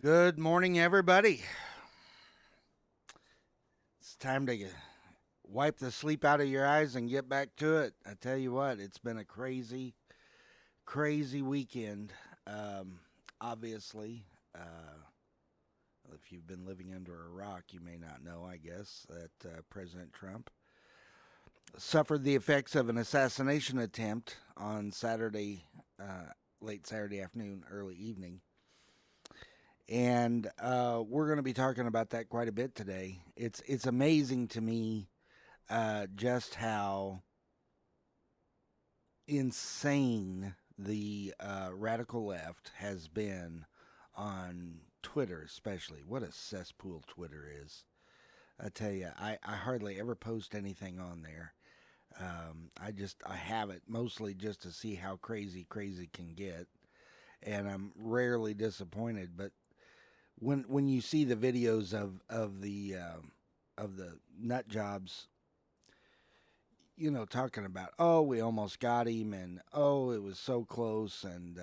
Good morning, everybody. It's time to wipe the sleep out of your eyes and get back to it. I tell you what, it's been a crazy, crazy weekend. Um, obviously, if you've been living under a rock, you may not know, I guess, that President Trump suffered the effects of an assassination attempt on Saturday, late Saturday afternoon, early evening. And we're going to be talking about that quite a bit today. It's amazing to me just how insane the radical left has been on Twitter, especially. What a cesspool Twitter is. I tell you, I hardly ever post anything on there. I have it mostly just to see how crazy can get, and I'm rarely disappointed. But when you see the videos of the nut jobs, talking about, oh, we almost got him, and oh, it was so close, and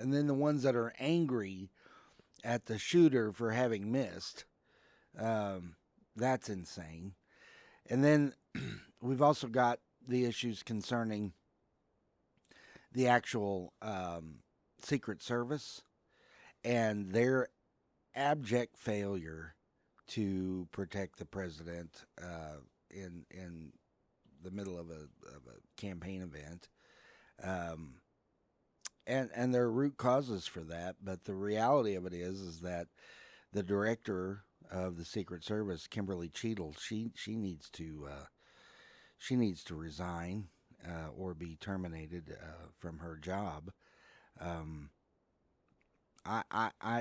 and then the ones that are angry at the shooter for having missed, um, that's insane. And then we've also got the issues concerning the actual Secret Service and their abject failure to protect the president in the middle of a campaign event. Um, and there are root causes for that, but the reality of it is that the director of the Secret Service, Kimberly Cheadle, she needs to resign or be terminated from her job. Um,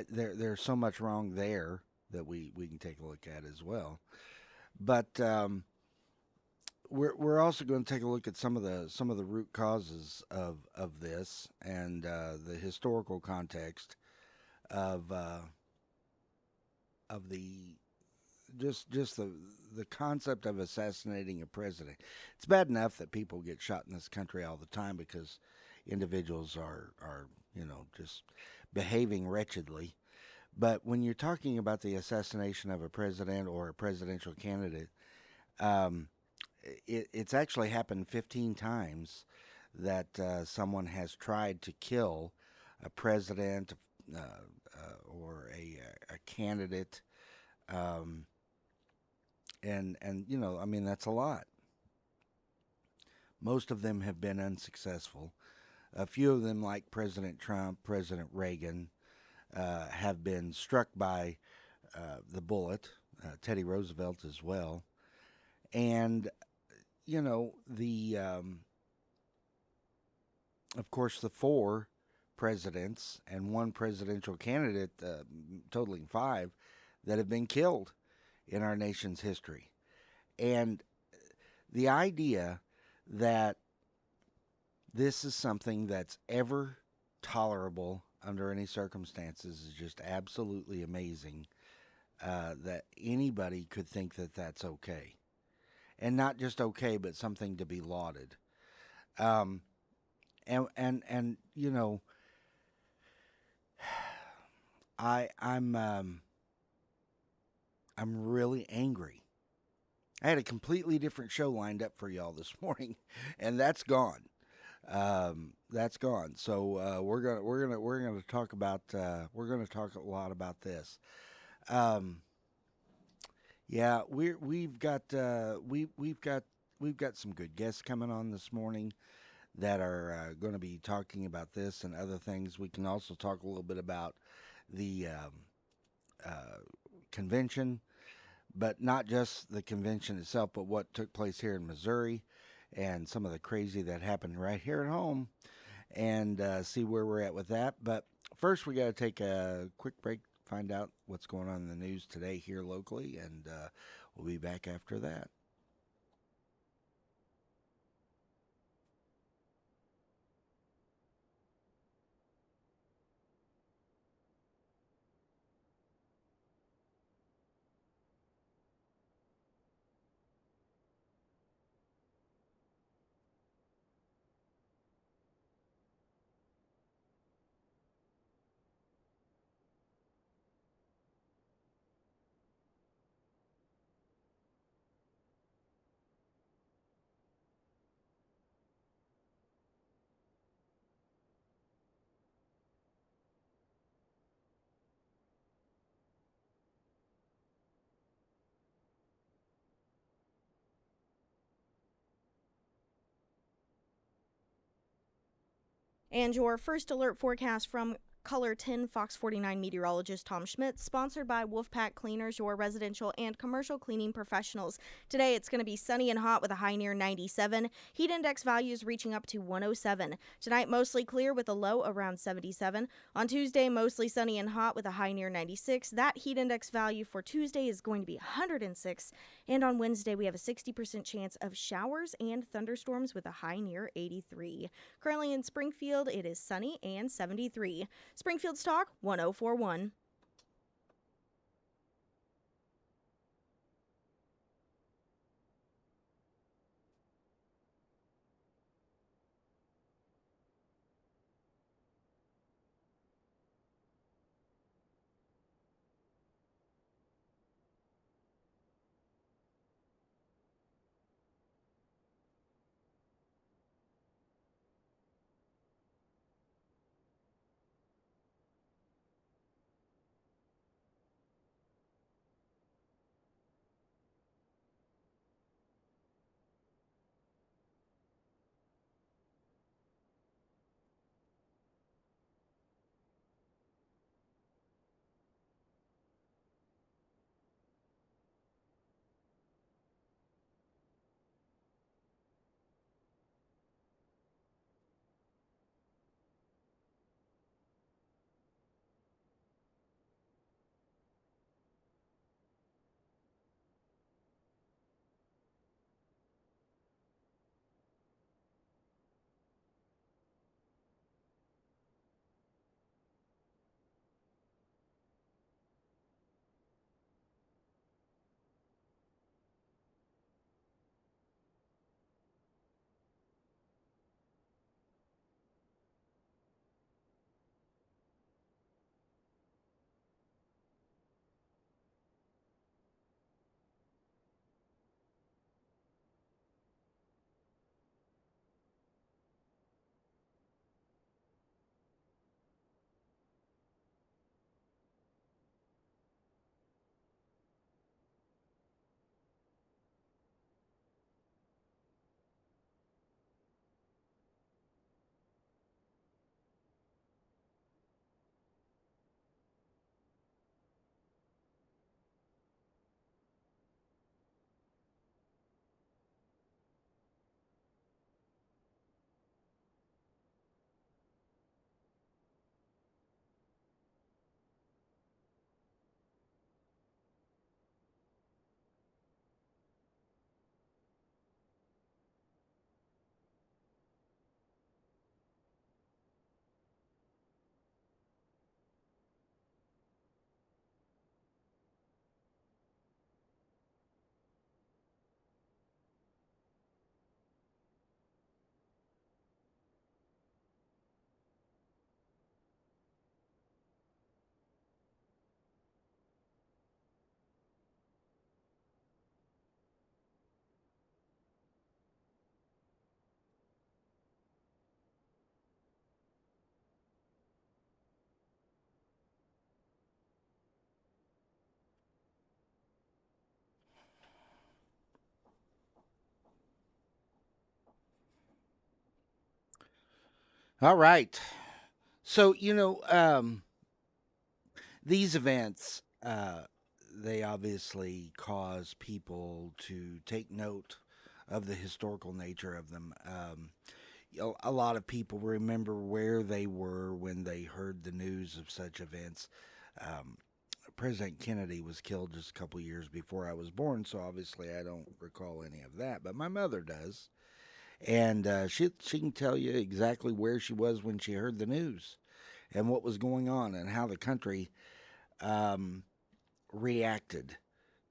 there's so much wrong there that we can take a look at as well. But we're also going to take a look at some of the root causes of this and the historical context of the just the concept of assassinating a president. It's bad enough that people get shot in this country all the time because individuals are just behaving wretchedly. But when you're talking about the assassination of a president or a presidential candidate, um, it's actually happened 15 times that someone has tried to kill a president or a candidate. Um, and I mean, that's a lot. Most of them have been unsuccessful. A few of them, like President Trump, President Reagan, have been struck by the bullet. Teddy Roosevelt as well. And the of course the four presidents and one presidential candidate, totaling five, that have been killed in our nation's history. And the idea that this is something that's ever tolerable under any circumstances is just absolutely amazing. That anybody could think that that's okay, and not just okay, but something to be lauded. Um, and I'm really angry. I had a completely different show lined up for y'all this morning, and that's gone. That's gone. So we're gonna talk about we're gonna talk a lot about this. Um, yeah, we've got some good guests coming on this morning that are going to be talking about this and other things. We can also talk a little bit about the uh, convention, but not just the convention itself, but what took place here in Missouri and some of the crazy that happened right here at home, and see where we're at with that. But first, we got to take a quick break, find out what's going on in the news today here locally, and we'll be back after that. And your first alert forecast from Color 10 Fox 49 meteorologist Tom Schmidt, sponsored by Wolfpack Cleaners, your residential and commercial cleaning professionals. Today it's going to be sunny and hot with a high near 97. Heat index values reaching up to 107. Tonight mostly clear with a low around 77. On Tuesday mostly sunny and hot with a high near 96. That heat index value for Tuesday is going to be 106. And on Wednesday we have a 60% chance of showers and thunderstorms with a high near 83. Currently in Springfield it is sunny and 73. Springfield's Talk 1041. All right. So, these events, they obviously cause people to take note of the historical nature of them. A lot of people remember where they were when they heard the news of such events. Um, President Kennedy was killed just a couple years before I was born, so obviously I don't recall any of that, but my mother does. And she can tell you exactly where she was when she heard the news and what was going on and how the country um, reacted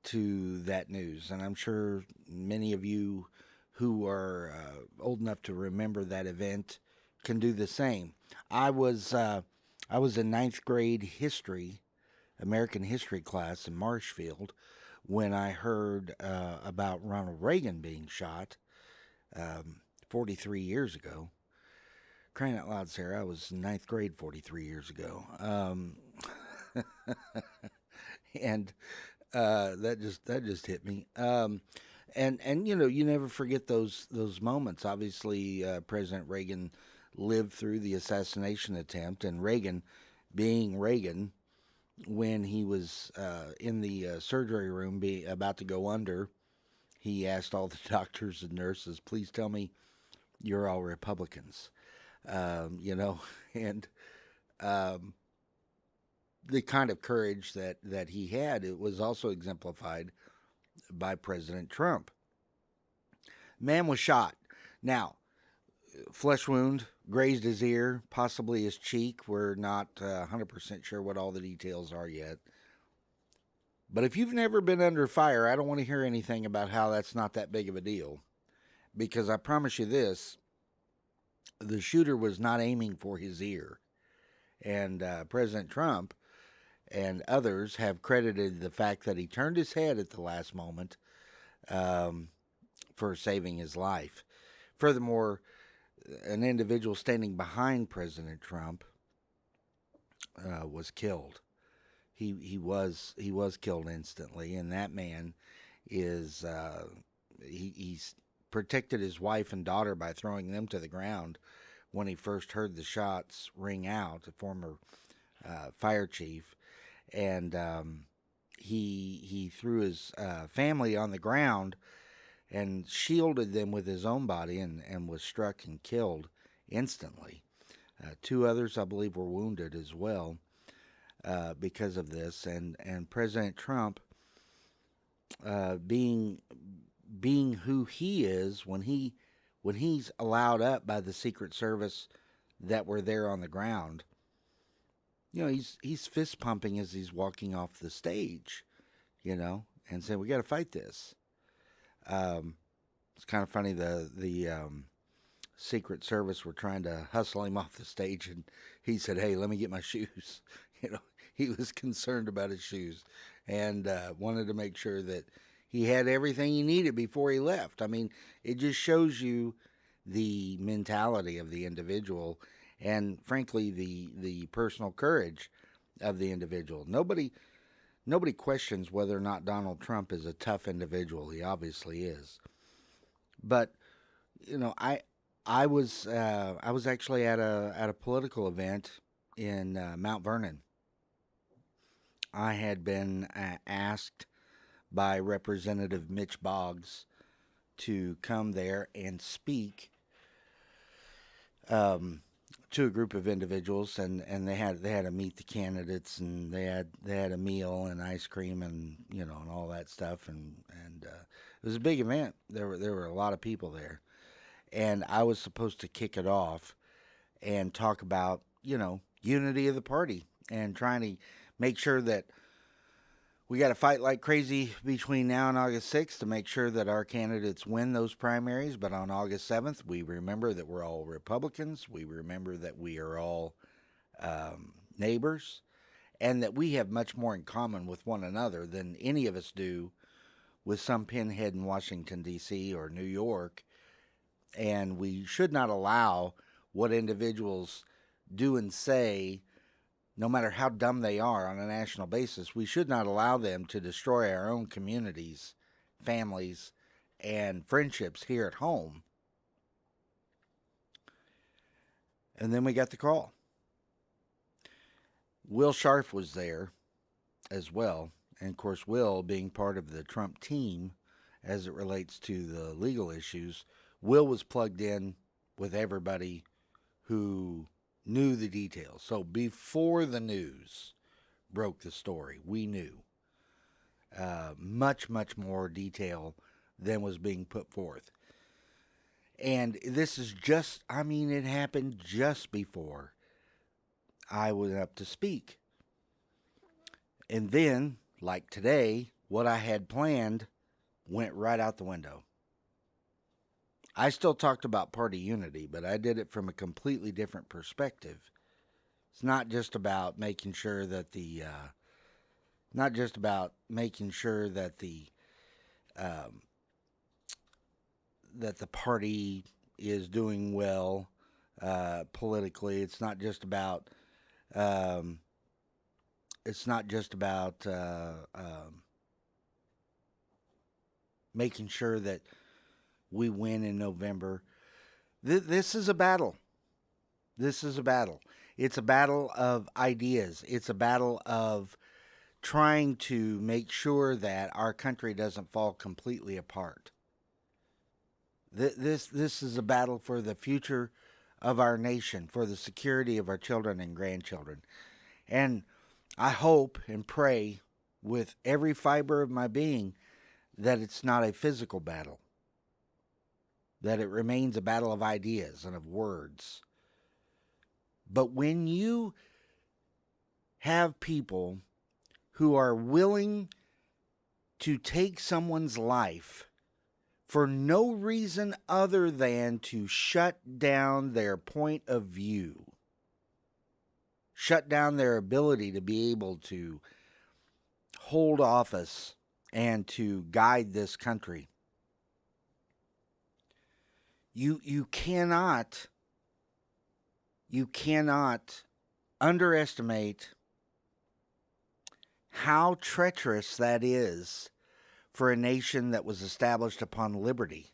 to that news. And I'm sure many of you who are old enough to remember that event can do the same. I was uh, I was in ninth grade history, American history class in Marshfield when I heard about Ronald Reagan being shot 43 years ago. Crying out loud, Sarah! I was in ninth grade 43 years ago, and that just hit me. And you never forget those moments. Obviously, President Reagan lived through the assassination attempt, and Reagan, being Reagan, when he was in the surgery room about to go under, he asked all the doctors and nurses, please tell me you're all Republicans. You know, and um, the kind of courage that he had, it was also exemplified by President Trump. Man was shot. Now, flesh wound, grazed his ear, possibly his cheek. We're not 100% sure what all the details are yet. But if you've never been under fire, I don't want to hear anything about how that's not that big of a deal. Because I promise you this, the shooter was not aiming for his ear. And President Trump and others have credited the fact that he turned his head at the last moment um, for saving his life. Furthermore, an individual standing behind President Trump was killed. He was killed instantly, and that man is he's protected his wife and daughter by throwing them to the ground when he first heard the shots ring out. The former fire chief, and he threw his family on the ground and shielded them with his own body, and was struck and killed instantly. Two others, I believe, were wounded as well because of this. And President Trump, being who he is, when he's allowed up by the Secret Service that were there on the ground, you know, he's fist pumping as he's walking off the stage, you know, and saying, "We got to fight this." It's kind of funny. The Secret Service were trying to hustle him off the stage, and he said, "Hey, let me get my shoes." You know, he was concerned about his shoes, and wanted to make sure that he had everything he needed before he left. I mean, it just shows you the mentality of the individual, and frankly, the personal courage of the individual. Nobody questions whether or not Donald Trump is a tough individual. He obviously is. But you know, I was actually at a political event in Mount Vernon. I had been asked by Representative Mitch Boggs to come there and speak to a group of individuals, and they had to meet the candidates, and they had a meal and ice cream, and you know, and all that stuff, and it was a big event. There were a lot of people there, and I was supposed to kick it off and talk about, you know, unity of the party, and trying to make sure that we got to fight like crazy between now and August 6th to make sure that our candidates win those primaries. But on August 7th, we remember that we're all Republicans. We remember that we are all neighbors, and that we have much more in common with one another than any of us do with some pinhead in Washington, D.C. or New York. And we should not allow what individuals do and say, no matter how dumb they are on a national basis, we should not allow them to destroy our own communities, families, and friendships here at home. And then we got the call. Will Scharf was there as well. And of course, Will, being part of the Trump team as it relates to the legal issues, Will was plugged in with everybody who knew the details. So before the news broke the story, we knew much more detail than was being put forth. And this is just, I mean, it happened just before I went up to speak. And then, like today, what I had planned went right out the window. I still talked about party unity, but I did it from a completely different perspective. It's not just about making sure that the that the party is doing well politically. It's not just about making sure that we win in November. This is a battle. This is a battle. It's a battle of ideas. It's a battle of trying to make sure that our country doesn't fall completely apart. This is a battle for the future of our nation, for the security of our children and grandchildren. And I hope and pray with every fiber of my being that it's not a physical battle, that it remains a battle of ideas and of words. But when you have people who are willing to take someone's life for no reason other than to shut down their point of view, shut down their ability to be able to hold office and to guide this country. You cannot underestimate how treacherous that is for a nation that was established upon liberty.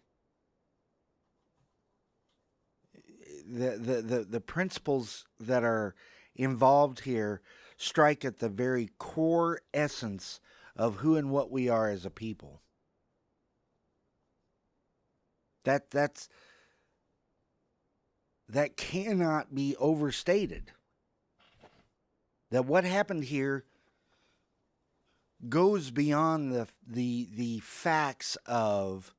The principles that are involved here strike at the very core essence of who and what we are as a people. That cannot be overstated. That what happened here goes beyond the facts of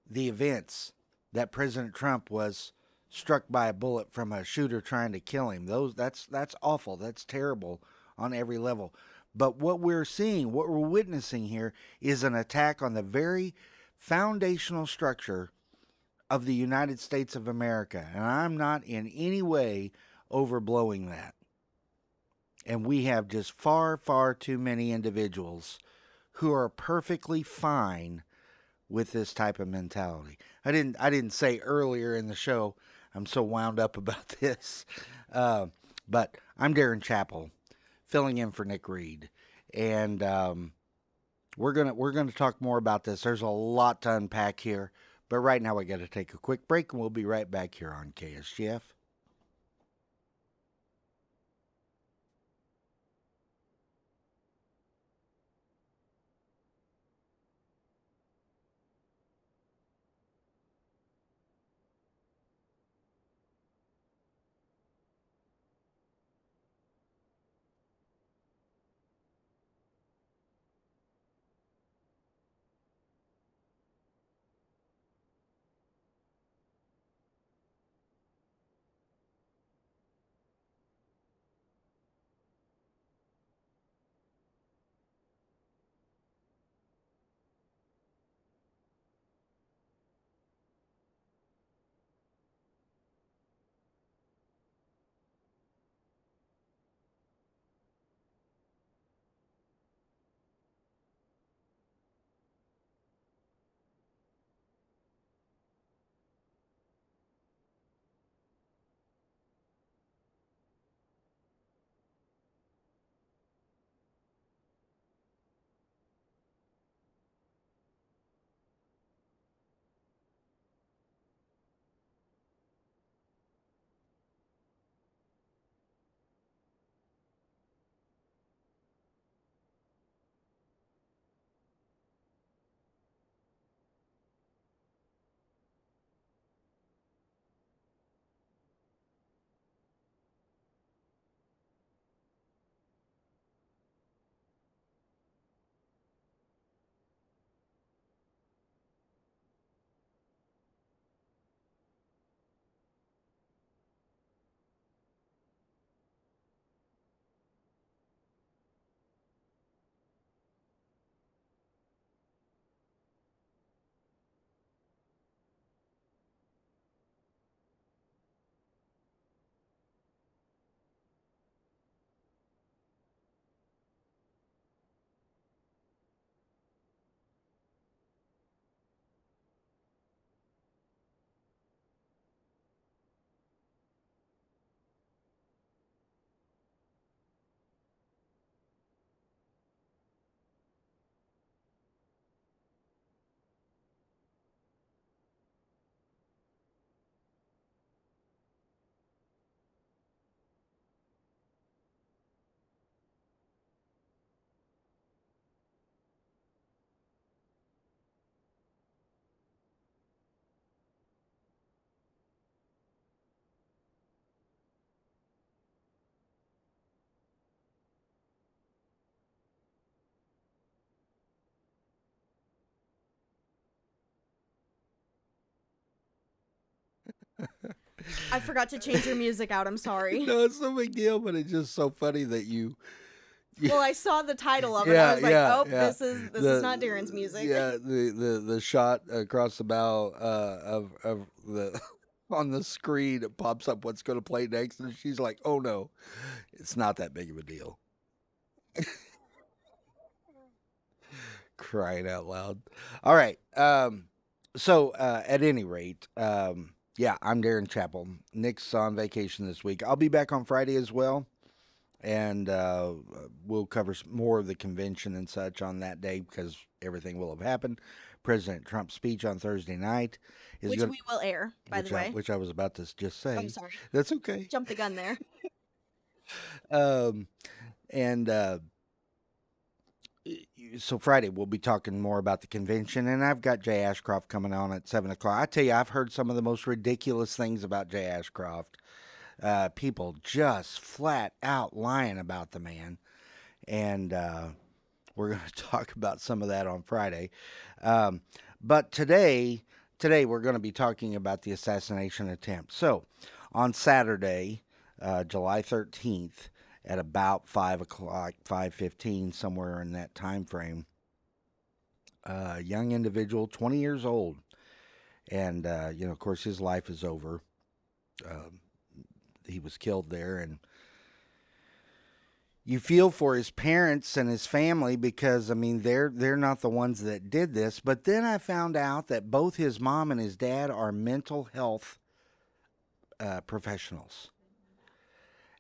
the events that President Trump was struck by a bullet from a shooter trying to kill him. That's awful. That's terrible on every level. But what we're seeing, what we're witnessing here is an attack on the very foundational structure of the United States of America. And I'm not in any way overblowing that. And we have just far, far too many individuals who are perfectly fine with this type of mentality. I didn't say earlier in the show. I'm so wound up about this, but I'm Darren Chappell, filling in for Nick Reed, and we're gonna talk more about this. There's a lot to unpack here, but right now we got to take a quick break, and we'll be right back here on KSGF. I forgot to change your music out. I'm sorry. No, it's no big deal, but it's just so funny that you Well, I saw the title of it. I yeah, was like, yeah, "Oh, yeah. this is The not Darren's music." yeah, the shot across the bow of the on the screen, it pops up what's going to play next, and she's like, "Oh no, it's not that big of a deal." Crying out loud. All right. So at any rate, yeah, I'm Darren Chappell. Nick's on vacation this week. I'll be back on Friday as well, and we'll cover more of the convention and such on that day because everything will have happened. President Trump's speech on Thursday night is Which going, we will air, by the way. which I was about to just I'm say. sorry. That's okay. Jump the gun there. Um, and so Friday we'll be talking more about the convention, and I've got Jay Ashcroft coming on at 7 o'clock. I tell you, I've heard some of the most ridiculous things about Jay Ashcroft. People just flat out lying about the man, and we're going to talk about some of that on Friday. Um, but today we're going to be talking about the assassination attempt. So on Saturday, July 13th, at about 5 o'clock, 5:15, somewhere in that time frame, a young individual, 20 years old, and of course, his life is over. Um he was killed there, and you feel for his parents and his family because I mean they're not the ones that did this. But then I found out that both his mom and his dad are mental health professionals.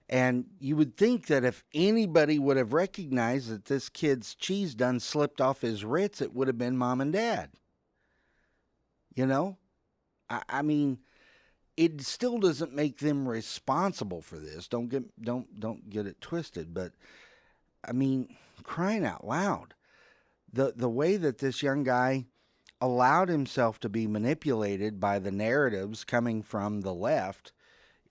And you would think that if anybody would have recognized that this kid's cheese done slipped off his Ritz, it would have been mom and dad. You know, I mean, it still doesn't make them responsible for this. Don't get it twisted. But I mean, crying out loud, the way that this young guy allowed himself to be manipulated by the narratives coming from the left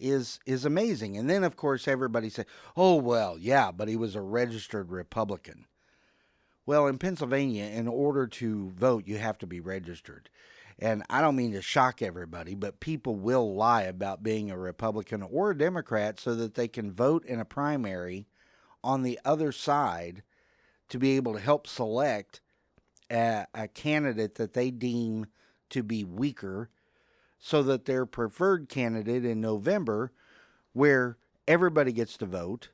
is amazing. And then of course everybody said, "Oh well, yeah, but he was a registered Republican." Well, in Pennsylvania, in order to vote, you have to be registered. And I don't mean to shock everybody, but people will lie about being a Republican or a Democrat so that they can vote in a primary on the other side to be able to help select a candidate that they deem to be weaker so that their preferred candidate in November, where everybody gets to vote,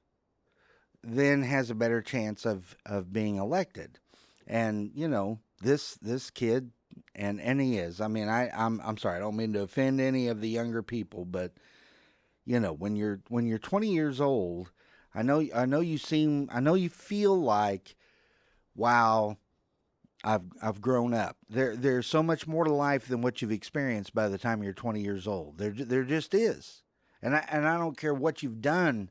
then has a better chance of being elected. And this kid, and he is. I mean, I'm sorry, I don't mean to offend any of the younger people, but when you're 20 years old, I know you feel like, wow, I've grown up. There's so much more to life than what you've experienced by the time you're 20 years old. There just is. And I don't care what you've done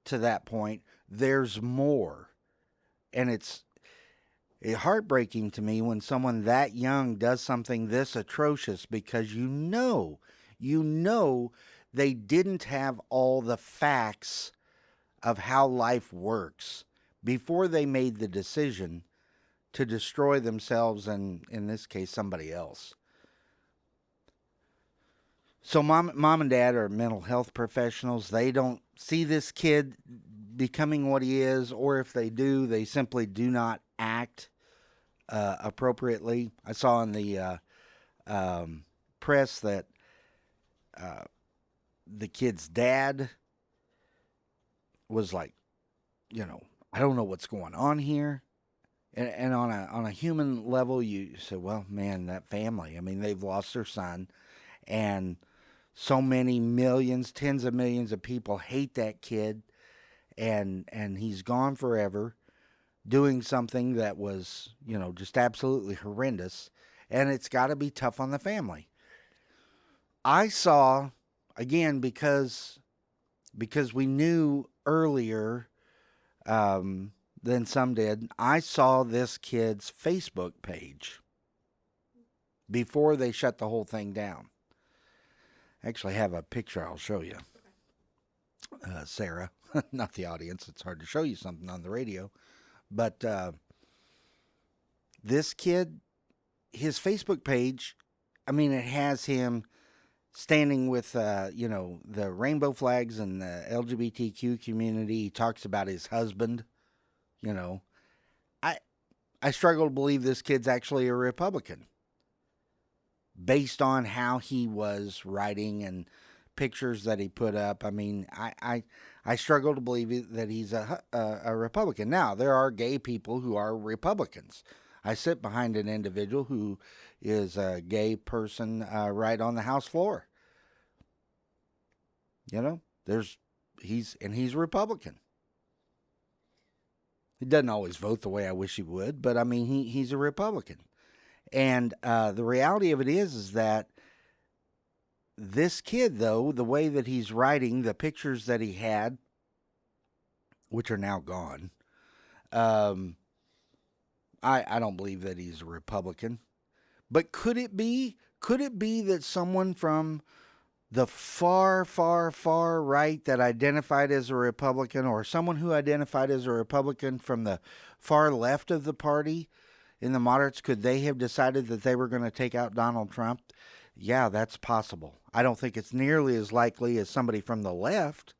to that point, there's more. And it's heartbreaking to me when someone that young does something this atrocious because you know they didn't have all the facts of how life works before they made the decision to destroy themselves and, in this case, somebody else. So mom and dad are mental health professionals. They don't see this kid becoming what he is, or if they do, they simply do not act appropriately. I saw in the press that uh, the kid's dad was like, I don't know what's going on here. And on a human level, you say, well, man, that family. I mean, they've lost their son, and so many millions, tens of millions of people hate that kid, and he's gone forever, doing something that was, just absolutely horrendous, and it's got to be tough on the family. I saw, again, because we knew earlier than some did. I saw this kid's Facebook page before they shut the whole thing down. I actually have a picture I'll show you, Sarah. Not the audience. It's hard to show you something on the radio. But this kid, his Facebook page, I mean, it has him standing with the rainbow flags and the LGBTQ community. He talks about his husband. You know, I I struggle to believe this kid's actually a Republican based on how he was writing and pictures that he put up. I mean, I struggle to believe that he's a Republican. Now, there are gay people who are Republicans. I sit behind an individual who is a gay person right on the House floor. You know, there's he's a Republican. He doesn't always vote the way I wish he would, but I mean he's a Republican. And the reality of it is that this kid, though, the way that he's writing, the pictures that he had, which are now gone, um, I don't believe that he's a Republican. But could it be? Could it be that someone from the far, far, far right that identified as a Republican, or someone who identified as a Republican from the far left of the party in the moderates, could they have decided that they were going to take out Donald Trump? Yeah, that's possible. I don't think it's nearly as likely as somebody from the left,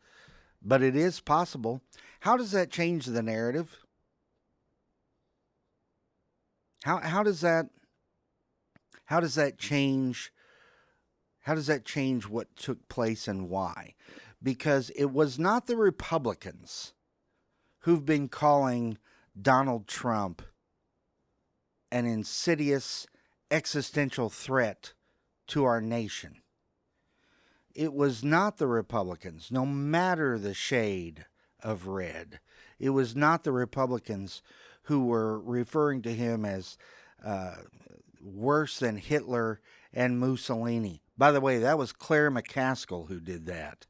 but it is possible. How does that change the narrative? How does that how does that change how does that change what took place and why? Because it was not the Republicans who've been calling Donald Trump an insidious existential threat to our nation. It was not the Republicans, no matter the shade of red. It was not the Republicans who were referring to him as uh, worse than Hitler and Mussolini. By the way, that was Claire McCaskill who did that.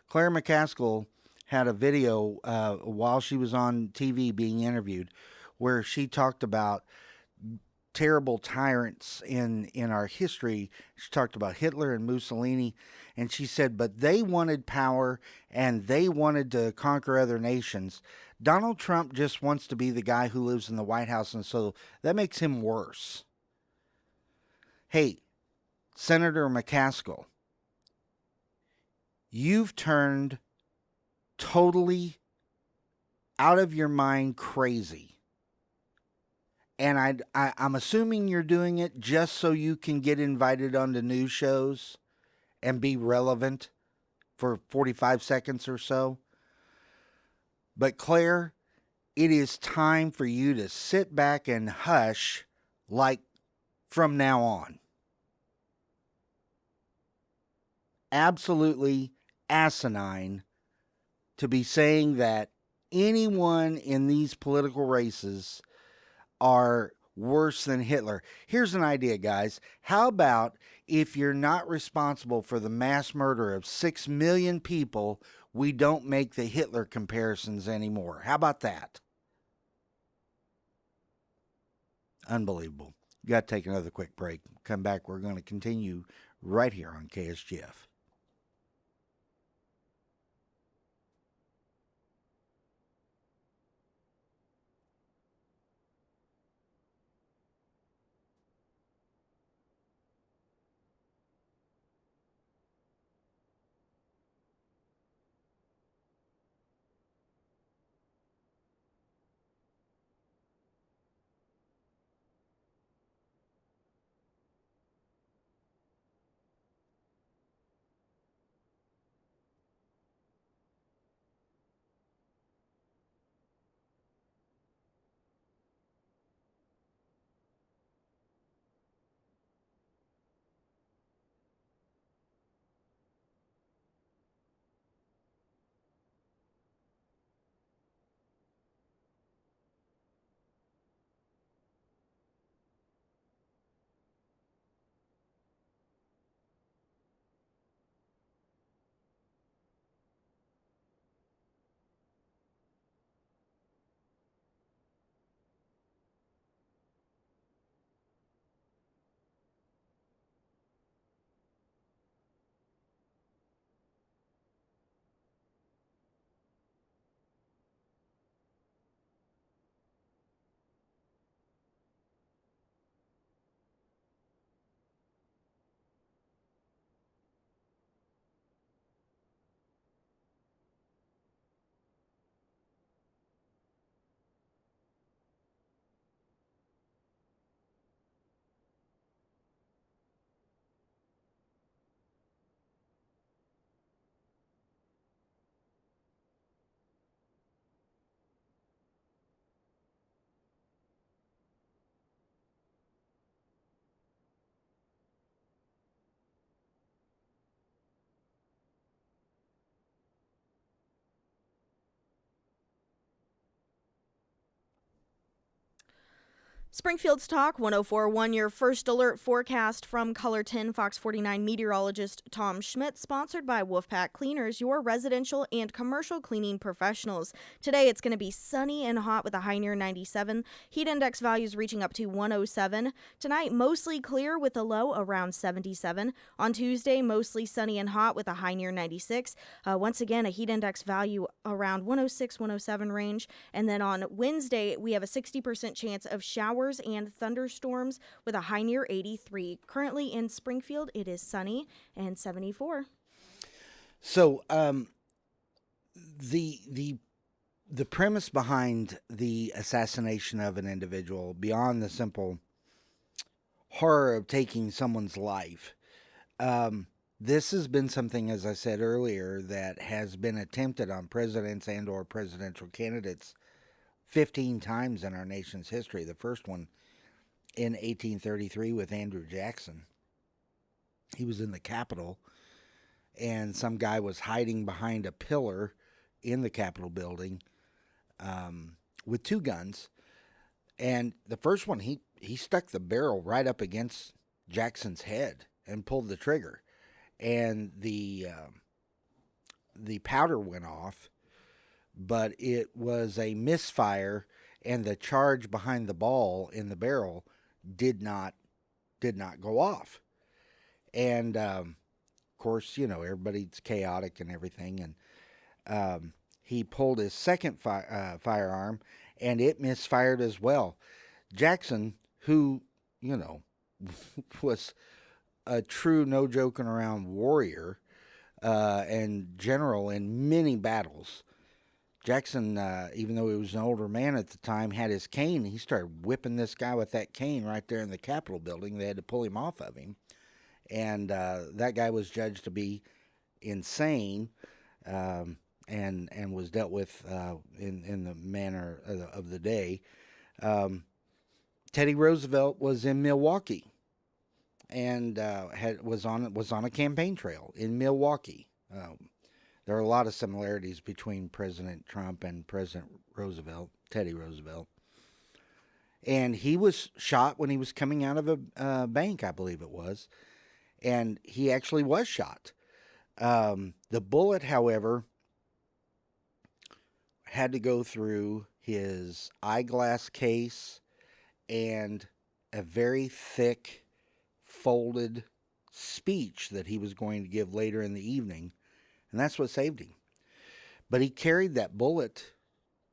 Claire McCaskill had a video while she was on TV being interviewed where she talked about terrible tyrants in our history. She talked about Hitler and Mussolini, and she said, but they wanted power and they wanted to conquer other nations. Donald Trump just wants to be the guy who lives in the White House, and so that makes him worse. Hey, Senator McCaskill, you've turned totally out of your mind crazy. And I'm assuming you're doing it just so you can get invited onto news shows and be relevant for 45 seconds or so. But Claire, it is time for you to sit back and hush like from now on. Absolutely asinine to be saying that anyone in these political races are worse than Hitler. Here's an idea, guys. How about if you're not responsible for the mass murder of 6 million people, we don't make the Hitler comparisons anymore? How about that? Unbelievable. Got to take another quick break. Come back. We're going to continue right here on KSGF. Springfield's Talk 1041, your first alert forecast from Color 10 Fox 49 meteorologist Tom Schmidt, sponsored by Wolfpack Cleaners, your residential and commercial cleaning professionals. Today it's going to be sunny and hot with a high near 97. Heat index values reaching up to 107. Tonight, mostly clear with a low around 77. On Tuesday, mostly sunny and hot with a high near 96. Once again, a heat index value around 106, 107 range. And then on Wednesday, we have a 60% chance of showers and thunderstorms with a high near 83. Currently in Springfield, it is sunny and 74. So, the premise behind the assassination of an individual, beyond the simple horror of taking someone's life, this has been something, as I said earlier, that has been attempted on presidents and or presidential candidates 15 times in our nation's history. The first one in 1833 with Andrew Jackson. He was in the Capitol, and some guy was hiding behind a pillar in the Capitol building with two guns. And the first one, he stuck the barrel right up against Jackson's head and pulled the trigger. And the powder went off, but it was a misfire, and the charge behind the ball in the barrel did not go off. And of course, everybody's chaotic and everything, and he pulled his second firearm, and it misfired as well. Jackson, who was a true no joking around warrior and general in many battles. Jackson, even though he was an older man at the time, had his cane. He started whipping this guy with that cane right there in the Capitol building. They had to pull him off of him. And that guy was judged to be insane and was dealt with in the manner of the day. Teddy Roosevelt was in Milwaukee and was on a campaign trail in Milwaukee. There are a lot of similarities between President Trump and President Roosevelt, Teddy Roosevelt. And he was shot when he was coming out of a bank, I believe it was. And he actually was shot. The bullet, however, had to go through his eyeglass case and a very thick, folded speech that he was going to give later in the evening. And that's what saved him. But he carried that bullet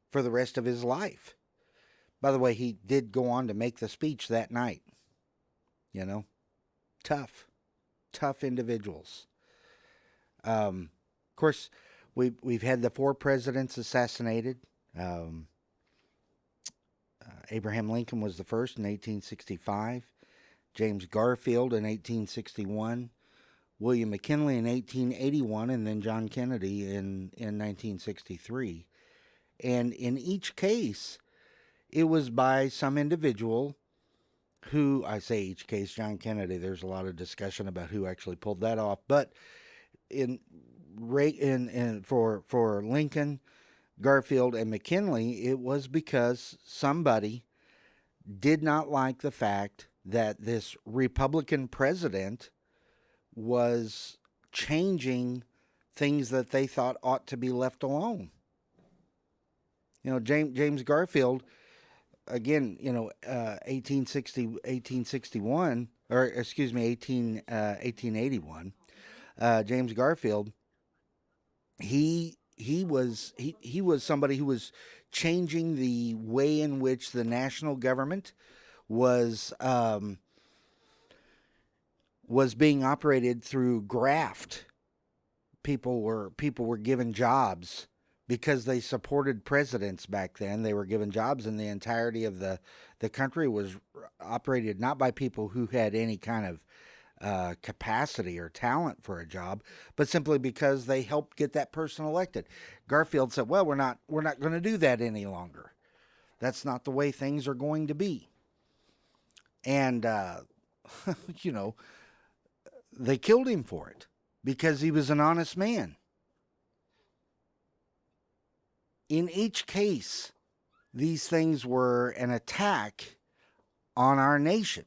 for the rest of his life. By the way, he did go on to make the speech that night. Tough individuals. Of course, we've had the 4 presidents assassinated. Abraham Lincoln was the first in 1865. James Garfield in 1861. William McKinley in 1881, and then John Kennedy in 1963. And in each case, it was by some individual who, I say each case, John Kennedy, there's a lot of discussion about who actually pulled that off. But for Lincoln, Garfield, and McKinley, it was because somebody did not like the fact that this Republican president was changing things that they thought ought to be left alone. James Garfield, again, 1881, or excuse me, 1881. James Garfield, he was somebody who was changing the way in which the national government was being operated through graft. People were given jobs because they supported presidents back then. They were given jobs, and the entirety of the country was operated not by people who had any kind of capacity or talent for a job, but simply because they helped get that person elected. Garfield said, "Well, we're not going to do that any longer. That's not the way things are going to be." And they killed him for it because he was an honest man. In each case, these things were an attack on our nation.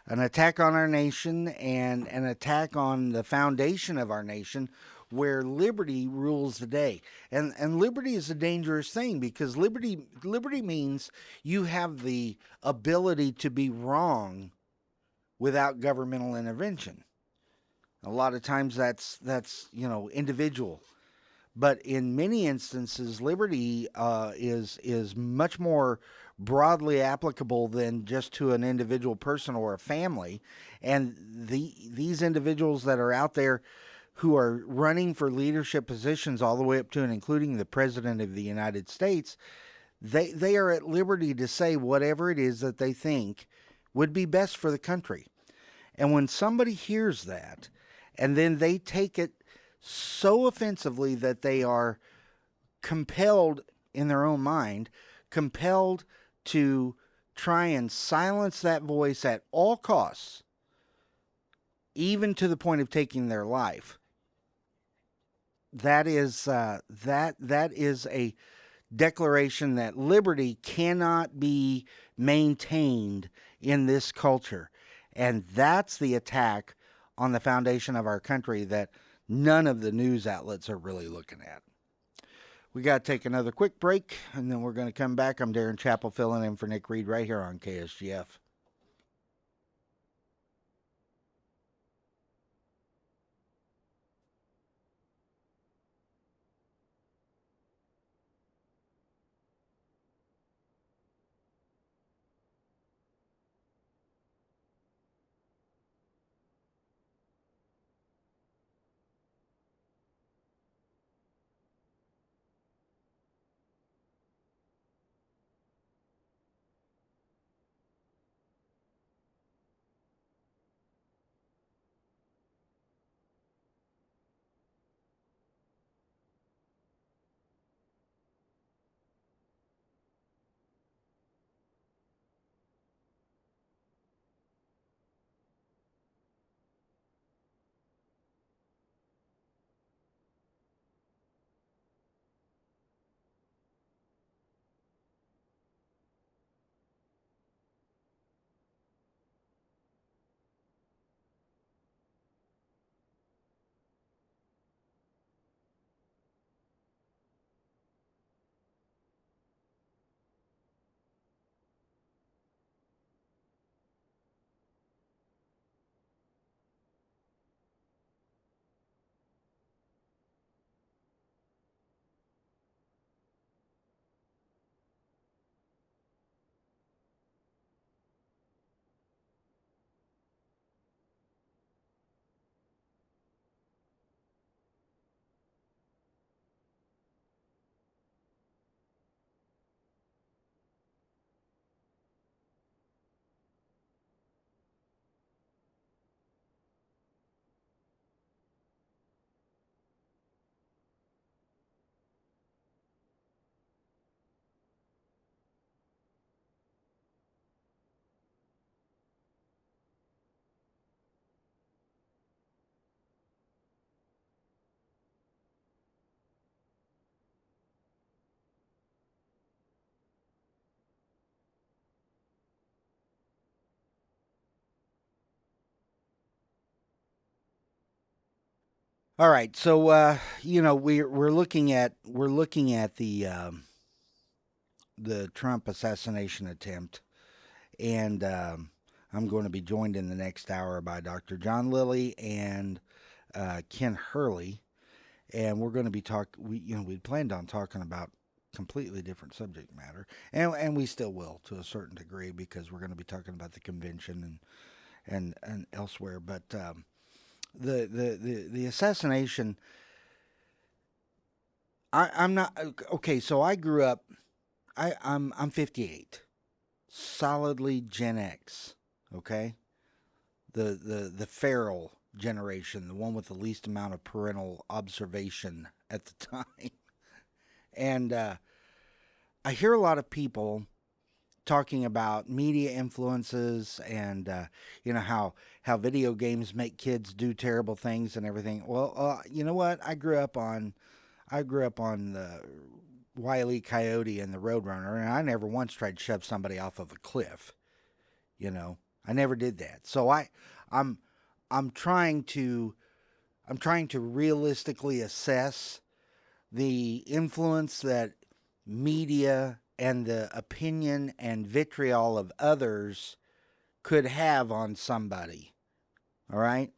An attack on our nation and an attack on the foundation of our nation where liberty rules the day. And liberty is a dangerous thing because liberty means you have the ability to be wrong without governmental intervention. A lot of times that's individual, but in many instances, liberty is much more broadly applicable than just to an individual person or a family. And these individuals that are out there who are running for leadership positions all the way up to and including the president of the United States, they are at liberty to say whatever it is that they think would be best for the country. And when somebody hears that and then they take it so offensively that they are compelled in their own mind, compelled to try and silence that voice at all costs, even to the point of taking their life. That is a declaration that liberty cannot be maintained in this culture, and that's the attack on the foundation of our country that none of the news outlets are really looking at. We got to take another quick break, and then we're going to come back. I'm Darren Chappell filling in for Nick Reed right here on KSGF. All right, so we're looking at the Trump assassination attempt, and I'm going to be joined in the next hour by Dr. John Lilly and Ken Hurley, and we're going to be we planned on talking about completely different subject matter, and we still will to a certain degree because we're going to be talking about the convention and elsewhere. But the assassination, I'm not okay. So I grew up. I'm 58, solidly Gen X. Okay, the feral generation, the one with the least amount of parental observation at the time. And I hear a lot of people talking about media influences and how video games make kids do terrible things and everything. Well, you know what? I grew up on the Wile E. Coyote and the Roadrunner, and I never once tried to shove somebody off of a cliff. You know, I never did that. So I'm I'm trying to I'm trying to realistically assess the influence that media and the opinion and vitriol of others could have on somebody. All right?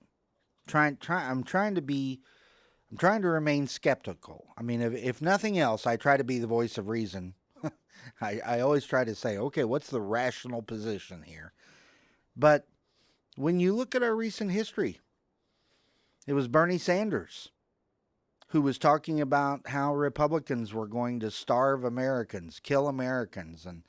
I'm trying to be I'm trying to remain skeptical. I mean, if nothing else, I try to be the voice of reason. I always try to say, okay, what's the rational position here? But when you look at our recent history, it was Bernie Sanders who was talking about how Republicans were going to starve Americans, kill Americans. And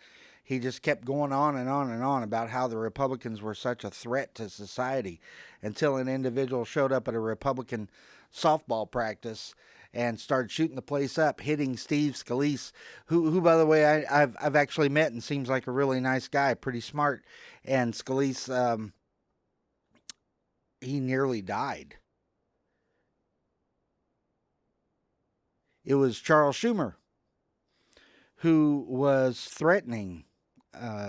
he just kept going on and on and on about how the Republicans were such a threat to society until an individual showed up at a Republican softball practice and started shooting the place up, hitting Steve Scalise, who by the way, I've actually met and seems like a really nice guy, pretty smart. And Scalise, he nearly died. It was Charles Schumer who was threatening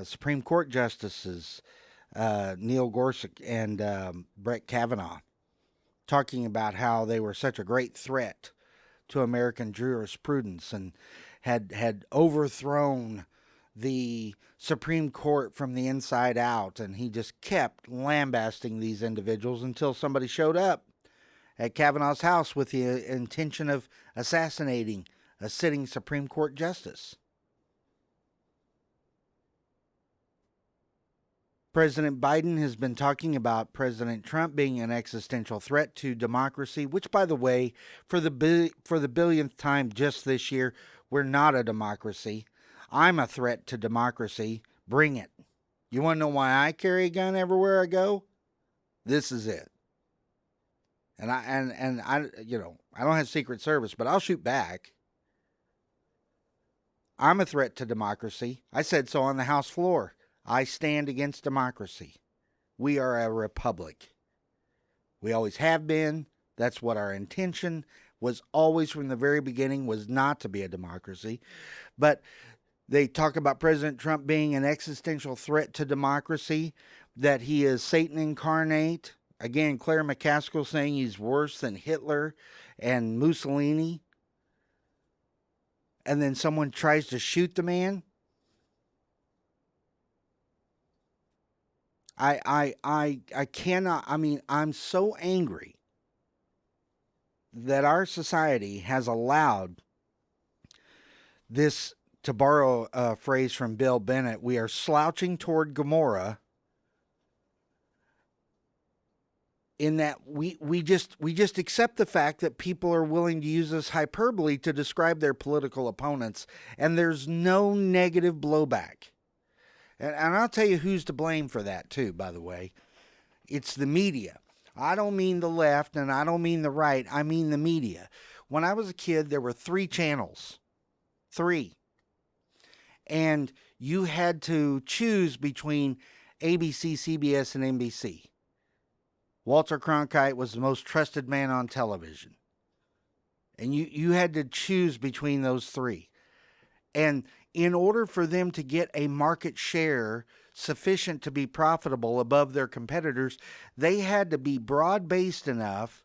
Supreme Court justices Neil Gorsuch and Brett Kavanaugh, talking about how they were such a great threat to American jurisprudence and had overthrown the Supreme Court from the inside out. And he just kept lambasting these individuals until somebody showed up at Kavanaugh's house with the intention of assassinating a sitting Supreme Court justice. President Biden has been talking about President Trump being an existential threat to democracy, which, by the way, for the billionth time just this year, we're not a democracy. I'm a threat to democracy. Bring it. You want to know why I carry a gun everywhere I go? This is it. And I I don't have Secret Service, but I'll shoot back. I'm a threat to democracy. I said so on the House floor. I stand against democracy. We are a republic. We always have been. That's what our intention was always from the very beginning, was not to be a democracy. But they talk about President Trump being an existential threat to democracy, that he is Satan incarnate. Again, Claire McCaskill saying he's worse than Hitler and Mussolini. And then someone tries to shoot the man. I cannot, I mean, I'm so angry that our society has allowed this, to borrow a phrase from Bill Bennett, we are slouching toward Gomorrah, in that we just accept the fact that people are willing to use this hyperbole to describe their political opponents, and there's no negative blowback. And I'll tell you who's to blame for that, too, by the way. It's the media. I don't mean the left and I don't mean the right. I mean the media. When I was a kid, there were 3 channels. 3. And you had to choose between ABC, CBS, and NBC. Walter Cronkite was the most trusted man on television. And you had to choose between those 3. And in order for them to get a market share sufficient to be profitable above their competitors, they had to be broad-based enough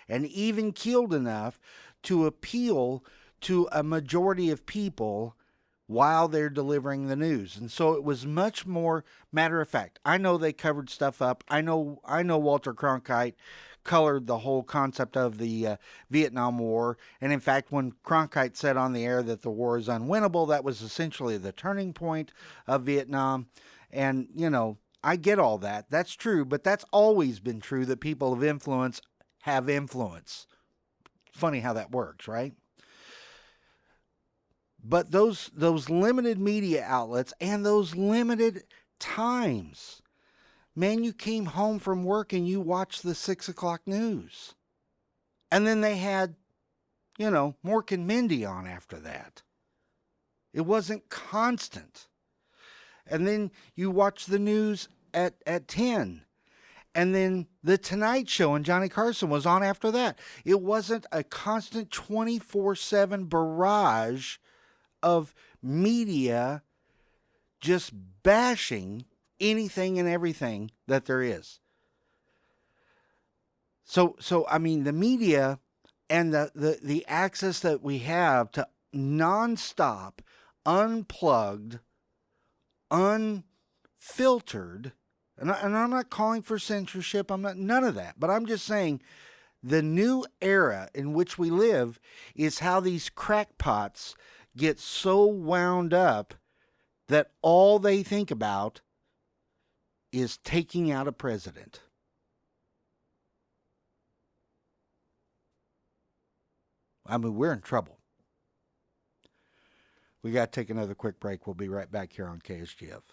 and even-keeled enough to appeal to a majority of people while they're delivering the news. And so it was much more matter of fact. I know they covered stuff up. I know Walter Cronkite colored the whole concept of the Vietnam War. And in fact, when Cronkite said on the air that the war is unwinnable, that was essentially the turning point of Vietnam. And, you know, I get all that. That's true, but that's always been true, that people of influence have influence. Funny how that works, right? But those limited media outlets and those limited times, man, you came home from work and you watched the 6 o'clock news. And then they had, you know, Mork and Mindy on after that. It wasn't constant. And then you watch the news at 10. And then the Tonight Show and Johnny Carson was on after that. It wasn't a constant 24/7 barrage of media just bashing anything and everything that there is. So I mean, the media and the access that we have to nonstop, unplugged, unfiltered, and I'm not calling for censorship. I'm not none of that. But I'm just saying the new era in which we live is how these crackpots get so wound up that all they think about is taking out a president. I mean, we're in trouble. We got to take another quick break. We'll be right back here on KSGF.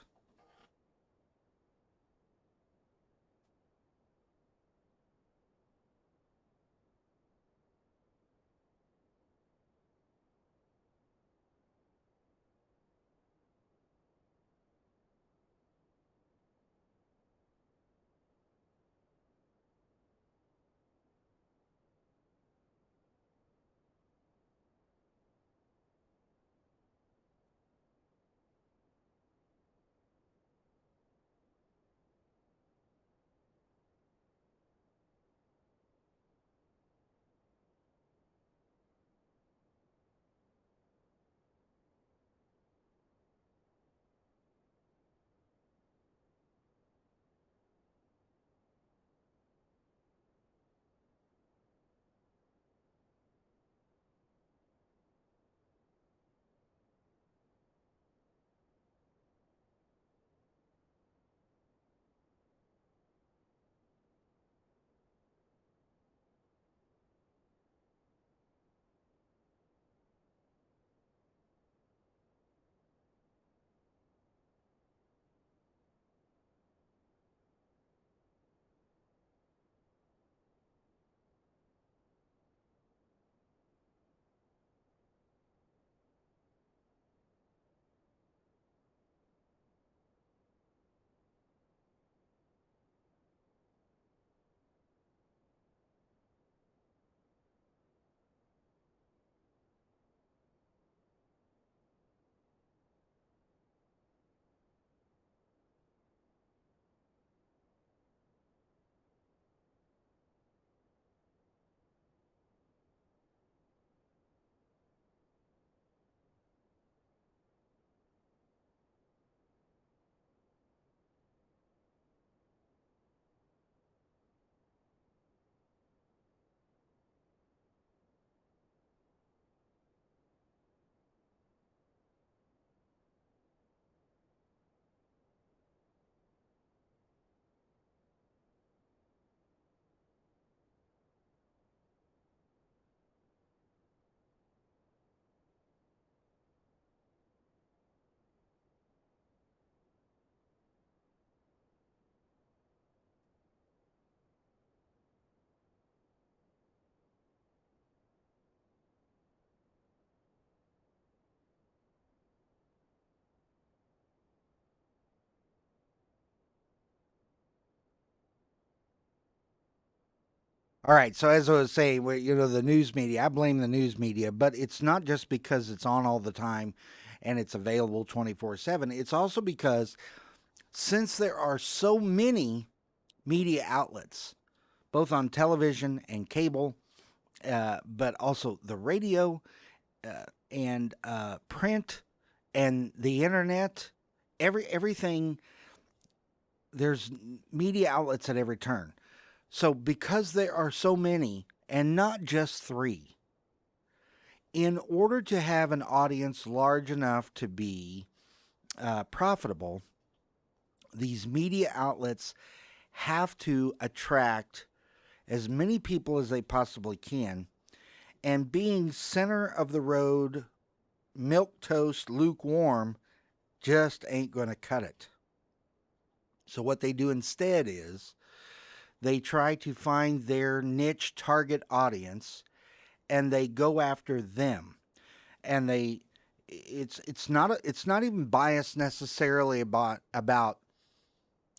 All right. So as I was saying, the news media, I blame the news media, but it's not just because it's on all the time and it's available 24/7. It's also because since there are so many media outlets, both on television and cable, but also the radio and print and the internet, everything, there's media outlets at every turn. So because there are so many, and not just three, in order to have an audience large enough to be profitable, these media outlets have to attract as many people as they possibly can. And being center of the road, milk toast, lukewarm, just ain't going to cut it. So, what they do instead is they try to find their niche target audience and they go after them. And it's not even biased necessarily about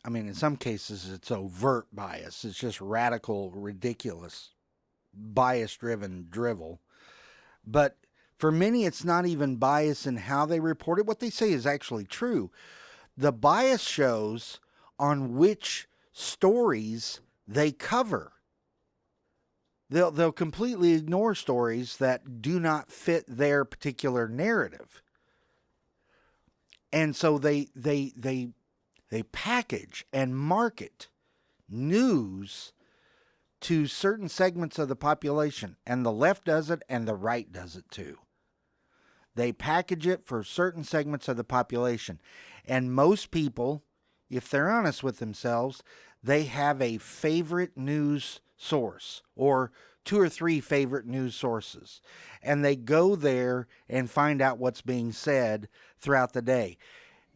I mean, in some cases it's overt bias. It's just radical, ridiculous, bias driven drivel. But For many, it's not even bias in how they report it. What they say is actually true. The bias shows on which stories they cover. They'll completely ignore stories that do not fit their particular narrative. And so they package and market news to certain segments of the population, and the left does it and the right does it too. They package it for certain segments of the population. And most people, if they're honest with themselves, they have a favorite news source or two or three favorite news sources. And they go there and find out what's being said throughout the day.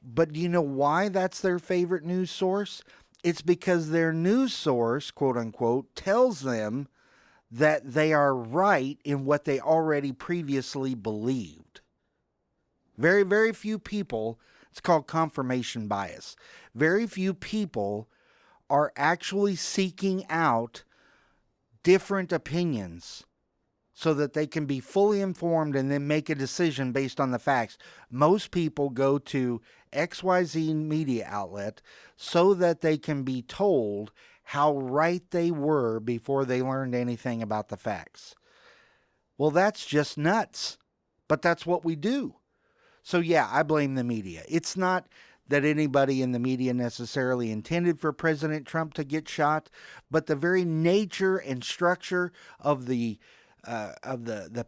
But do you know why that's their favorite news source? It's because their news source, quote unquote, tells them that they are right in what they already previously believed. Very, very few people, it's called confirmation bias. Very few people are actually seeking out different opinions so that they can be fully informed and then make a decision based on the facts. Most people go to XYZ media outlet so that they can be told how right they were before they learned anything about the facts. Well, that's just nuts, but that's what we do. So, yeah, I blame the media. It's not that anybody in the media necessarily intended for President Trump to get shot, but the very nature and structure of the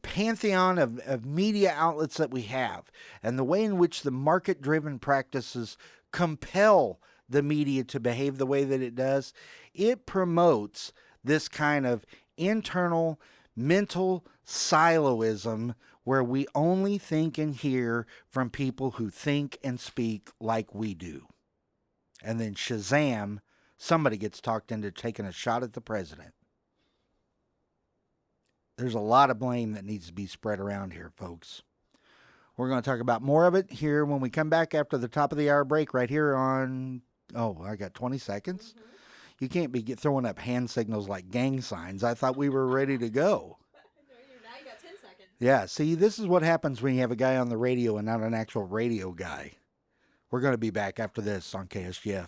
pantheon of media outlets that we have, and the way in which the market-driven practices compel the media to behave the way that it does, it promotes this kind of internal mental siloism where we only think and hear from people who think and speak like we do. And then shazam, somebody gets talked into taking a shot at the president. There's a lot of blame that needs to be spread around here, folks. We're going to talk about more of it here when we come back after the top of the hour break right here on, oh, I got 20 seconds. Mm-hmm. You can't be throwing up hand signals like gang signs. I thought we were ready to go. Now you got 10 seconds. Yeah, see, this is what happens when you have a guy on the radio and not an actual radio guy. We're going to be back after this on KSGF.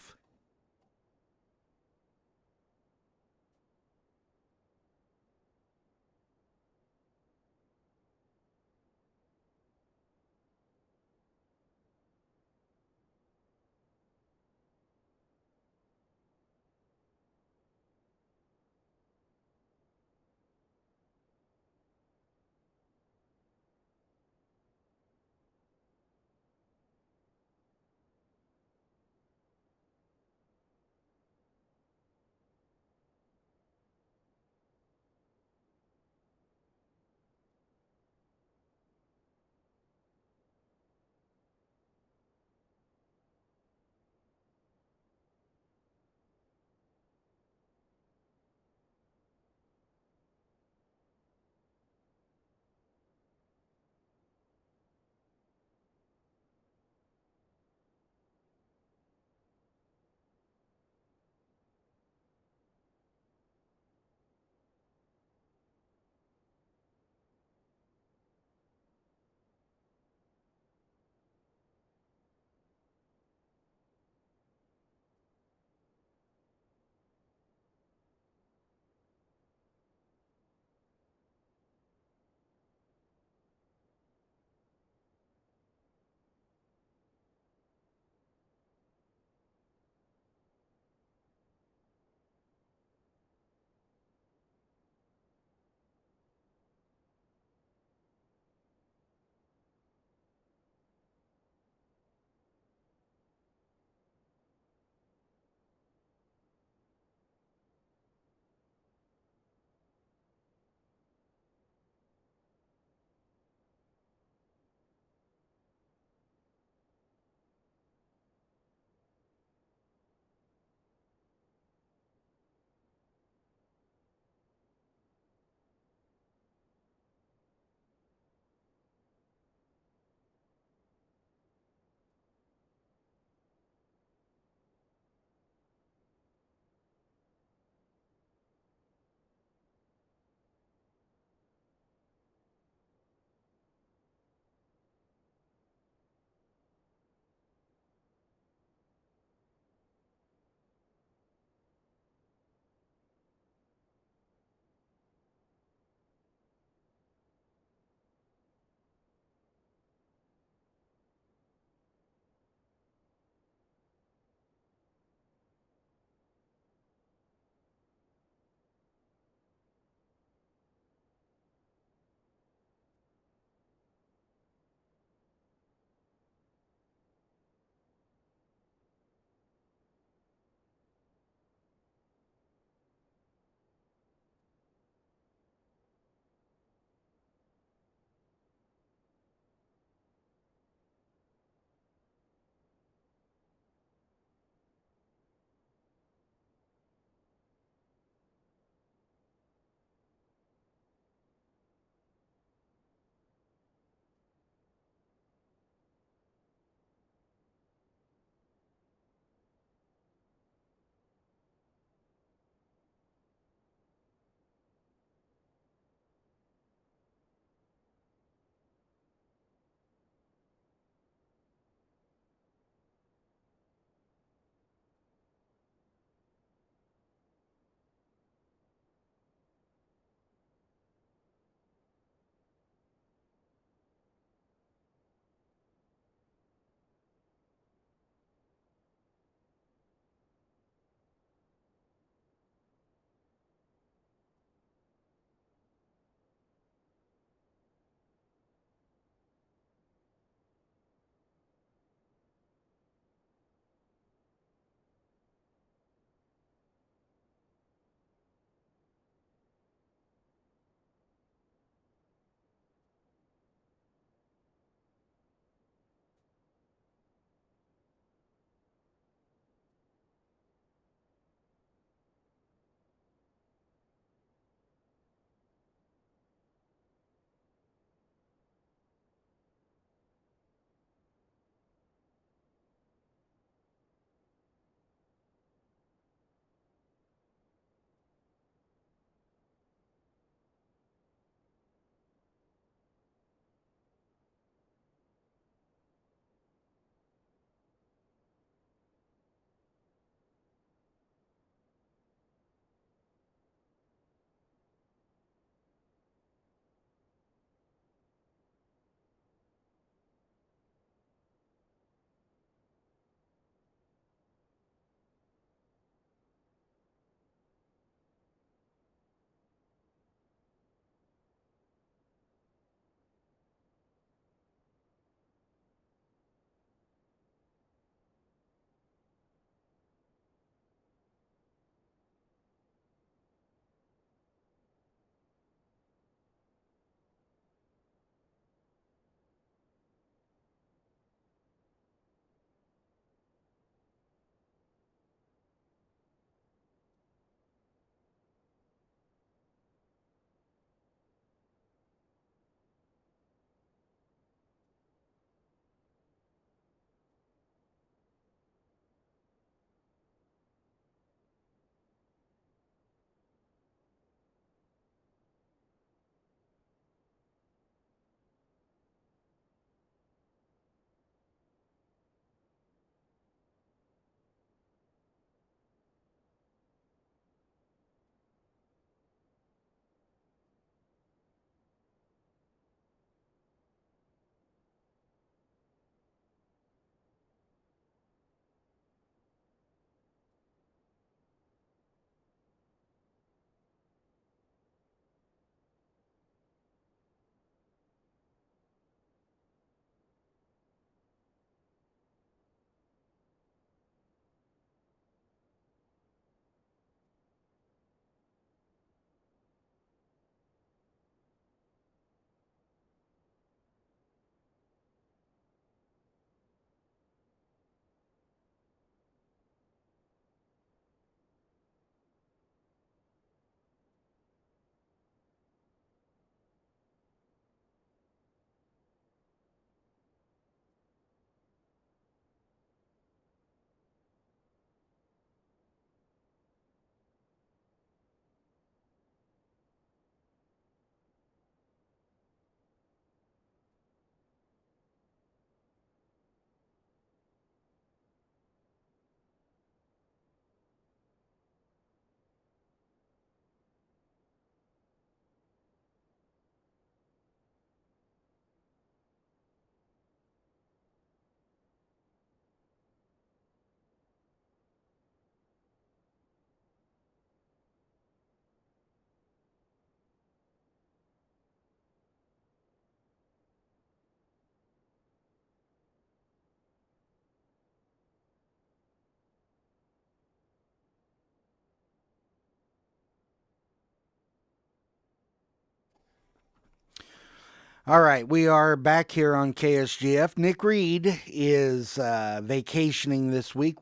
All right, we are back here on KSGF. Nick Reed is vacationing this week.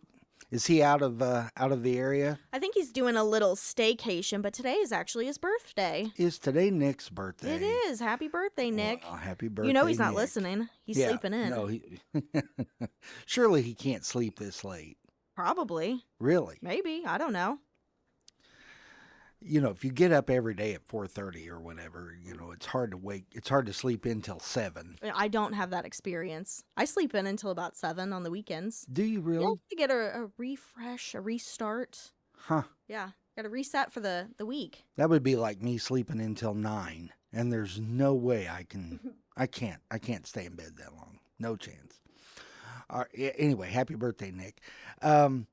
Is he out of the area? I think he's doing a little staycation, but today is actually his birthday. Is today Nick's It birthday? is. Happy birthday, Nick. Well, happy You know birthday, he's not Nick. listening. He's Yeah, sleeping in. no, he surely he can't sleep this late. Probably. Really? Maybe. I don't know. You know, if you get up every day at 4:30 or whatever, it's hard to wake. It's hard to sleep in till 7. I don't have that experience. I sleep in until about 7 on the weekends. Do you Yeah, really? to get a refresh, a restart. Huh. Yeah, got to reset for the week. That would be like me sleeping until 9, and there's no way I can't stay in bed that long. No chance. Anyway, happy birthday, Nick. Again,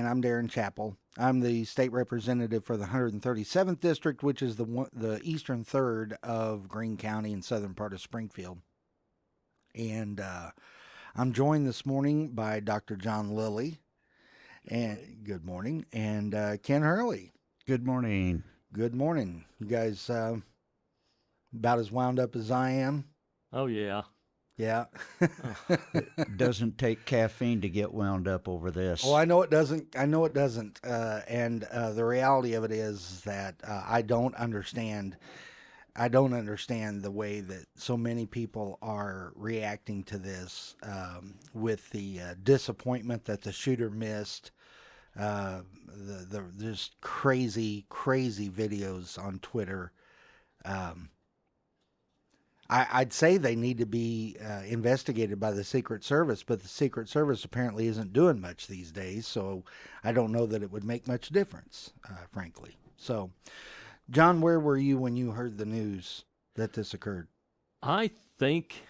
I'm Darren Chappell. I'm the state representative for the 137th district, which is the eastern third of Greene County and southern part of Springfield. And I'm joined this morning by Dr. John Lilly. And good morning, and Ken Hurley. Good morning. Good morning. You guys about as wound up as I am? Oh, yeah. Yeah. It doesn't take caffeine to get wound up over this. Oh, I know it doesn't. And the reality of it is that I don't understand. I don't understand the way that so many people are reacting to this with the disappointment that the shooter missed. The just crazy videos on Twitter. I'd say they need to be investigated by the Secret Service, but the Secret Service apparently isn't doing much these days, so I don't know that it would make much difference, frankly. So, John, where were you when you heard the news that this occurred? I think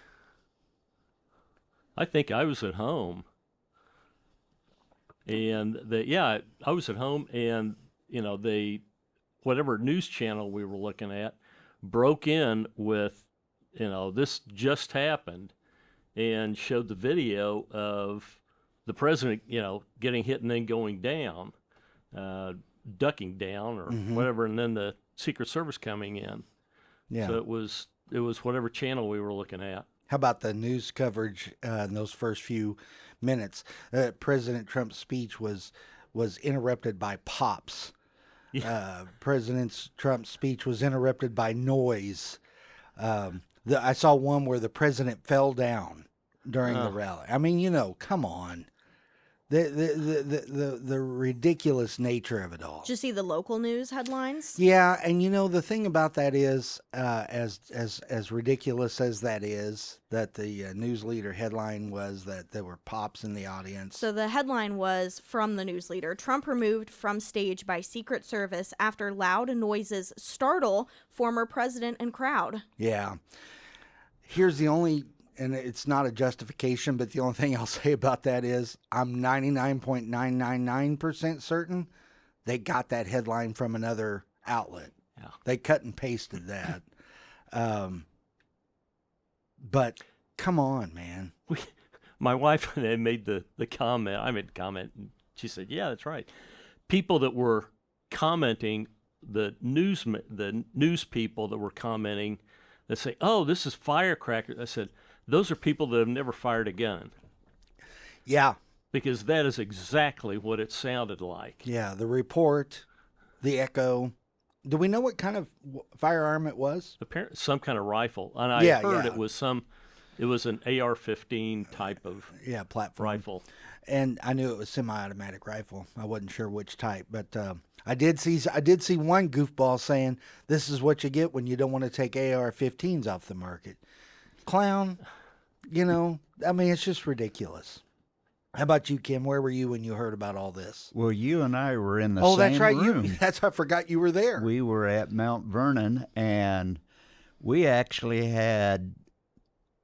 I was at home. And I was at home, and whatever news channel we were looking at broke in with, this just happened, and showed the video of the president, getting hit and then going down, ducking down or whatever, and then the Secret Service coming in. Yeah. So it was whatever channel we were looking at. How about the news coverage in those first few minutes? President Trump's speech was interrupted by pops. Yeah. President Trump's speech was interrupted by noise. I saw one where the president fell down during the rally. I mean, come on. The ridiculous nature of it all. Did you see the local news headlines? Yeah, and the thing about that is, as ridiculous as that is, that the news leader headline was that there were pops in the audience. So the headline was from the news leader: Trump removed from stage by Secret Service after loud noises startle former president and crowd. Yeah. Here's the only, and it's not a justification, but the only thing I'll say about that is I'm 99.999% certain they got that headline from another outlet. Yeah. They cut and pasted that. But come on, man. My wife and I made the comment. I made the comment, and she said, "Yeah, that's right." People that were commenting, the news people that were commenting, they say, "Oh, this is firecrackers." I said, "Those are people that have never fired a gun." Yeah. Because that is exactly what it sounded like. Yeah, the report, the echo. Do we know what kind of firearm it was? Apparently, some kind of rifle, and I heard yeah. it was an AR-15 type of platform rifle. And I knew it was semi-automatic rifle. I wasn't sure which type, but I did see one goofball saying, "This is what you get when you don't want to take AR-15s off the market." Clown, I mean, it's just ridiculous. How about you, Kim? Where were you when you heard about all this? Well, you and I were in the same that's right. room. I forgot you were there. We were at Mount Vernon, and we actually had,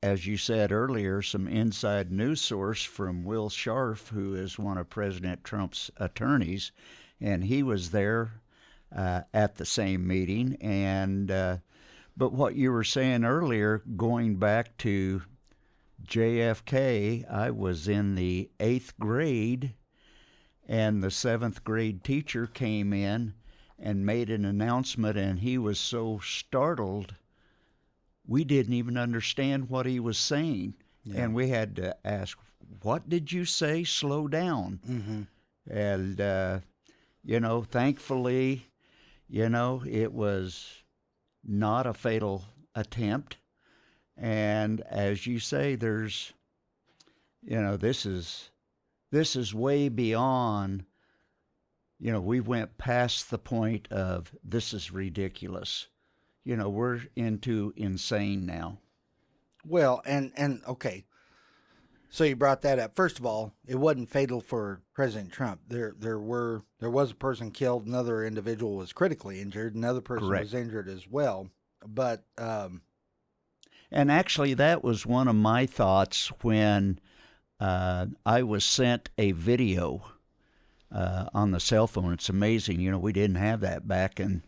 as you said earlier, some inside news source from Will Scharf, who is one of President Trump's attorneys, and he was there at the same meeting. And but what you were saying earlier, going back to JFK, I was in the 8th grade, and the 7th grade teacher came in and made an announcement, and he was so startled we didn't even understand what he was saying. Yeah. And we had to ask, what did you say? Slow down. Mm-hmm. And, thankfully, it was not a fatal attempt. And as you say, there's, this is way beyond, we went past the point of this is ridiculous. We're into insane now. Well, and okay. So you brought that up. First of all, it wasn't fatal for President Trump. There was a person killed, another individual was critically injured, another person Correct. was injured as well. But And actually, that was one of my thoughts when I was sent a video on the cell phone. It's amazing. We didn't have that back in,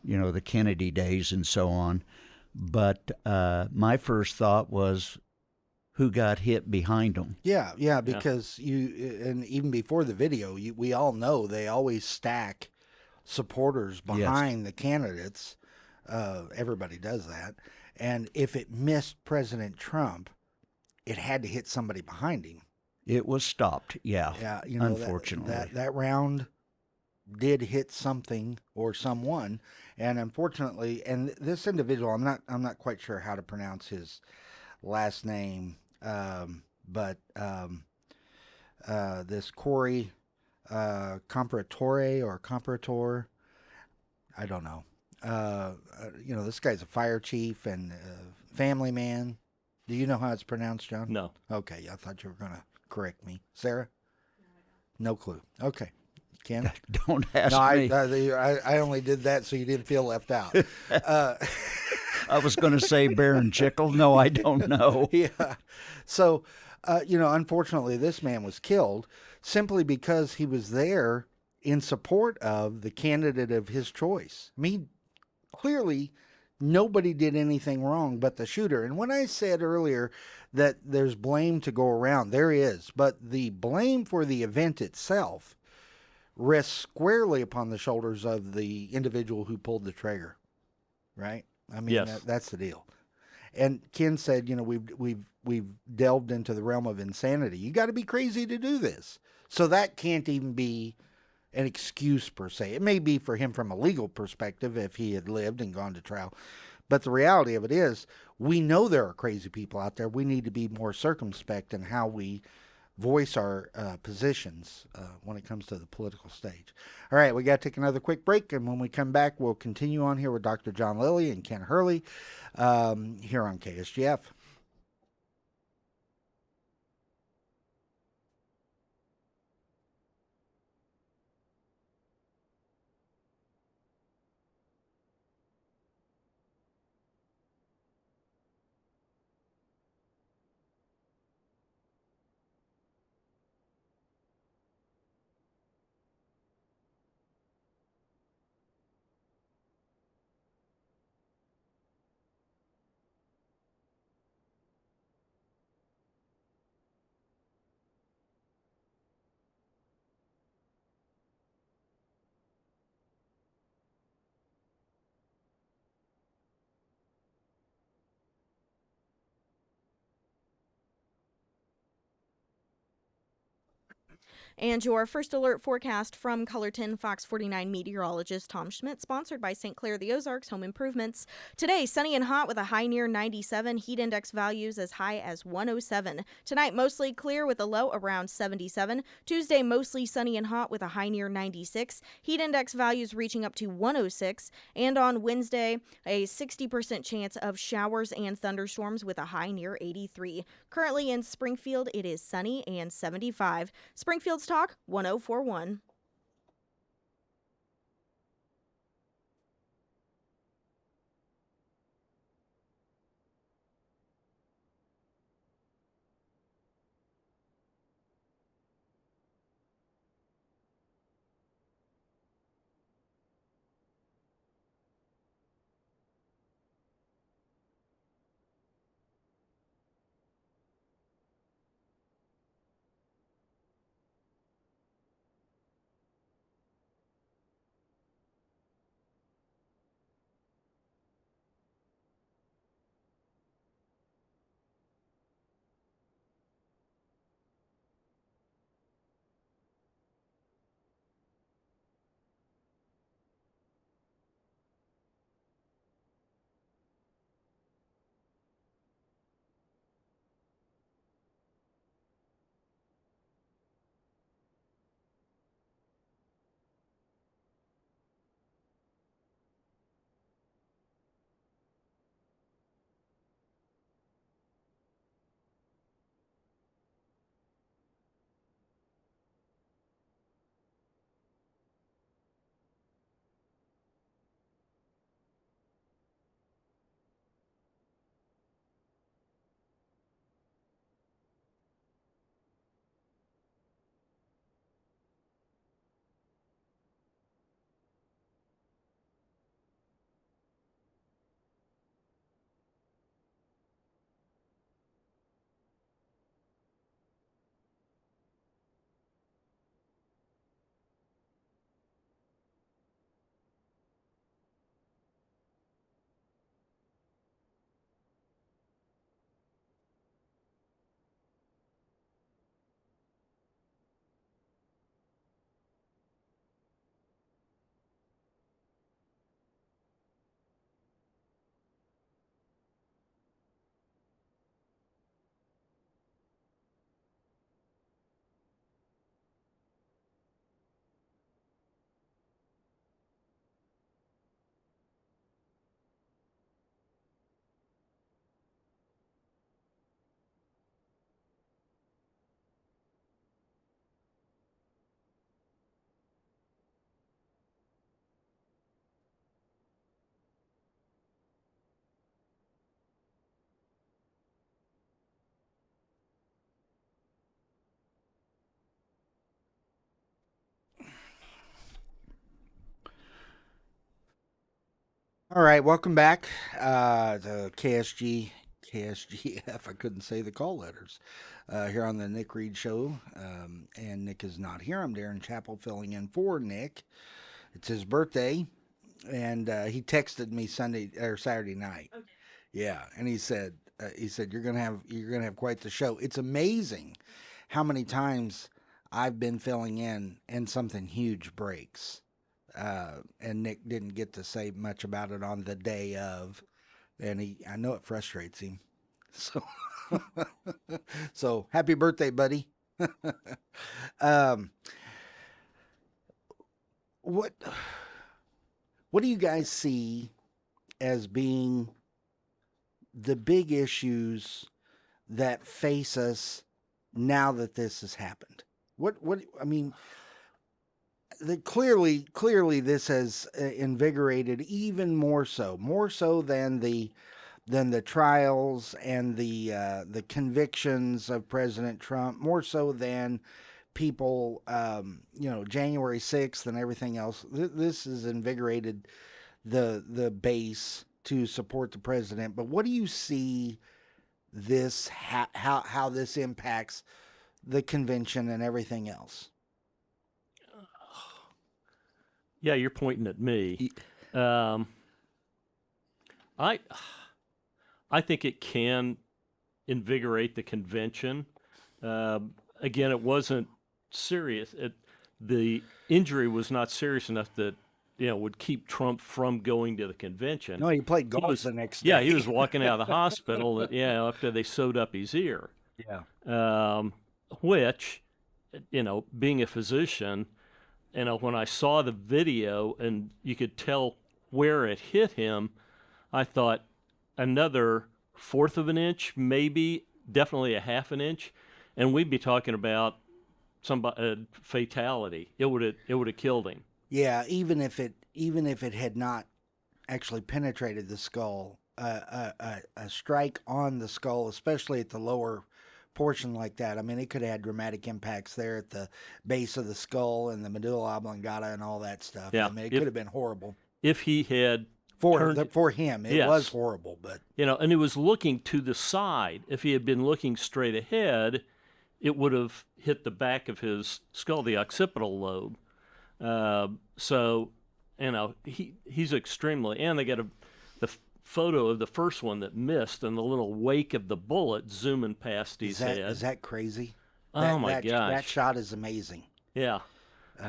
the Kennedy days and so on. But my first thought was, who got hit behind them? yeah, because and even before the video, we all know they always stack supporters behind the candidates. Everybody does that. And if it missed President Trump, it had to hit somebody behind him. It was stopped, yeah. Yeah, unfortunately. that round did hit something or someone, and unfortunately, and this individual, I'm not quite sure how to pronounce his last name, but this Corey Comparator, I don't know. This guy's a fire chief and family man. Do you know how it's pronounced, John? No. Okay, I thought you were going to correct me. Sarah? No clue. Okay. Ken? Don't ask me. I only did that so you didn't feel left out. I was going to say Baron Chickle. No, I don't know. Yeah. So, unfortunately, this man was killed simply because he was there in support of the candidate of his choice. I mean, clearly, nobody did anything wrong but the shooter. And when I said earlier that there's blame to go around, there is. But the blame for the event itself rests squarely upon the shoulders of the individual who pulled the trigger, right? I mean, Yes. that's the deal. And Ken said, we've delved into the realm of insanity. You got to be crazy to do this. So that can't even be an excuse per se. It may be for him from a legal perspective if he had lived and gone to trial. But the reality of it is, we know there are crazy people out there. We need to be more circumspect in how we voice our positions when it comes to the political stage. All right, we got to take another quick break, and when we come back, we'll continue on here with Dr. John Lilly and Ken Hurley here on KSGF. And your first alert forecast from Colorton Fox 49 meteorologist Tom Schmidt, sponsored by St. Clair the Ozarks Home Improvements. Today, sunny and hot with a high near 97, heat index values as high as 107. Tonight, mostly clear with a low around 77. Tuesday, mostly sunny and hot with a high near 96, heat index values reaching up to 106. And on Wednesday, a 60% chance of showers and thunderstorms with a high near 83. Currently in Springfield, it is sunny and 75. Springfield's Talk 1041. All right, welcome back to KSGF. I couldn't say the call letters here on the Nick Reed Show. And Nick is not here. I'm Darren Chappell filling in for Nick. It's his birthday, and he texted me Sunday or Saturday night. Okay. Yeah, and he said you're gonna have quite the show. It's amazing how many times I've been filling in and something huge breaks. And Nick didn't get to say much about it on the day of, and I know it frustrates him. So, so happy birthday, buddy. um, what do you guys see as being the big issues that face us now that this has happened? What I mean, clearly this has invigorated even more so than the trials and the convictions of President Trump, more so than people, January 6th and everything else. This has invigorated the base to support the president. But what do you see this how this impacts the convention and everything else? Yeah, you're pointing at me. I think it can invigorate the convention. Again, it wasn't serious. The injury was not serious enough that would keep Trump from going to the convention. No, he played golf the next day. Yeah, he was walking out of the hospital. After they sewed up his ear. Yeah. Which, being a physician, when I saw the video and you could tell where it hit him, I thought another fourth of an inch, maybe, definitely a half an inch, and we'd be talking about fatality. It would have killed him. Yeah, even if it had not actually penetrated the skull, a strike on the skull, especially at the lower portion like that, I mean, it could have had dramatic impacts there at the base of the skull and the medulla oblongata and all that stuff. Yeah, I mean, it could have been horrible. If he had for him, it was horrible, but and he was looking to the side. If he had been looking straight ahead, it would have hit the back of his skull, the occipital lobe. So, he's extremely, and they got the photo of the first one that missed and the little wake of the bullet zooming past his head. Is that crazy? Oh my gosh. That shot is amazing. Yeah.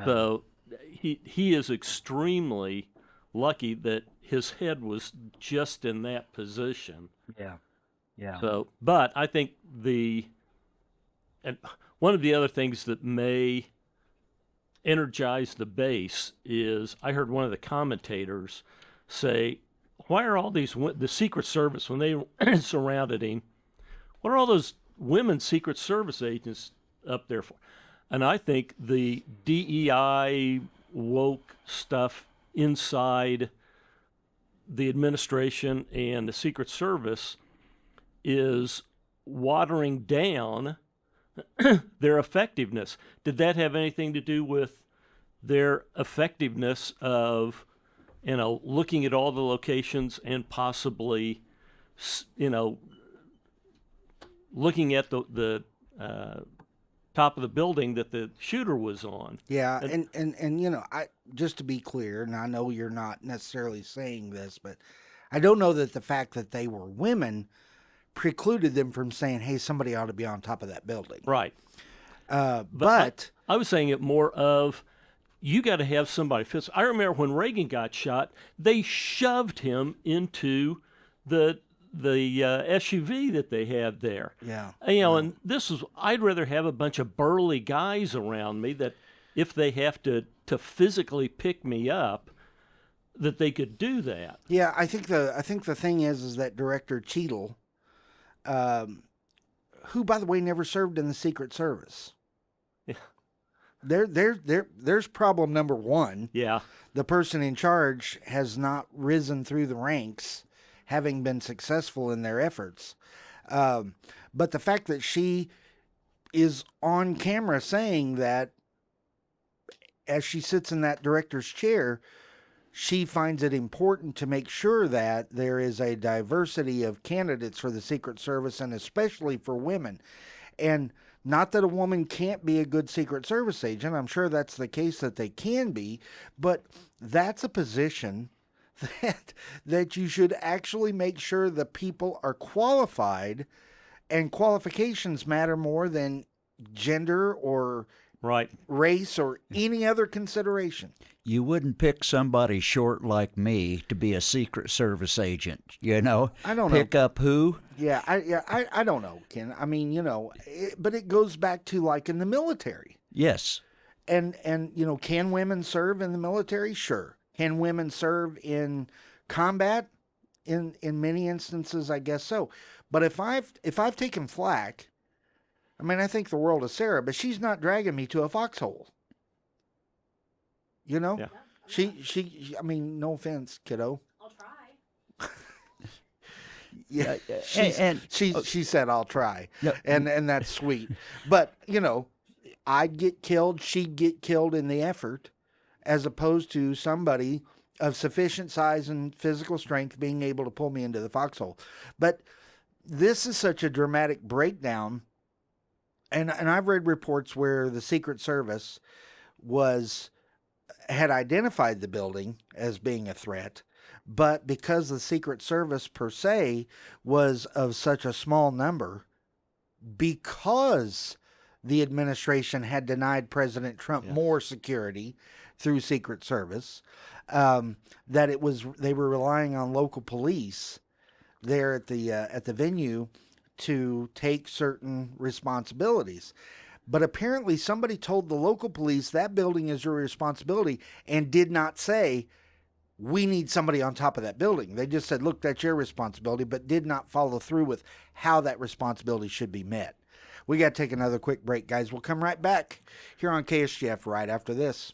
So he is extremely lucky that his head was just in that position. Yeah. Yeah. So, but I think and one of the other things that may energize the base is I heard one of the commentators say, why are all the Secret Service, when they surrounded him, what are all those women Secret Service agents up there for? And I think the DEI woke stuff inside the administration and the Secret Service is watering down their effectiveness. Did that have anything to do with their effectiveness of, looking at all the locations and possibly, looking at the top of the building that the shooter was on? Yeah, and I just to be clear, and I know you're not necessarily saying this, but I don't know that the fact that they were women precluded them from saying, hey, somebody ought to be on top of that building. Right. But I was saying it more of, you got to have somebody. I remember when Reagan got shot, they shoved him into the SUV that they had there. Yeah. And this is, I'd rather have a bunch of burly guys around me that if they have to physically pick me up, that they could do that. Yeah, I think the thing is that Director Cheadle, who by the way never served in the Secret Service. Yeah. There's problem number one. Yeah. The person in charge has not risen through the ranks, having been successful in their efforts. But the fact that she is on camera saying that as she sits in that director's chair, she finds it important to make sure that there is a diversity of candidates for the Secret Service, and especially for women. And not that a woman can't be a good Secret Service agent. I'm sure that's the case that they can be, but that's a position that you should actually make sure the people are qualified, and qualifications matter more than gender or Right. race or any other consideration. You wouldn't pick somebody short like me to be a Secret Service agent, you know? I don't know. Pick up who? I don't know, Ken. I mean, but it goes back to like in the military. Yes. And can women serve in the military? Sure. Can women serve in combat? In many instances, I guess so. But if I've taken flack, I mean, I think the world of Sarah, but she's not dragging me to a foxhole. You know? Yeah. She I mean, no offense, kiddo. I'll try. Yeah, and she said I'll try, Yeah. and that's sweet. But I'd get killed, she'd get killed in the effort, as opposed to somebody of sufficient size and physical strength being able to pull me into the foxhole. But this is such a dramatic breakdown, and I've read reports where the Secret Service had identified the building as being a threat, but because the Secret Service per se was of such a small number, because the administration had denied President Trump more security through Secret Service, that they were relying on local police there at the venue to take certain responsibilities. But apparently somebody told the local police that building is your responsibility and did not say, we need somebody on top of that building. They just said, look, that's your responsibility, but did not follow through with how that responsibility should be met. We got to take another quick break, guys. We'll come right back here on KSGF right after this.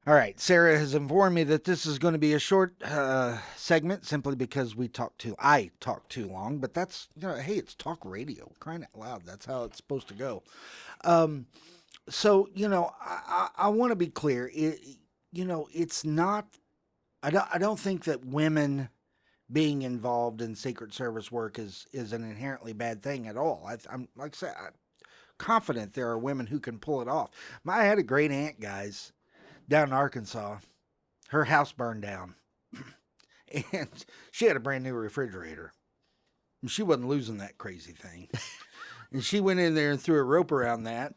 All right, Sarah has informed me that this is going to be a short segment simply because I talk too long, but that's, hey, it's talk radio. Crying out loud. That's how it's supposed to go. So, I want to be clear. It's not, I don't think that women being involved in Secret Service work is an inherently bad thing at all. I'm like I said, I'm confident there are women who can pull it off. I had a great aunt, guys, down in Arkansas. Her house burned down, and she had a brand new refrigerator. And she wasn't losing that crazy thing. And she went in there and threw a rope around that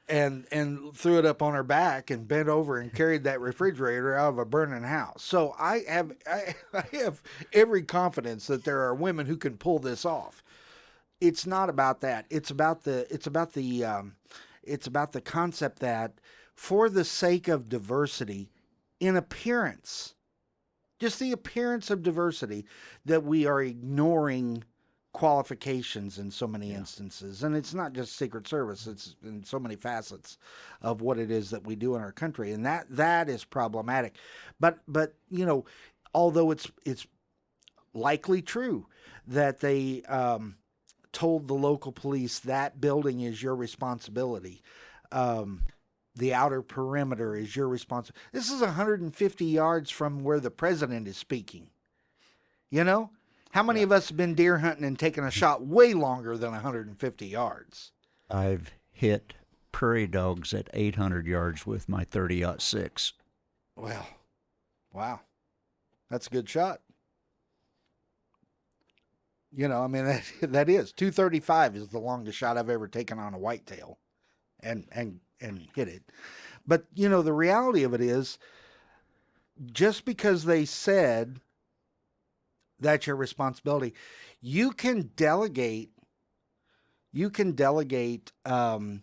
and threw it up on her back and bent over and carried that refrigerator out of a burning house. So I have every confidence that there are women who can pull this off. It's not about that. It's about the concept that for the sake of diversity in appearance, just the appearance of diversity, that we are ignoring qualifications in so many instances. And it's not just Secret Service, it's in so many facets of what it is that we do in our country. And that is problematic. But although it's likely true that they told the local police that building is your responsibility. The outer perimeter is your responsibility. This is 150 yards from where the president is speaking. How many of us have been deer hunting and taken a shot way longer than 150 yards? I've hit prairie dogs at 800 yards with my 30-06. Well, wow. That's a good shot. That is 235 is the longest shot I've ever taken on a whitetail, and hit it. But the reality of it is, just because they said that's your responsibility, you can delegate. You can delegate the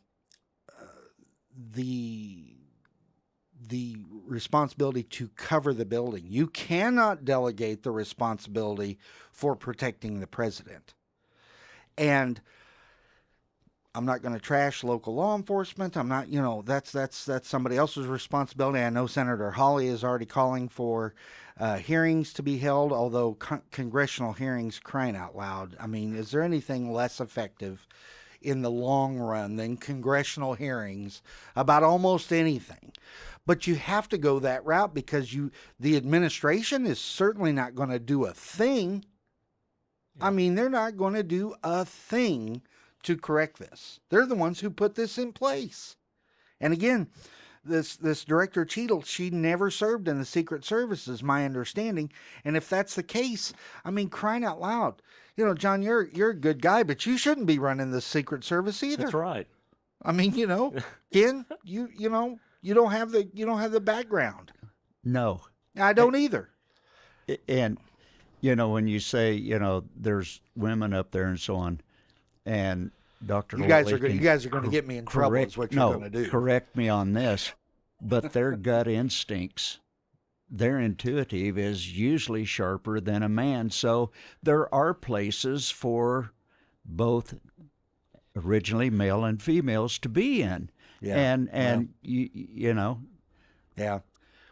responsibility to cover the building. You cannot delegate the responsibility for protecting the president. And I'm not going to trash local law enforcement. I'm not, that's somebody else's responsibility. I know Senator Hawley is already calling for hearings to be held, although congressional hearings, crying out loud. I mean, is there anything less effective in the long run than congressional hearings about almost anything? But you have to go that route because the administration is certainly not going to do a thing. Yeah. I mean, they're not going to do a thing to correct this. They're the ones who put this in place. And again, this Director Cheadle, she never served in the Secret Service, is my understanding. And if that's the case, I mean, crying out loud, John, you're a good guy, but you shouldn't be running the Secret Service either. That's right. I mean, Ken, you don't have the background. No, I don't either. And when you say there's women up there and so on, and Dr. You guys are going to get me in trouble. Is what you're going to do. Correct me on this, but their gut instincts, their intuitive is usually sharper than a man. So there are places for both originally male and females to be in. Yeah. And Yeah.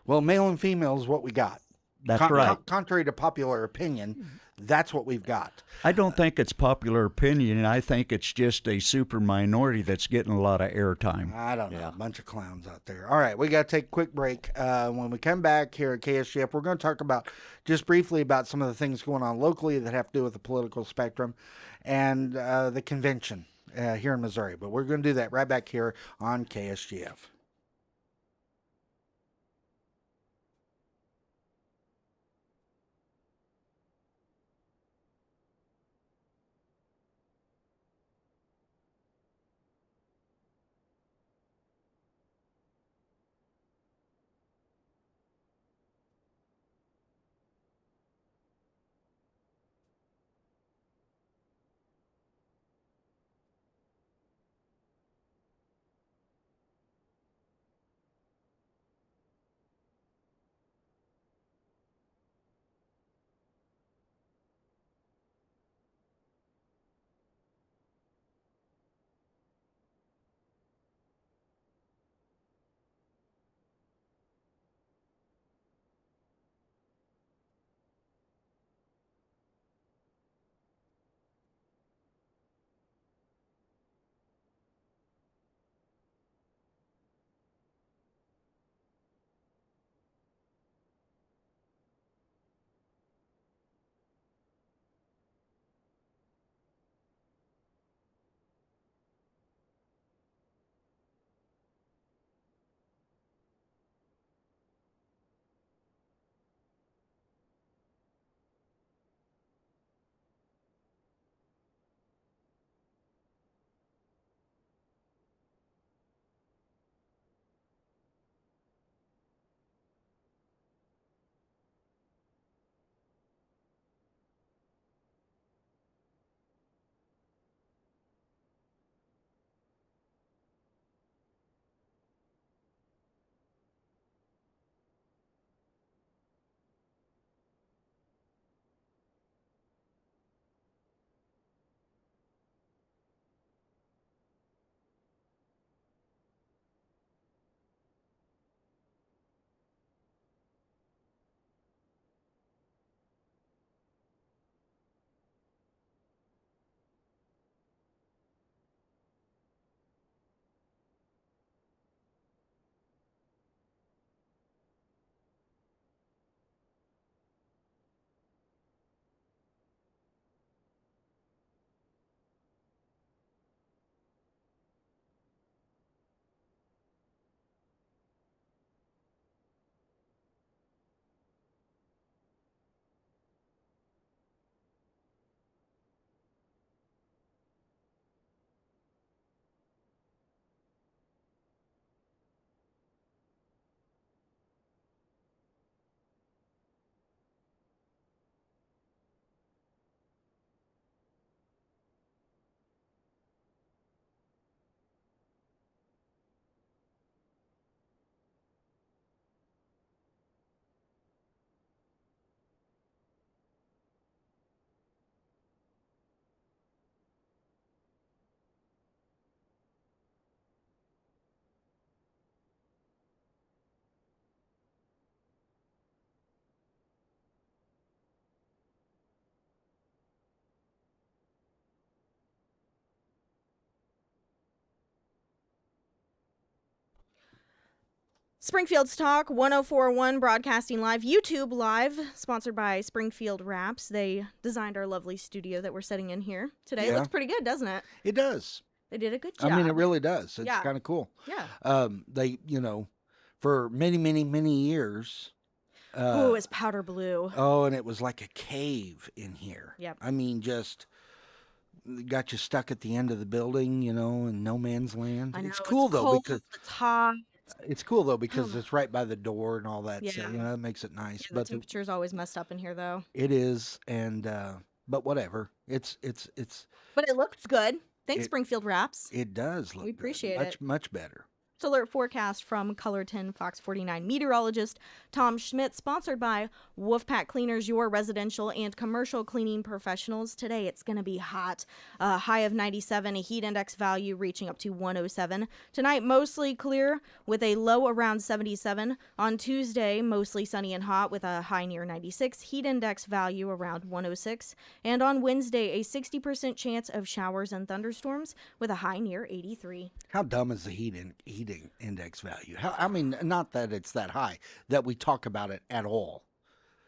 Well, male and female is what we got. That's right. Contrary to popular opinion, that's what we've got. I don't think it's popular opinion. I think it's just a super minority that's getting a lot of airtime. I don't know. A bunch of clowns out there. All right, we got to take a quick break. When we come back here at KSGF, we're going to talk just briefly about some of the things going on locally that have to do with the political spectrum and the convention here in Missouri. But we're going to do that right back here on KSGF. Springfield's Talk 1041 broadcasting live, YouTube live, sponsored by Springfield Wraps. They designed our lovely studio that we're sitting in here today. It Yeah. looks pretty good, doesn't it? It does. They did a good job. I mean, it really does. It's Yeah. kind of cool. Yeah. They, for many, many, many years. Ooh, it's powder blue. Oh, and it was like a cave in here. Yep. I mean, just got you stuck at the end of the building, in no man's land. I know, It's cool though cold, because it's hot. it's cool though because it's right by the door and all that. So, Yeah. that makes it nice. Yeah, the but temperature's always messed up in here, though. it is, and but whatever. It's But it looks good. Thanks, It- Springfield Wraps. it does look We good. appreciate much, it. much better. Alert forecast from Color 10 Fox 49 meteorologist Tom Schmidt, sponsored by Wolfpack Cleaners, your residential and commercial cleaning professionals. Today it's going to be hot. A high of 97, a heat index value reaching up to 107. Tonight mostly clear with a low around 77. On Tuesday, mostly sunny and hot with a high near 96, heat index value around 106. And on Wednesday, a 60% chance of showers and thunderstorms with a high near 83. How dumb is the heating index value? I mean, not that it's that high, that we talk about it at all.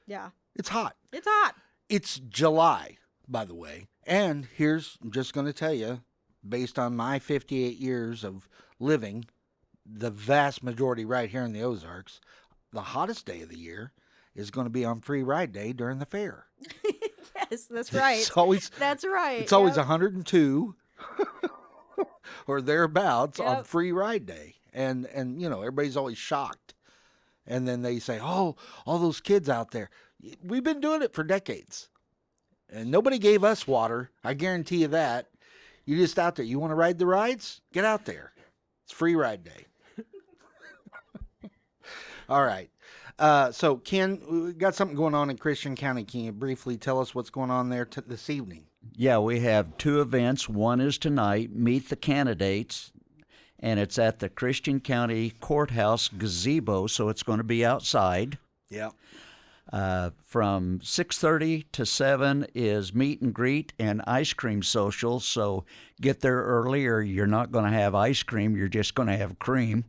Yeah. It's hot. It's hot. It's July, by the way. And I'm just going to tell you, based on my 58 years of living, the vast majority right here in the Ozarks, the hottest day of the year is going to be on Free Ride Day during the fair. Yes, that's right. That's right. It's always Yep. 102 or thereabouts on Yep. Free Ride Day. And everybody's always shocked. And then they say, "Oh, all those kids out there. We've been doing it for decades. And nobody gave us water. I guarantee you that. You just out there. You want to ride the rides? Get out there. It's Free Ride Day." All right. So, Ken, we got something going on in Christian County. Can you briefly tell us what's going on there this evening? Yeah, we have two events. One is tonight, Meet the Candidates, and it's at the Christian County Courthouse gazebo, so it's going to be outside. Yeah. From 6:30 to 7 is meet and greet and ice cream social, so get there early or you're not going to have ice cream, you're just going to have cream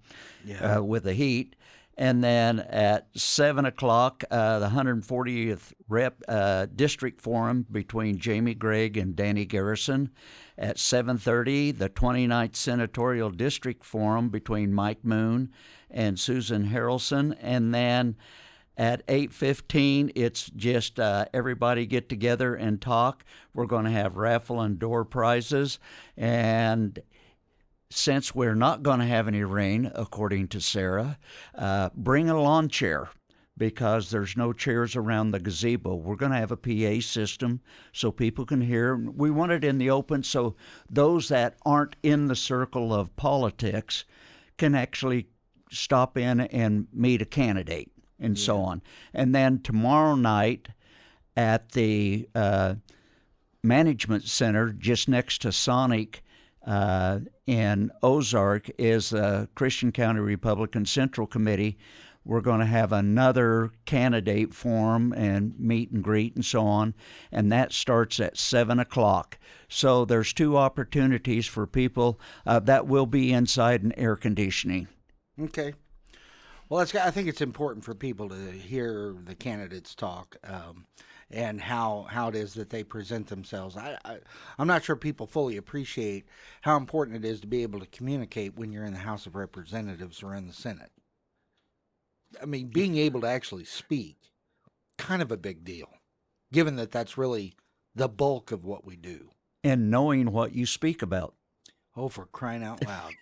with the heat. And then at 7 o'clock, the 140th District Forum between Jamie Gregg and Danny Garrison. At 7:30, the 29th Senatorial District Forum between Mike Moon and Susan Harrelson. And then at 8:15, it's just everybody get together and talk. We're going to have raffle and door prizes. And since we're not going to have any rain, according to Sarah, bring a lawn chair because there's no chairs around the gazebo. We're going to have a PA system so people can hear. We want it in the open so those that aren't in the circle of politics can actually stop in and meet a candidate and so on. And then tomorrow night at the Management Center just next to Sonic in Ozark is the Christian County Republican Central Committee. We're going to have another candidate forum and meet and greet and so on, and that starts at 7 o'clock. So there's two opportunities for people that will be inside and air conditioning. Okay. Well, I think it's important for people to hear the candidates talk and how it is that they present themselves. I'm not sure people fully appreciate how important it is to be able to communicate when you're in the House of Representatives or in the Senate. I mean, being able to actually speak, kind of a big deal, given that that's really the bulk of what we do. And knowing what you speak about. Oh, for crying out loud.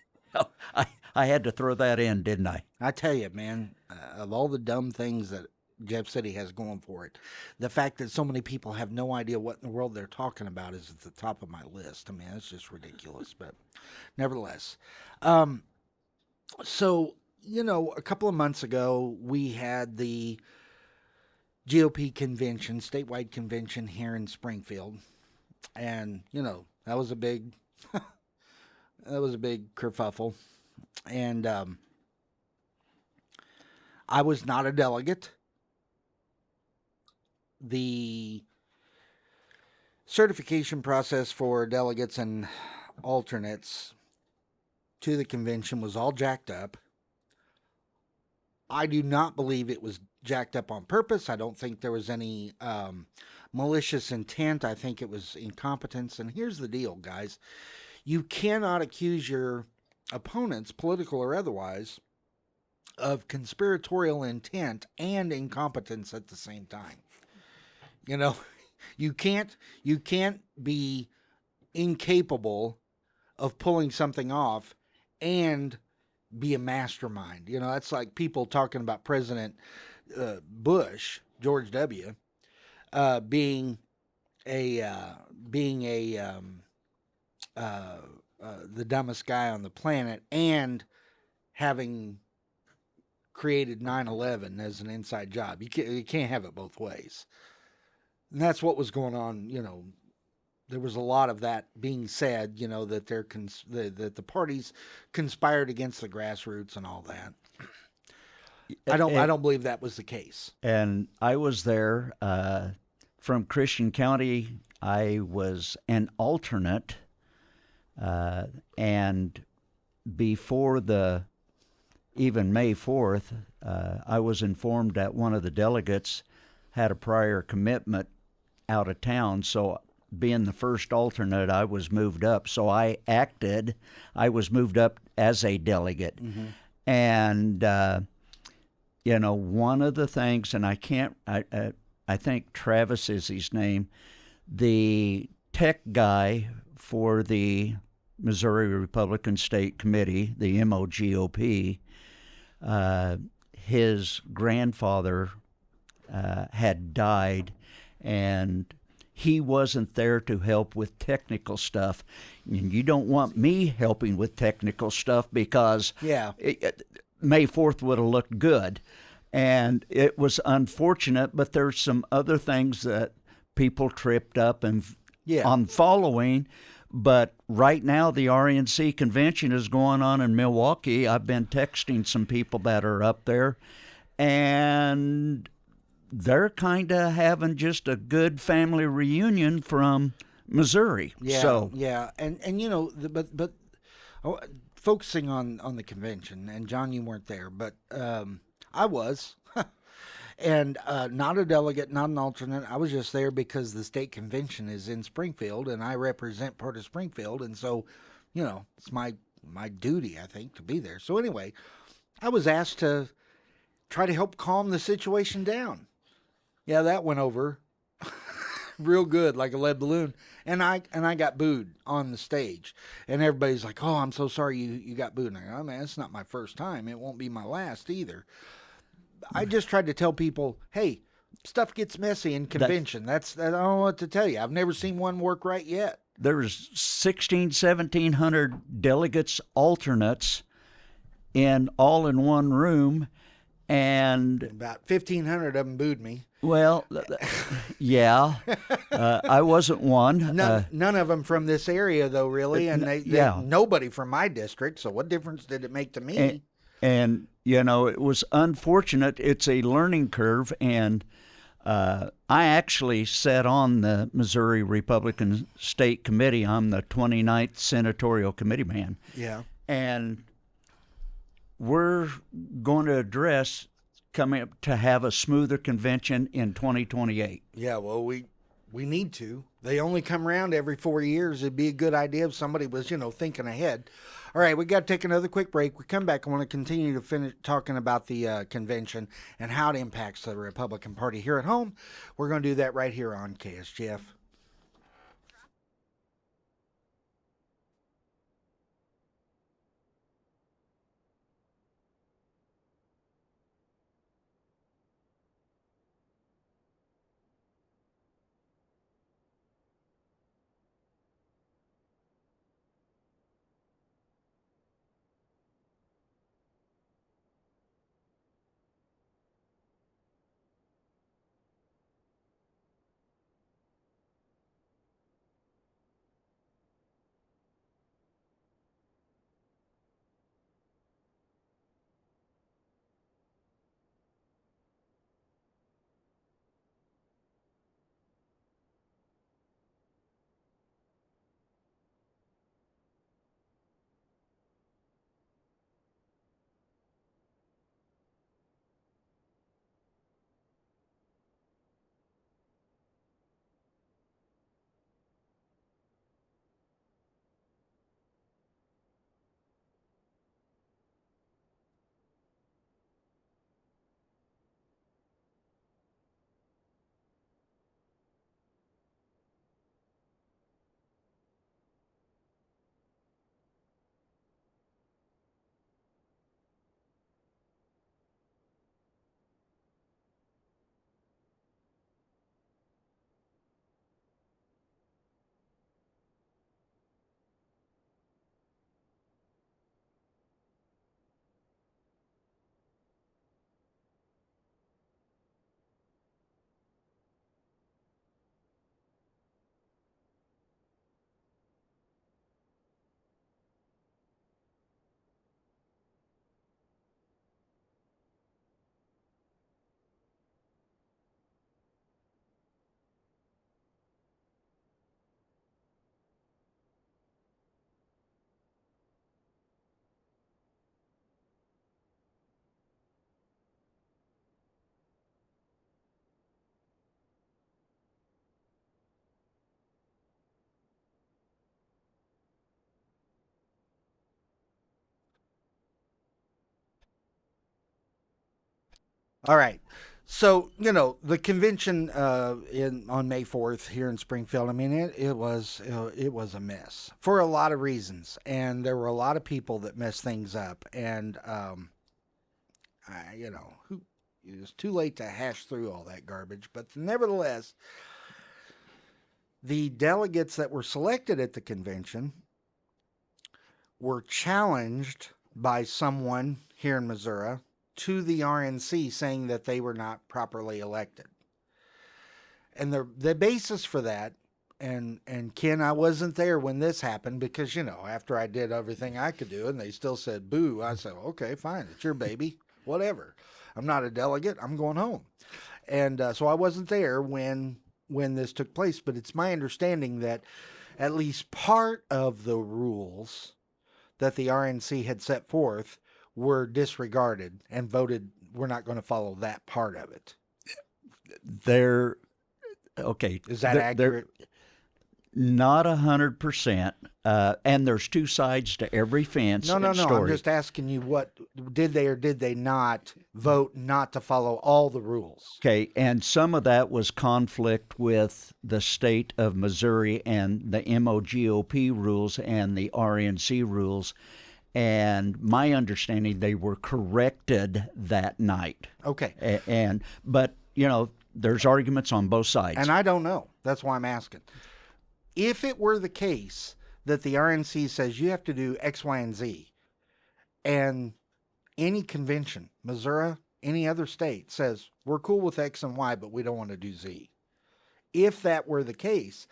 I had to throw that in, didn't I? I tell you, man, of all the dumb things that Jeff City has going for it, the fact that so many people have no idea what in the world they're talking about is at the top of my list. I mean, it's just ridiculous, but nevertheless. So, a couple of months ago, we had the GOP convention, statewide convention here in Springfield. And, that was a big, kerfuffle. And I was not a delegate. The certification process for delegates and alternates to the convention was all jacked up. I do not believe it was jacked up on purpose. I don't think there was any malicious intent. I think it was incompetence. And here's the deal, guys: you cannot accuse your opponents, political or otherwise, of conspiratorial intent and incompetence at the same time. You know, you can't be incapable of pulling something off and be a mastermind. You know, that's like people talking about President Bush, George W., being a being a uh, the dumbest guy on the planet and having created 9/11 as an inside job. You can't have it both ways. And that's what was going on. You know, there was a lot of that being said. You know, that that the parties conspired against the grassroots and all that. I don't believe that was the case. And I was there from Christian County. I was an alternate, and before the even May 4th, I was informed that one of the delegates had a prior commitment out of town. So, being the first alternate, I was moved up. So I was moved up as a delegate. Mm-hmm. And, one of the things, and I think Travis is his name, the tech guy for the Missouri Republican State Committee, the MOGOP, his grandfather had died, and he wasn't there to help with technical stuff. And you don't want me helping with technical stuff because Yeah. May 4th would have looked good. And it was unfortunate, but there's some other things that people tripped up and on following. But right now, the RNC convention is going on in Milwaukee. I've been texting some people that are up there, and they're kind of having just a good family reunion from Missouri. Yeah, So, yeah, and but focusing on the convention, and John, you weren't there, but I was, and not a delegate, not an alternate. I was just there because the state convention is in Springfield, and I represent part of Springfield, and so, it's my duty, I think, to be there. So anyway, I was asked to try to help calm the situation down. Yeah, that went over real good, like a lead balloon. And I got booed on the stage, and everybody's like, "Oh, I'm so sorry you got booed." And I go, "Oh man, it's not my first time. It won't be my last either." I just tried to tell people, "Hey, stuff gets messy in convention. I don't know what to tell you. I've never seen one work right yet." there's 1,700 delegates, alternates, all in one room. And About 1,500 of them booed me. well, yeah, I wasn't one. None of them from this area, though, really, and nobody from my district. So what difference did it make to me? And it was unfortunate. It's a learning curve, and I actually sat on the Missouri Republican State Committee. I'm the 29th senatorial committee man. Yeah. And we're going to address coming up to have a smoother convention in 2028. Yeah, well, we need to. They only come around every 4 years. It'd be a good idea if somebody was, thinking ahead. All right, we got to take another quick break. We come back. I want to continue to finish talking about the convention and how it impacts the Republican Party here at home. We're going to do that right here on KSGF. All right. So the convention in on May 4th here in Springfield. I mean, it was a mess for a lot of reasons, and there were a lot of people that messed things up. And it was too late to hash through all that garbage. But nevertheless, the delegates that were selected at the convention were challenged by someone here in Missouri to the RNC saying that they were not properly elected. And the basis for that, and Ken, I wasn't there when this happened because after I did everything I could do, and they still said boo. I said, okay, fine, it's your baby, whatever. I'm not a delegate. I'm going home, and so I wasn't there when this took place. But it's my understanding that at least part of the rules that the RNC had set forth were disregarded and voted we're not going to follow that part of it. They're okay. Is that accurate? Not 100%. And there's two sides to every fence No. and story. I'm just asking you, what did they or did they not vote not to follow all the rules? Okay, and some of that was conflict with the state of Missouri and the MOGOP rules and the RNC rules. And my understanding, they were corrected that night. Okay. But there's arguments on both sides. And I don't know. That's why I'm asking. If it were the case that the RNC says you have to do X, Y, and Z, and any convention, Missouri, any other state says we're cool with X and Y, but we don't want to do Z. If that were the case,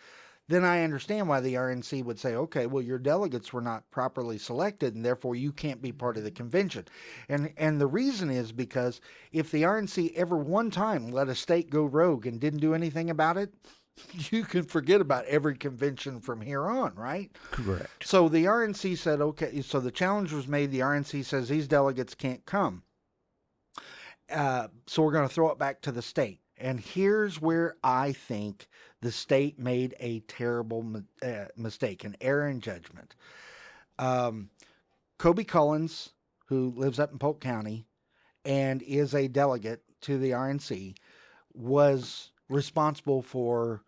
then I understand why the RNC would say, okay, well, your delegates were not properly selected, and therefore you can't be part of the convention. And the reason is because if the RNC ever one time let a state go rogue and didn't do anything about it, you can forget about every convention from here on, right? Correct. So the RNC said, okay, so the challenge was made. The RNC says these delegates can't come. So we're going to throw it back to the state. And here's where I think the state made a terrible mistake, an error in judgment. Kobe Collins, who lives up in Polk County and is a delegate to the RNC, was responsible for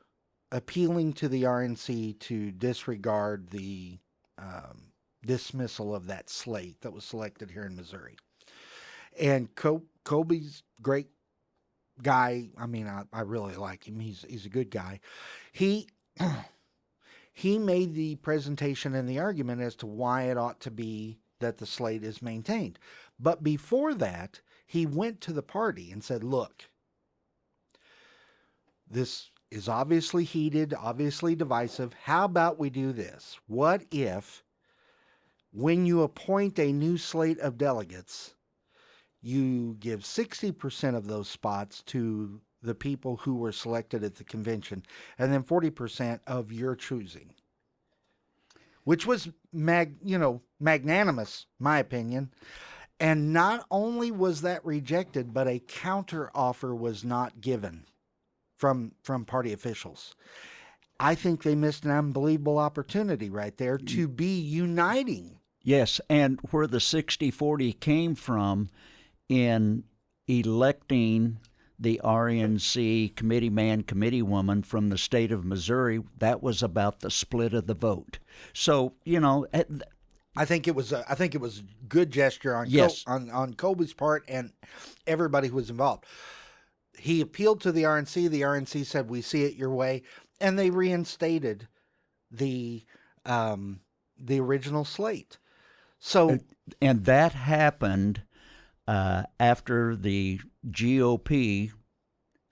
appealing to the RNC to disregard the dismissal of that slate that was selected here in Missouri. And Kobe's great guy. I mean, I really like him. He's a good guy. He he made the presentation and the argument as to why it ought to be that the slate is maintained. But before that, he went to the party and said, look, this is obviously heated, obviously divisive. How about we do this? What if, when you appoint a new slate of delegates, you give 60% of those spots to the people who were selected at the convention, and then 40% of your choosing, which was magnanimous, my opinion. And not only was that rejected, but a counter offer was not given from party officials. I think they missed an unbelievable opportunity right there to be uniting. Yes, and where the 60-40 came from in electing the RNC committee man, committee woman from the state of Missouri, that was about the split of the vote. So, I think it was good gesture on yes. on Colby's part and everybody who was involved. He appealed to the RNC. The RNC said, "We see it your way," and they reinstated the original slate. So, and that happened after the GOP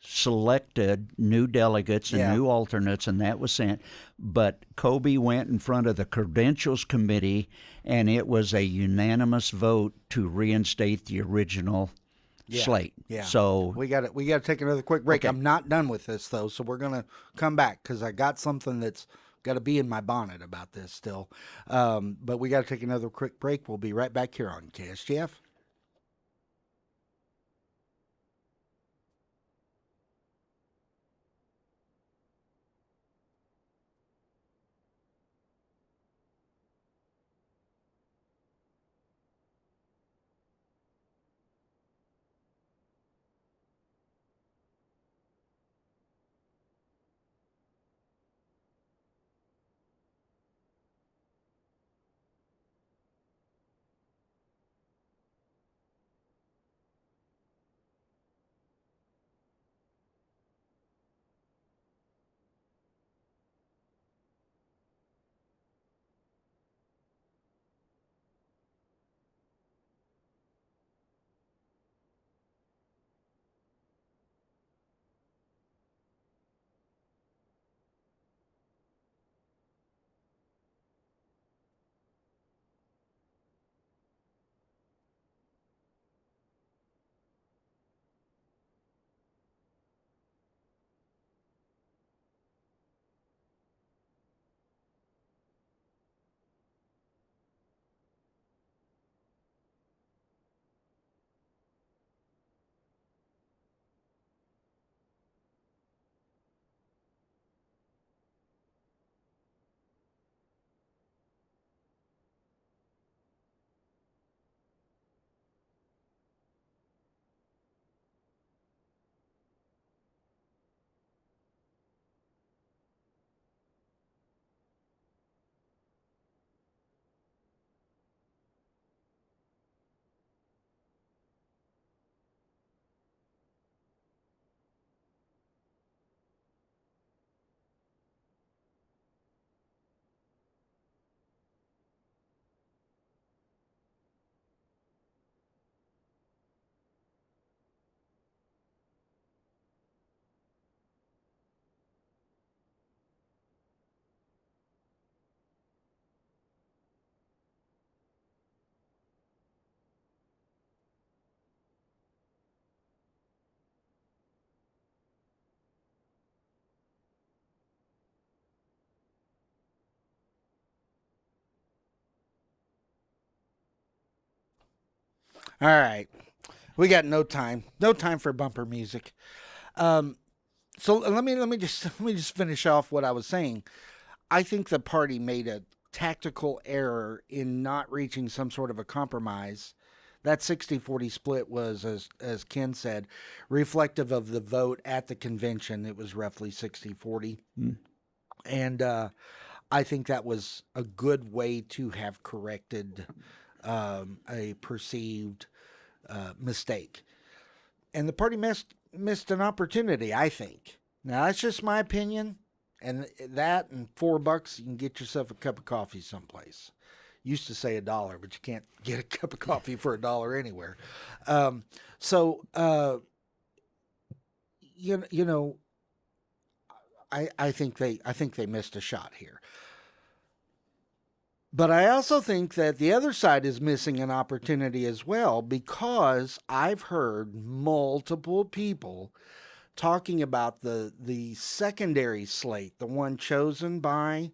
selected new delegates and new alternates, and that was sent. But Kobe went in front of the Credentials Committee, and it was a unanimous vote to reinstate the original slate. Yeah. So we got to take another quick break. Okay. I'm not done with this though, so we're gonna come back because I got something that's got to be in my bonnet about this still. But we got to take another quick break. We'll be right back here on KSGF. All right. We got no time for bumper music. Um, so let me just finish off what I was saying. I think the party made a tactical error in not reaching some sort of a compromise. That 60-40 split was, as Ken said, reflective of the vote at the convention. It was roughly 60-40. Mm. And I think that was a good way to have corrected a perceived mistake. And the party missed an opportunity, I think. Now, that's just my opinion. And that and $4, you can get yourself a cup of coffee someplace. Used to say $1, but you can't get a cup of coffee for $1 anywhere. Um, so, you know, I think they missed a shot here. But I also think that the other side is missing an opportunity as well because I've heard multiple people talking about the secondary slate, the one chosen by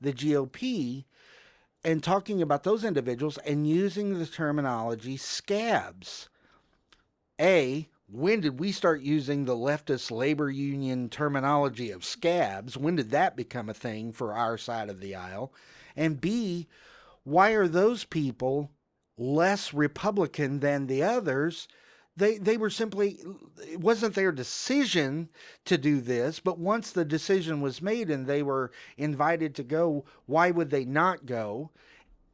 the GOP, and talking about those individuals and using the terminology scabs. When did we start using the leftist labor union terminology of scabs? When did that become a thing for our side of the aisle? And B, why are those people less Republican than the others? They were simply, it wasn't their decision to do this, but once the decision was made and they were invited to go, why would they not go?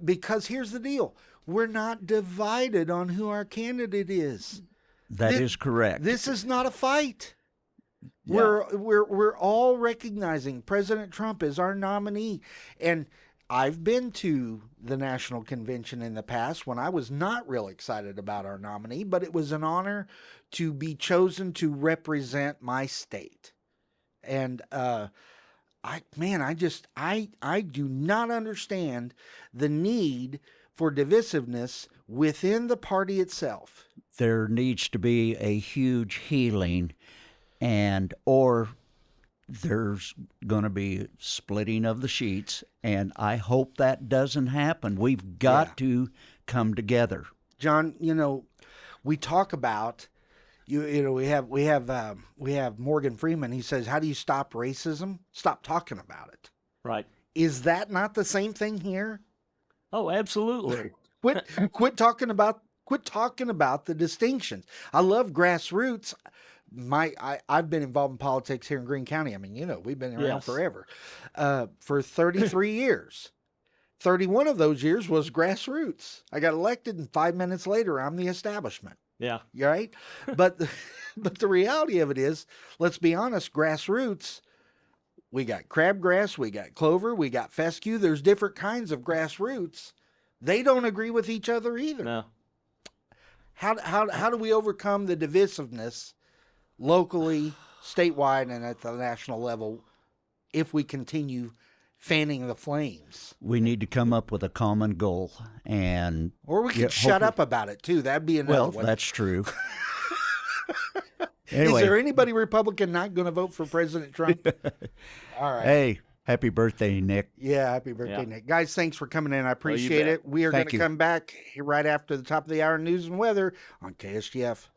Because here's the deal, we're not divided on who our candidate is. That is correct. This is not a fight. Yeah. We're all recognizing President Trump is our nominee. And I've been to the national convention in the past when I was not real excited about our nominee, but it was an honor to be chosen to represent my state. And I do not understand the need for divisiveness within the party itself. There needs to be a huge healing, and or there's going to be splitting of the sheets, and I hope that doesn't happen. We've got Yeah. to come together. John, we talk about we have Morgan Freeman. He says, "How do you stop racism? Stop talking about it." Right. Is that not the same thing here? Oh, absolutely. Quit quit talking about the distinctions. I love grassroots. I've been involved in politics here in Greene County. I mean, we've been around Yes. forever. For 33 years. 31 of those years was grassroots. I got elected, and 5 minutes later, I'm the establishment. Yeah. Right? But but the reality of it is, let's be honest, grassroots, we got crabgrass, we got clover, we got fescue. There's different kinds of grassroots. They don't agree with each other either. No. How do we overcome the divisiveness locally, statewide, and at the national level if we continue fanning the flames? We need to come up with a common goal, and Or we could Yeah, shut hopefully- up about it too. That'd be another well, one. that's true. Is Anyway, there anybody Republican not going to vote for President Trump? All right. hey, happy birthday, Nick. Yeah, happy birthday, Yeah. Nick. Guys, thanks for coming in. I appreciate bet. it. We are going Thank to you. come back right after the top of the hour news and weather on KSGF.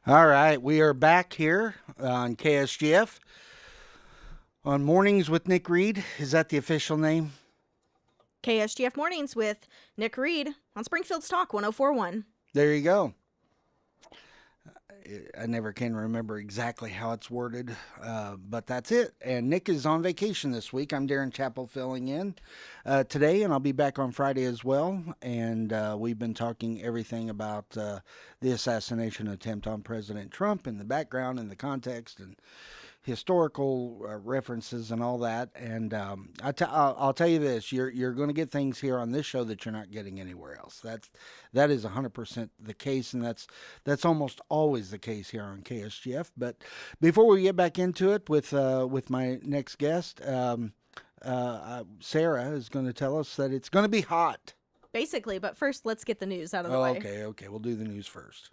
All right, we are back here on KSGF on Mornings with Nick Reed. Is that the official name? KSGF Mornings with Nick Reed on Springfield's Talk 1041. There you go. I never can remember exactly how it's worded, but that's it. And Nick is on vacation this week. I'm Darren Chappell filling in today, and I'll be back on Friday as well. And we've been talking everything about the assassination attempt on President Trump and the background and the context and historical references and all that. And I'll tell you this: you're going to get things here on this show that you're not getting anywhere else. That is 100% the case, and that's almost always the case here on KSGF. But before we get back into it with my next guest, Sarah is going to tell us that it's going to be hot. Basically, but first, let's get the news out of the way. Okay, we'll do the news first.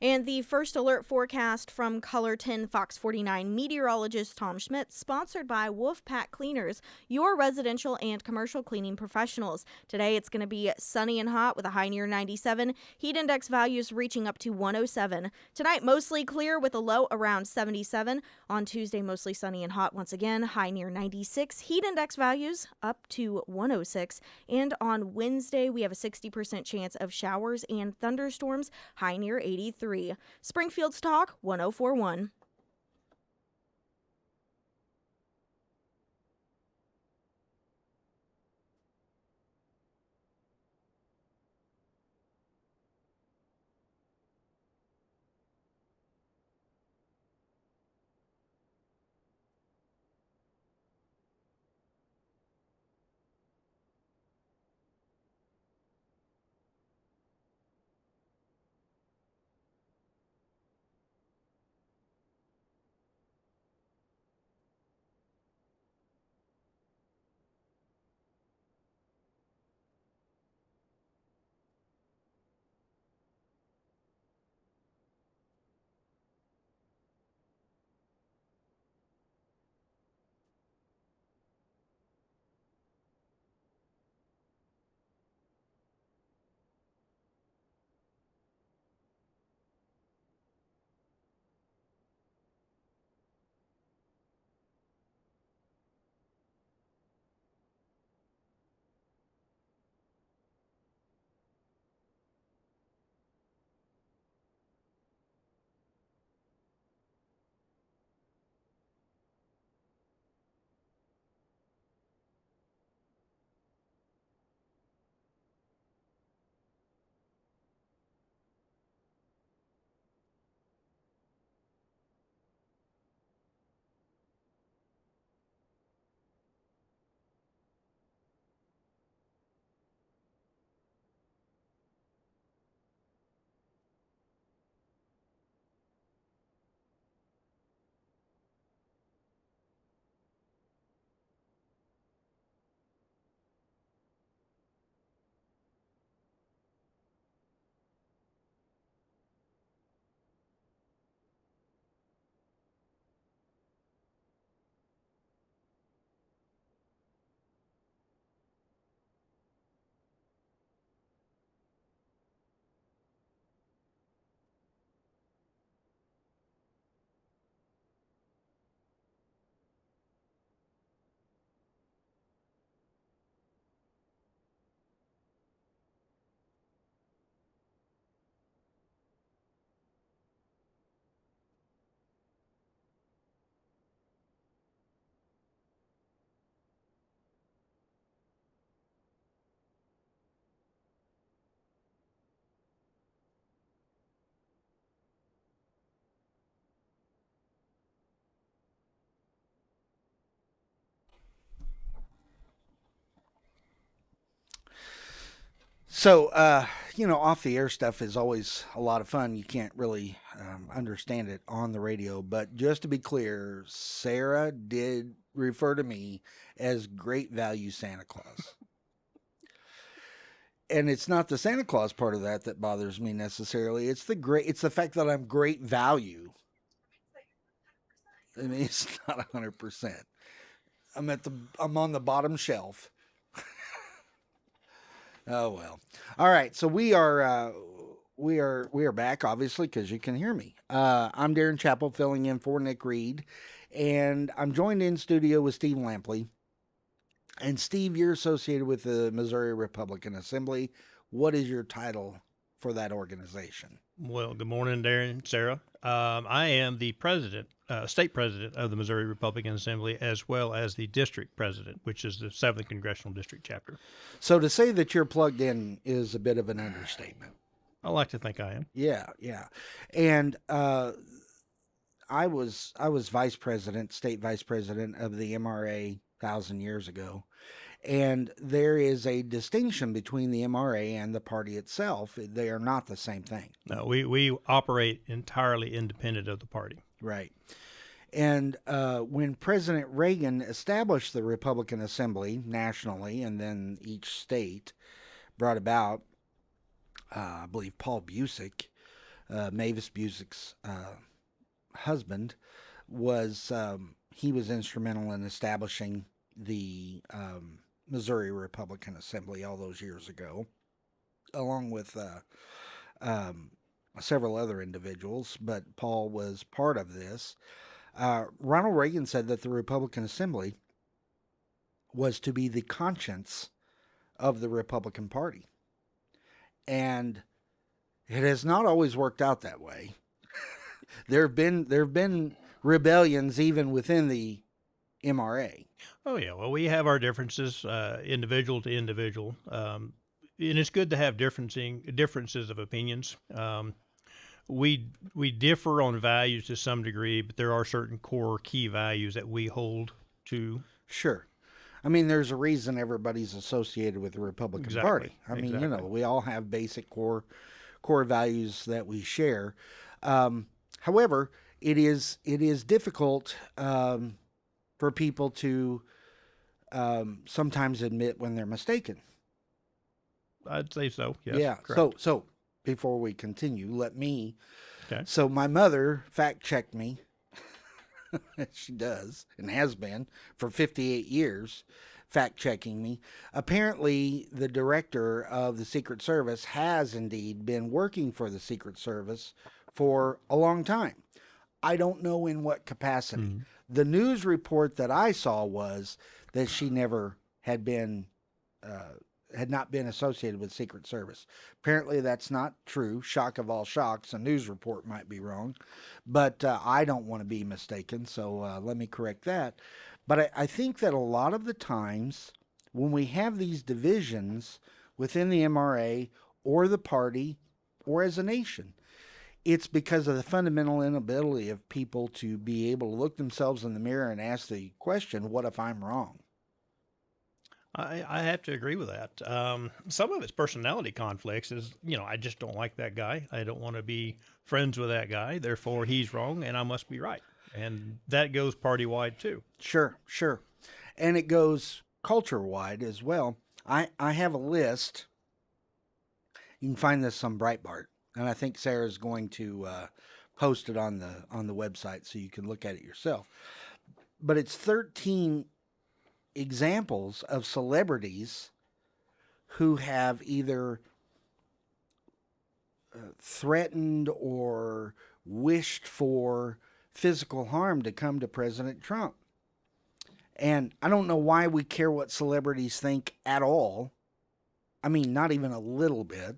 And the first alert forecast from Color 10 Fox 49 meteorologist Tom Schmidt, sponsored by Wolfpack Cleaners, your residential and commercial cleaning professionals. Today it's going to be sunny and hot with a high near 97, heat index values reaching up to 107. Tonight mostly clear with a low around 77. On Tuesday mostly sunny and hot once again, high near 96, heat index values up to 106. And on Wednesday we have a 60% chance of showers and thunderstorms, high near 83. Springfield's Talk 1041. So, off the air stuff is always a lot of fun. You can't really understand it on the radio. But just to be clear, Sarah did refer to me as Great Value Santa Claus. And it's not the Santa Claus part of that bothers me necessarily. It's the fact that I'm great value. I mean, it's not 100%. I'm on the bottom shelf. Oh well. All right. So we are back, obviously, because you can hear me. I'm Darren Chappell, filling in for Nick Reed, and I'm joined in studio with Steve Lampley. And Steve, you're associated with the Missouri Republican Assembly. What is your title for that organization? Well, good morning, Darren, Sarah. I am the state president of the Missouri Republican Assembly, as well as the district president, which is the 7th Congressional District chapter. So to say that you're plugged in is a bit of an understatement. I like to think I am. Yeah, yeah. And I was state vice president of the MRA 1,000 years ago. And there is a distinction between the MRA and the party itself. They are not the same thing. No, we operate entirely independent of the party. Right. And when President Reagan established the Republican Assembly nationally, and then each state brought about, I believe, Paul Busick, Mavis Busick's husband, he was instrumental in establishing the Missouri Republican Assembly all those years ago, along with several other individuals, but Paul was part of this. Ronald Reagan said that the Republican Assembly was to be the conscience of the Republican Party. And it has not always worked out that way. There have been rebellions even within the MRA. Oh yeah, well we have our differences, individual to individual, and it's good to have differences of opinions. We differ on values to some degree, but there are certain core key values that we hold to. Sure. I mean, there's a reason everybody's associated with the Republican Party. I mean, Exactly. we all have basic core values that we share. However, it is difficult for people to sometimes admit when they're mistaken. I'd say so. Yes. Yeah. Correct. So before we continue, let me. Okay. So my mother fact checked me. She does and has been for 58 years, fact checking me. Apparently, the director of the Secret Service has indeed been working for the Secret Service for a long time. I don't know in what capacity. Mm-hmm. The news report that I saw was that she never had not been associated with Secret Service. Apparently that's not true. Shock of all shocks, a news report might be wrong, but I don't want to be mistaken, so let me correct that. But I think that a lot of the times when we have these divisions within the MRA or the party or as a nation, it's because of the fundamental inability of people to be able to look themselves in the mirror and ask the question, what if I'm wrong? I have to agree with that. Some of it's personality conflicts is, I just don't like that guy. I don't want to be friends with that guy. Therefore, he's wrong and I must be right. And that goes party-wide too. Sure. And it goes culture-wide as well. I have a list. You can find this on Breitbart. And I think Sarah's going to post it on the website so you can look at it yourself. But it's 13 examples of celebrities who have either threatened or wished for physical harm to come to President Trump. And I don't know why we care what celebrities think at all. I mean, not even a little bit.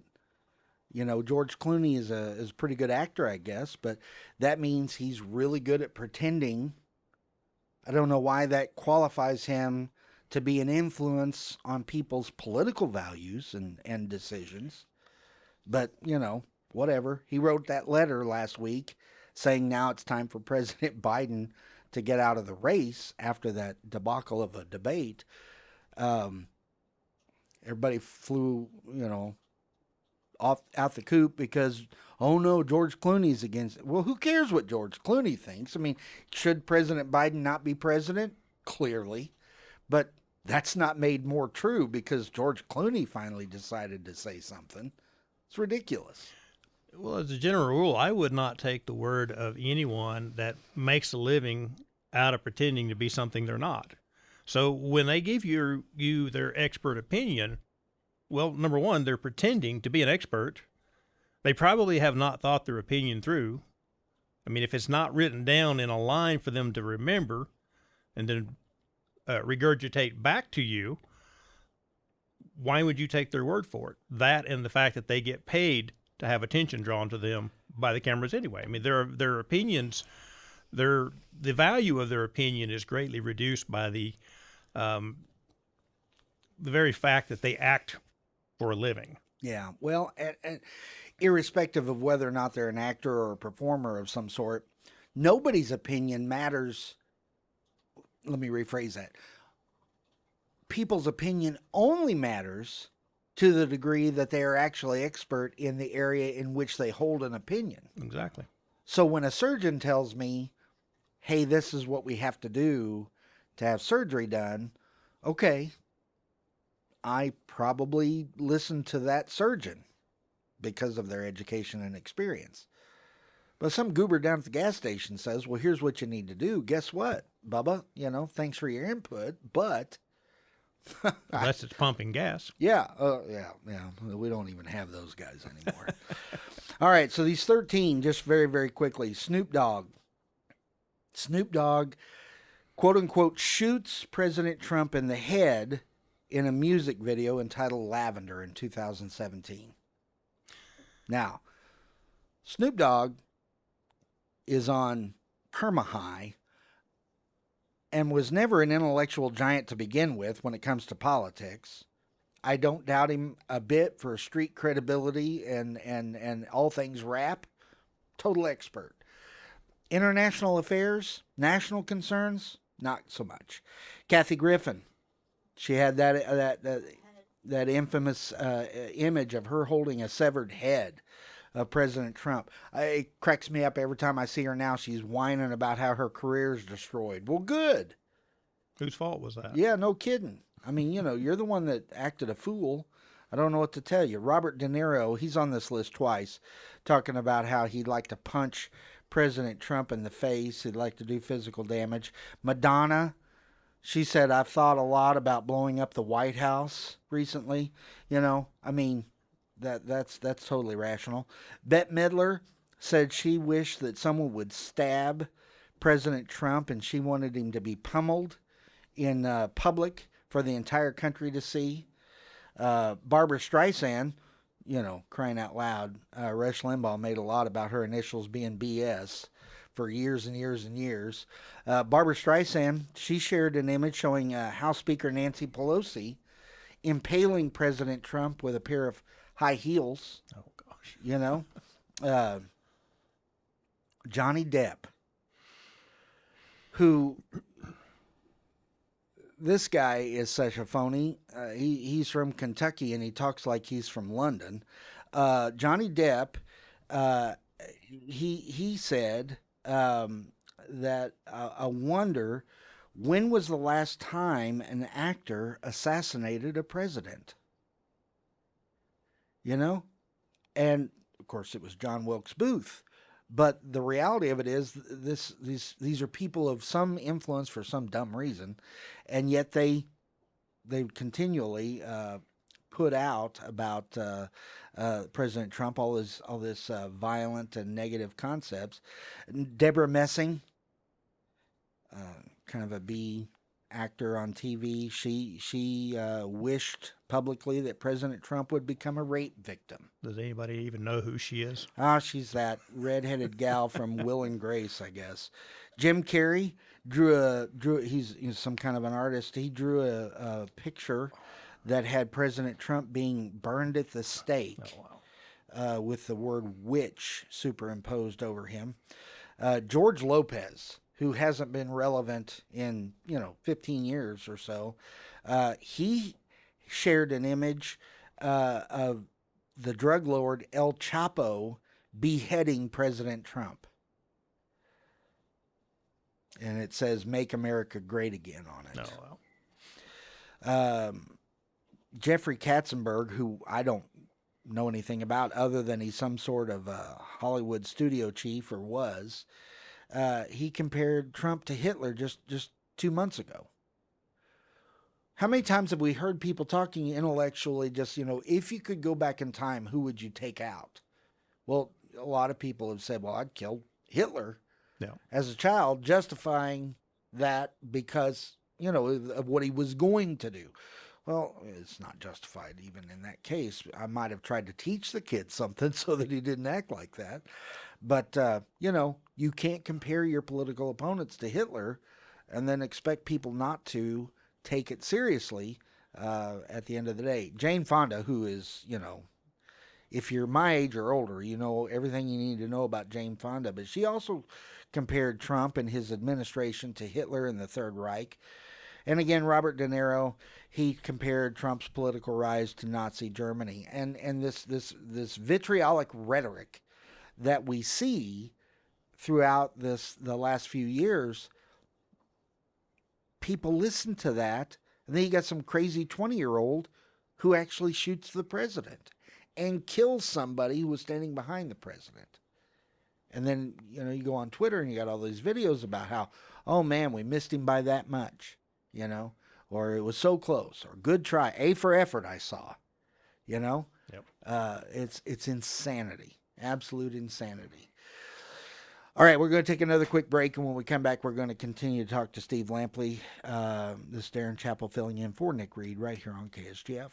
George Clooney is a pretty good actor, I guess, but that means he's really good at pretending. I don't know why that qualifies him to be an influence on people's political values and decisions. But, whatever. He wrote that letter last week saying now it's time for President Biden to get out of the race after that debacle of a debate. Everybody flew, off out the coop because, oh no, George Clooney's against it. Well, who cares what George Clooney thinks? I mean, should President Biden not be president? Clearly. But that's not made more true because George Clooney finally decided to say something. It's ridiculous. Well, as a general rule, I would not take the word of anyone that makes a living out of pretending to be something they're not. So when they give you their expert opinion, well, number one, they're pretending to be an expert. They probably have not thought their opinion through. I mean, if it's not written down in a line for them to remember and then regurgitate back to you, why would you take their word for it? That and the fact that they get paid to have attention drawn to them by the cameras anyway. I mean, their opinions, the value of their opinion is greatly reduced by the very fact that they act for a living. Yeah, well, and irrespective of whether or not they're an actor or a performer of some sort, nobody's opinion matters. Let me rephrase that. People's opinion only matters to the degree that they are actually expert in the area in which they hold an opinion. Exactly. So when a surgeon tells me, hey, this is what we have to do to have surgery done, okay, I probably listen to that surgeon because of their education and experience. But some goober down at the gas station says, well, here's what you need to do. Guess what, Bubba? Thanks for your input, but... Unless it's pumping gas. Yeah. We don't even have those guys anymore. All right. So these 13, just very, very quickly. Snoop Dogg, quote unquote, shoots President Trump in the head in a music video entitled Lavender in 2017. Now, Snoop Dogg is on perma-high and was never an intellectual giant to begin with when it comes to politics. I don't doubt him a bit for street credibility and all things rap. Total expert. International affairs, national concerns, not so much. Kathy Griffin, she had that infamous image of her holding a severed head of President Trump. It cracks me up every time I see her now. She's whining about how her career is destroyed. Well, good. Whose fault was that? Yeah, no kidding. I mean, you're the one that acted a fool. I don't know what to tell you. Robert De Niro, he's on this list twice, talking about how he'd like to punch President Trump in the face. He'd like to do physical damage. Madonna, she said, I've thought a lot about blowing up the White House recently. I mean, that's totally rational. Bette Midler said she wished that someone would stab President Trump and she wanted him to be pummeled in public for the entire country to see. Barbara Streisand, crying out loud, Rush Limbaugh made a lot about her initials being BS for years and years and years. Barbara Streisand, she shared an image showing House Speaker Nancy Pelosi impaling President Trump with a pair of high heels. Oh, gosh. Johnny Depp, who... This guy is such a phony. He's from Kentucky and he talks like he's from London. Johnny Depp, he said that I wonder when was the last time an actor assassinated a president? And of course it was John Wilkes Booth. But the reality of it is these are people of some influence for some dumb reason, and yet they continually put out about President Trump all this violent and negative concepts. Deborah Messing, kind of a B actor on TV, she wished publicly that President Trump would become a rape victim. Does anybody even know who she is? She's that redheaded gal from Will and Grace, I guess. Jim Carrey he's some kind of an artist. He drew a picture that had President Trump being burned at the stake. Oh, wow. With the word witch superimposed over him. George Lopez, who hasn't been relevant in 15 years or so, he shared an image of the drug lord El Chapo beheading President Trump. And it says "Make America Great Again" on it. Oh, well. Jeffrey Katzenberg, who I don't know anything about other than he's some sort of Hollywood studio chief, or was, he compared Trump to Hitler just 2 months ago. How many times have we heard people talking intellectually, just, if you could go back in time, who would you take out? Well, a lot of people have said, well, I'd kill Hitler as a child, justifying that because, of what he was going to do. Well, it's not justified even in that case. I might have tried to teach the kid something so that he didn't act like that. But, you can't compare your political opponents to Hitler and then expect people not to take it seriously at the end of the day. Jane Fonda, who is, if you're my age or older, you know everything you need to know about Jane Fonda. But she also compared Trump and his administration to Hitler and the Third Reich. And again, Robert De Niro, he compared Trump's political rise to Nazi Germany. And this vitriolic rhetoric that we see throughout the last few years, people listen to that, and then you got some crazy 20-year-old who actually shoots the president and kills somebody who was standing behind the president. And then, you go on Twitter and you got all these videos about how, oh man, we missed him by that much, or it was so close, or good try, A for effort, I saw, Yep. It's insanity, absolute insanity. All right, we're going to take another quick break, and when we come back, we're going to continue to talk to Steve Lampley. This is Darren Chappell filling in for Nick Reed right here on KSGF.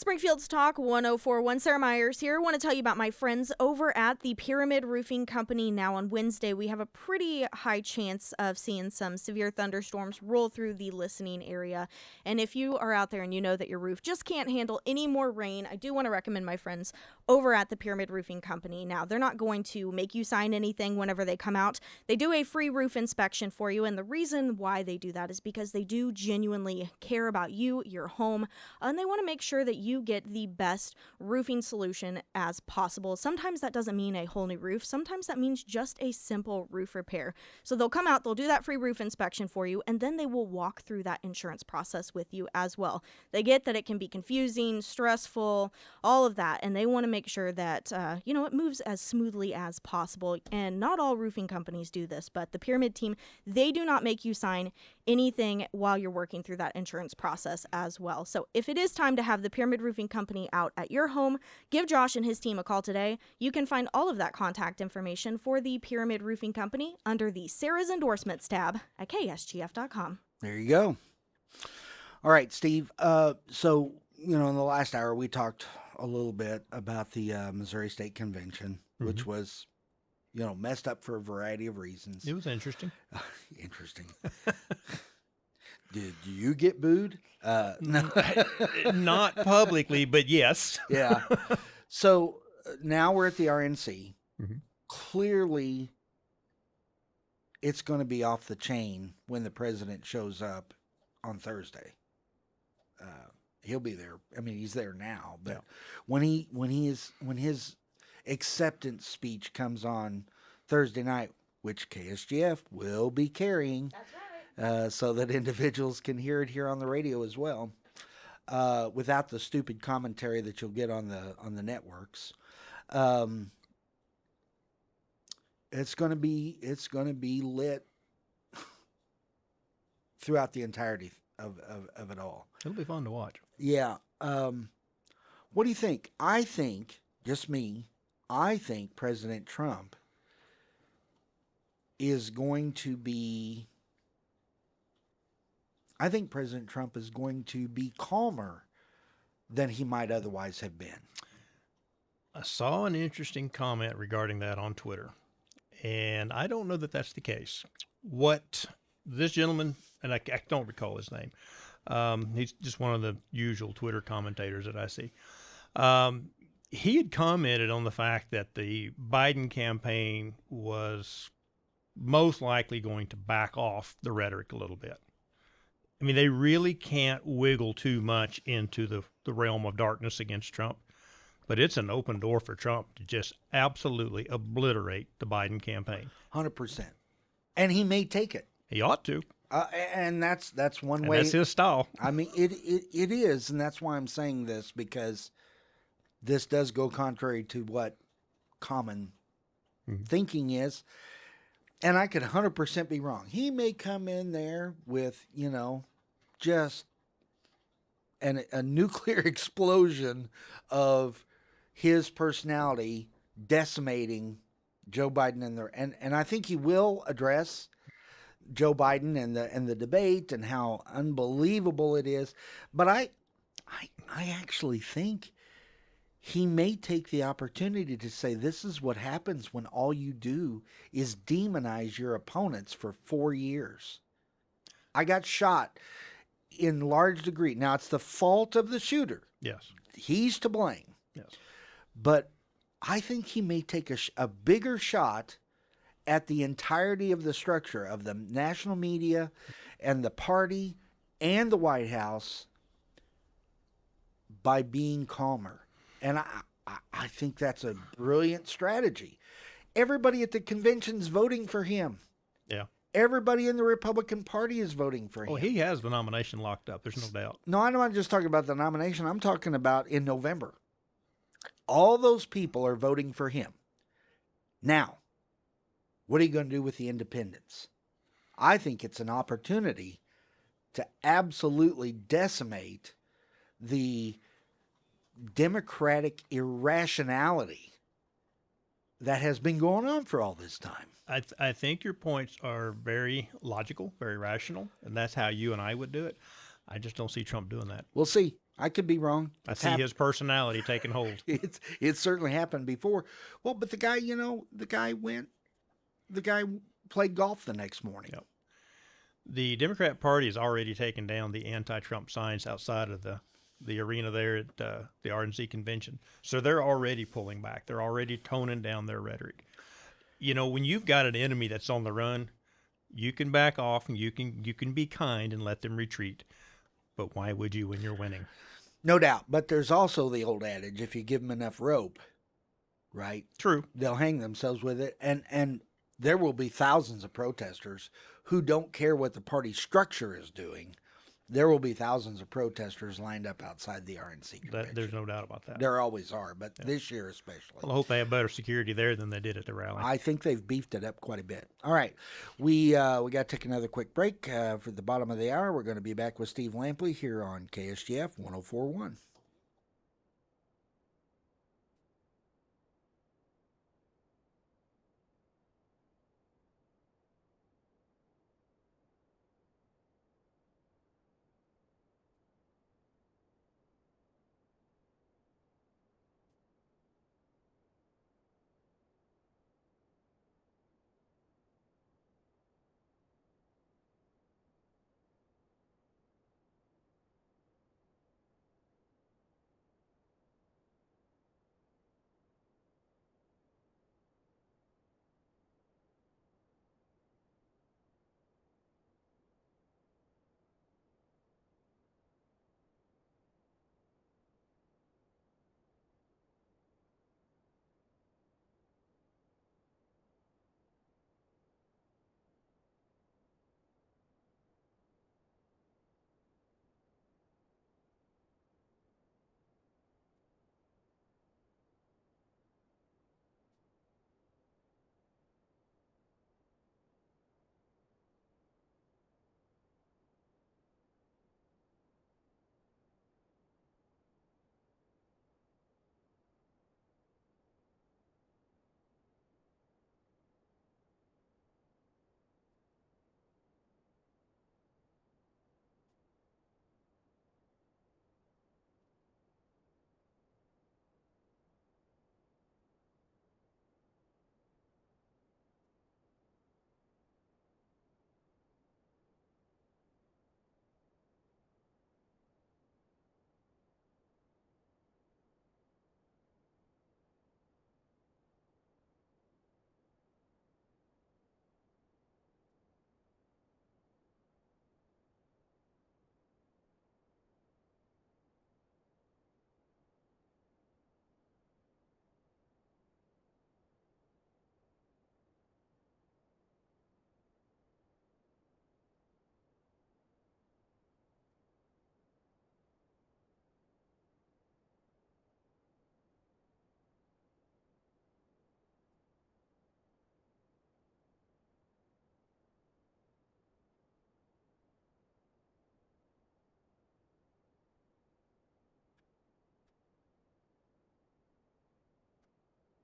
Springfield's Talk 1041. Sarah Myers here. I want to tell you about my friends over at the Pyramid Roofing Company. Now on Wednesday, we have a pretty high chance of seeing some severe thunderstorms roll through the listening area. And if you are out there and you know that your roof just can't handle any more rain, I do want to recommend my friends over at the Pyramid Roofing Company. Now, they're not going to make you sign anything whenever they come out. They do a free roof inspection for you, and the reason why they do that is because they do genuinely care about you, your home, and they want to make sure that you get the best roofing solution as possible. Sometimes that doesn't mean a whole new roof. Sometimes that means just a simple roof repair. So they'll come out, they'll do that free roof inspection for you, and then they will walk through that insurance process with you as well. They get that it can be confusing, stressful, all of that, and they want to make sure that, it moves as smoothly as possible. And not all roofing companies do this, but the Pyramid team, they do not make you sign anything while you're working through that insurance process as well. So if it is time to have the Pyramid Roofing Company out at your home, give Josh and his team a call today. You can find all of that contact information for the Pyramid Roofing Company under the Sarah's Endorsements tab at ksgf.com. There you go. All right, Steve. So, in the last hour, we talked a little bit about the Missouri State Convention, which was, messed up for a variety of reasons. It was interesting. Interesting. Did you get booed? No. Not publicly, but yes. Yeah. So now we're at the RNC. Mm-hmm. Clearly, it's going to be off the chain when the president shows up on Thursday. He'll be there. I mean, he's there now, but when his acceptance speech comes on Thursday night, which KSGF will be carrying. That's right. So that individuals can hear it here on the radio as well, without the stupid commentary that you'll get on the networks. It's going to be lit throughout the entirety of it all. It'll be fun to watch. Yeah. What do you think? I think, just me, I think President Trump is going to be calmer than he might otherwise have been. I saw an interesting comment regarding that on Twitter, and I don't know that that's the case. What this gentleman, and I don't recall his name, he's just one of the usual Twitter commentators that I see. He had commented on the fact that the Biden campaign was most likely going to back off the rhetoric a little bit. I mean, they really can't wiggle too much into the realm of darkness against Trump, but it's an open door for Trump to just absolutely obliterate the Biden campaign. 100%. And he may take it. He ought to. And that's one And way. that's his style. I mean, it is, and that's why I'm saying this, because this does go contrary to what common thinking is. And I could 100% be wrong. He may come in there with, just a nuclear explosion of his personality decimating Joe Biden and I think he will address Joe Biden and the debate and how unbelievable it is. But I actually think he may take the opportunity to say, this is what happens when all you do is demonize your opponents for 4 years. I got shot in large degree. Now, it's the fault of the shooter. Yes. He's to blame. Yes. But I think he may take a bigger shot at the entirety of the structure of the national media and the party and the White House by being calmer. And I think that's a brilliant strategy. Everybody at the convention's voting for him. Yeah. Everybody in the Republican Party is voting for him. Oh, he has the nomination locked up. There's no doubt. No, I'm not just talking about the nomination. I'm talking about in November. All those people are voting for him. Now, what are you going to do with the independents? I think it's an opportunity to absolutely decimate the democratic irrationality that has been going on for all this time. I think your points are very logical, very rational, and that's how you and I would do it. I just don't see Trump doing that. We'll see. I could be wrong. I see his personality taking hold. It's certainly happened before. Well, but the guy, the guy played golf the next morning. Yep. The Democrat Party has already taken down the anti-Trump signs outside of the arena there at the RNC convention. So they're already pulling back. They're already toning down their rhetoric. You know, when you've got an enemy that's on the run, you can back off and you can be kind and let them retreat. But why would you when you're winning? No doubt. But there's also the old adage, if you give them enough rope, right? True. They'll hang themselves with it. And there will be thousands of protesters who don't care what the party structure is doing. There will be thousands of protesters lined up outside the RNC convention. There's no doubt about that. There always are, but this year especially. Well, I hope they have better security there than they did at the rally. I think they've beefed it up quite a bit. All right, we got to take another quick break for the bottom of the hour. We're going to be back with Steve Lampley here on KSGF 104.1.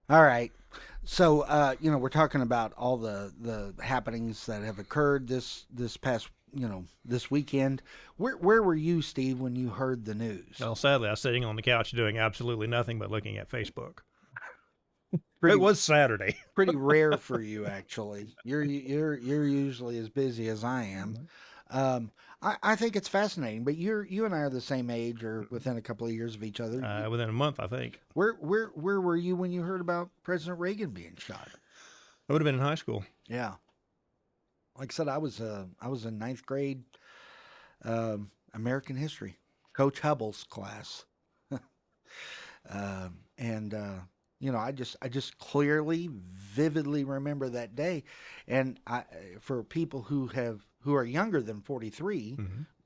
All right. So, we're talking about all the happenings that have occurred this past, this weekend. Where were you, Steve, when you heard the news? Well, sadly, I was sitting on the couch doing absolutely nothing but looking at Facebook. Pretty, it was Saturday. Pretty rare for you, actually. You're usually as busy as I am. I think it's fascinating. But you and I are the same age, or within a couple of years of each other. Within a month, I think. Where were you when you heard about President Reagan being shot? I would have been in high school. Yeah. Like I said, I was in ninth grade, American history, Coach Hubble's class, and I just clearly, vividly remember that day, and for people who are younger than 43,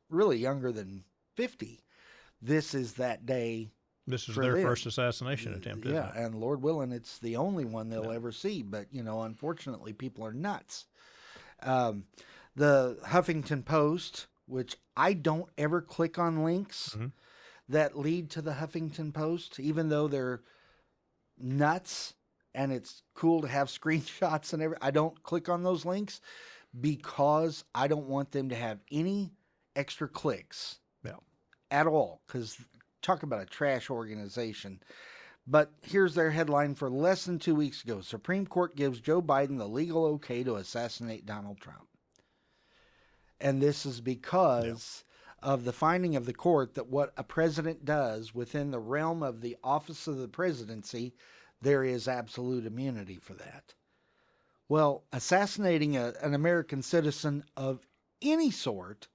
really younger than 50, this is that day. This is their first assassination attempt. Yeah, and Lord willing, it's the only one they'll ever see. But unfortunately, people are nuts. The Huffington Post, which I don't ever click on links that lead to the Huffington Post, even though they're nuts and it's cool to have screenshots and everything. I don't click on those links because I don't want them to have any extra clicks at all, because talk about a trash organization. But here's their headline for less than 2 weeks ago. Supreme Court gives Joe Biden the legal okay to assassinate Donald Trump. And this is because of the finding of the court that what a president does within the realm of the office of the presidency, there is absolute immunity for that. Well, assassinating an American citizen of any sort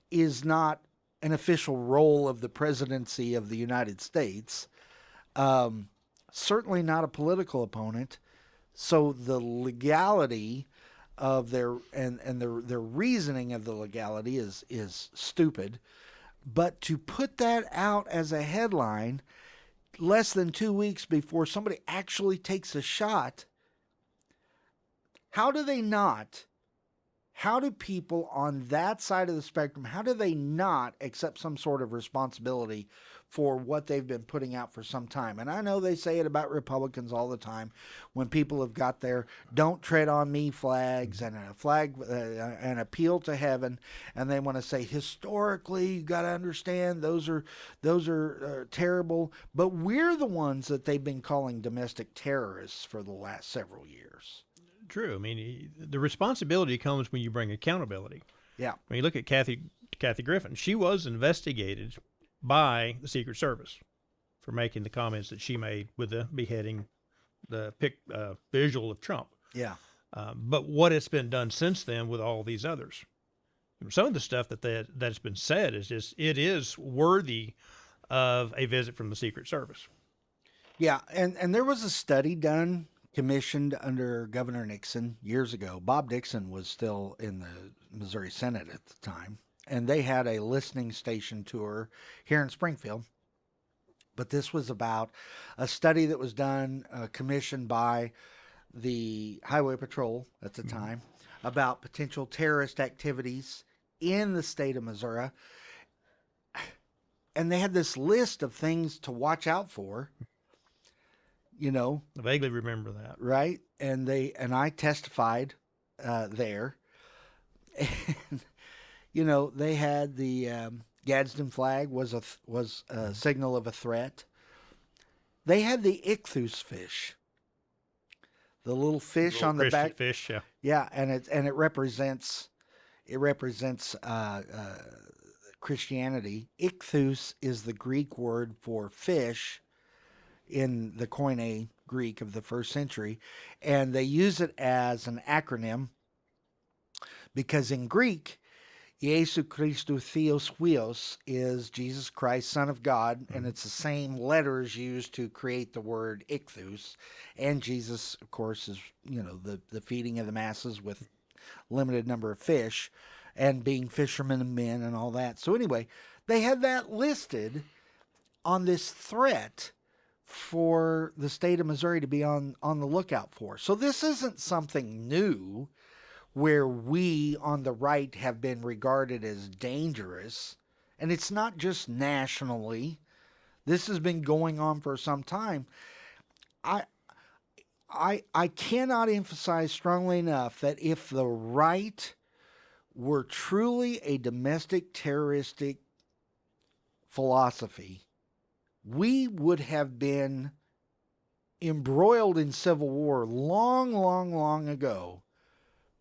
is not an official role of the presidency of the United States. Um, Certainly not a political opponent. So the legality of their reasoning of the legality is stupid. But to put that out as a headline less than 2 weeks before somebody actually takes a shot, how do they not? How do people on that side of the spectrum, how do they not accept some sort of responsibility for what they've been putting out for some time? And I know they say it about Republicans all the time when people have got their "don't tread on me" flags and a flag, an appeal to heaven, and they want to say historically, you got to understand those are terrible. But we're the ones that they've been calling domestic terrorists for the last several years. True. I mean, the responsibility comes when you bring accountability. Yeah. When you look at Kathy Griffin, she was investigated by the Secret Service for making the comments that she made with the beheading, the visual of Trump. Yeah. But what has been done since then with all these others? Some of the stuff that's been said is just, it is worthy of a visit from the Secret Service. Yeah, and there was a study done, commissioned under Governor Nixon years ago. Bob Dixon was still in the Missouri Senate at the time, and they had a listening station tour here in Springfield. But this was about a study that was done, commissioned by the Highway Patrol at the time, about potential terrorist activities in the state of Missouri. And they had this list of things to watch out for. You know, I vaguely remember that. right? And I testified there, and they had the Gadsden flag was a signal of a threat. They had the ichthus fish, the little fish Little on the Christian back. fish, yeah. Yeah, and it represents Christianity. Ichthus is the Greek word for fish in the Koine Greek of the first century, and they use it as an acronym because in Greek, Iesu Christou Theos Huios is Jesus Christ, Son of God, and it's the same letters used to create the word ichthus. And Jesus, of course, is the feeding of the masses with limited number of fish, and being fishermen and men and all that. So anyway, they had that listed on this threat for the state of Missouri to be on the lookout for. So this isn't something new where we on the right have been regarded as dangerous. And it's not just nationally. This has been going on for some time. I cannot emphasize strongly enough that if the right were truly a domestic terroristic philosophy, we would have been embroiled in civil war long, long, long ago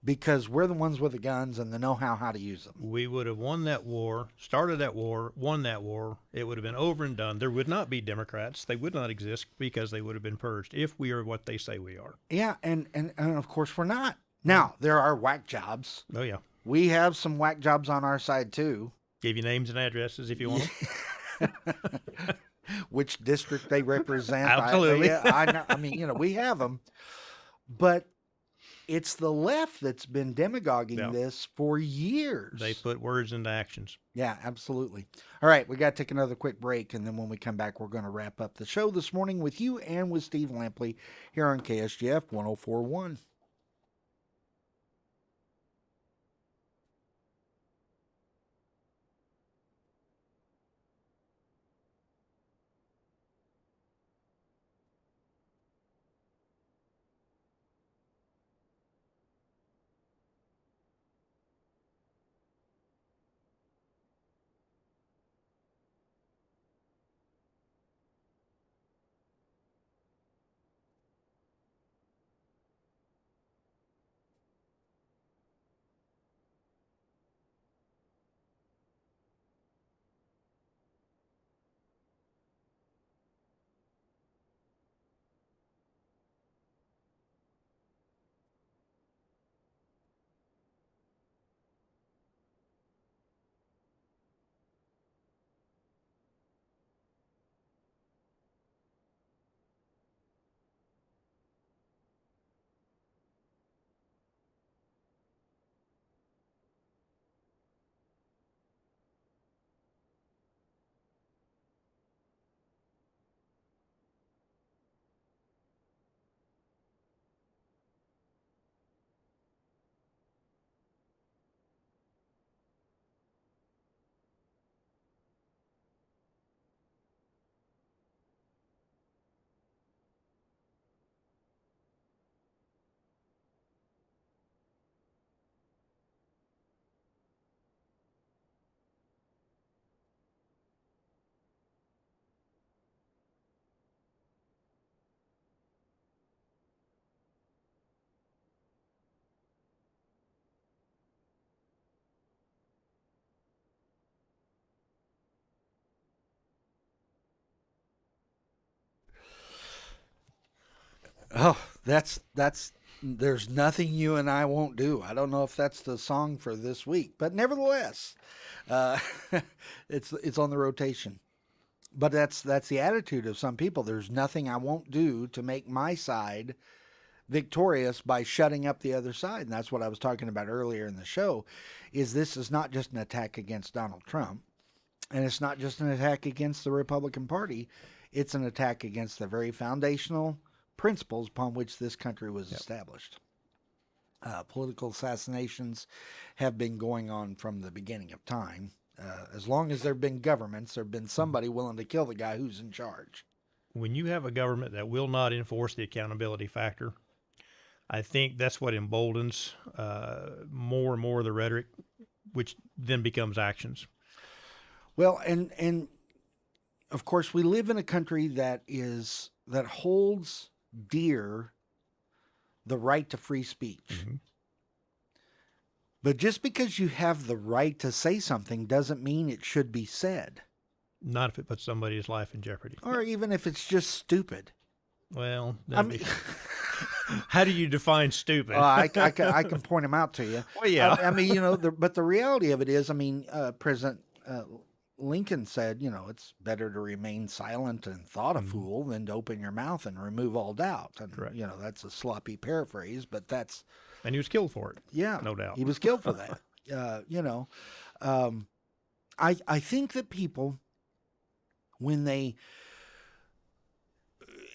because we're the ones with the guns and the know-how to use them. We would have won that war, started that war, won that war. It would have been over and done. There would not be Democrats. They would not exist because they would have been purged if we are what they say we are. Yeah, and of course we're not. Now, there are whack jobs. Oh, yeah. We have some whack jobs on our side, too. Give you names and addresses if you want them. Which district they represent. Absolutely. I mean, we have them. But it's the left that's been demagoguing this for years. They put words into actions. Yeah, absolutely. All right, we got to take another quick break, and then when we come back, we're going to wrap up the show this morning with you and with Steve Lampley here on KSGF 1041. Oh, that's there's nothing you and I won't do. I don't know if that's the song for this week, but nevertheless, uh, it's on the rotation. But that's the attitude of some people. There's nothing I won't do to make my side victorious by shutting up the other side. And that's what I was talking about earlier in the show. Is this is not just an attack against Donald Trump, and it's not just an attack against the Republican Party. It's an attack against the very foundational principles upon which this country was established. Political assassinations have been going on from the beginning of time. As long as there have been governments, there have been somebody willing to kill the guy who's in charge. When you have a government that will not enforce the accountability factor, I think that's what emboldens more and more of the rhetoric, which then becomes actions. Well, and of course, we live in a country that holds dear the right to free speech. Mm-hmm. But just because you have the right to say something doesn't mean it should be said. Not if it puts somebody's life in jeopardy. Or even if it's just stupid. Well, I mean, how do you define stupid? I can point them out to you. Well, yeah. I mean, but the reality of it is, I mean, President Lincoln said, it's better to remain silent and thought a fool than to open your mouth and remove all doubt. And, Correct. That's a sloppy paraphrase, but that's... And he was killed for it. Yeah. No doubt. He was killed for that. I think that people, when they...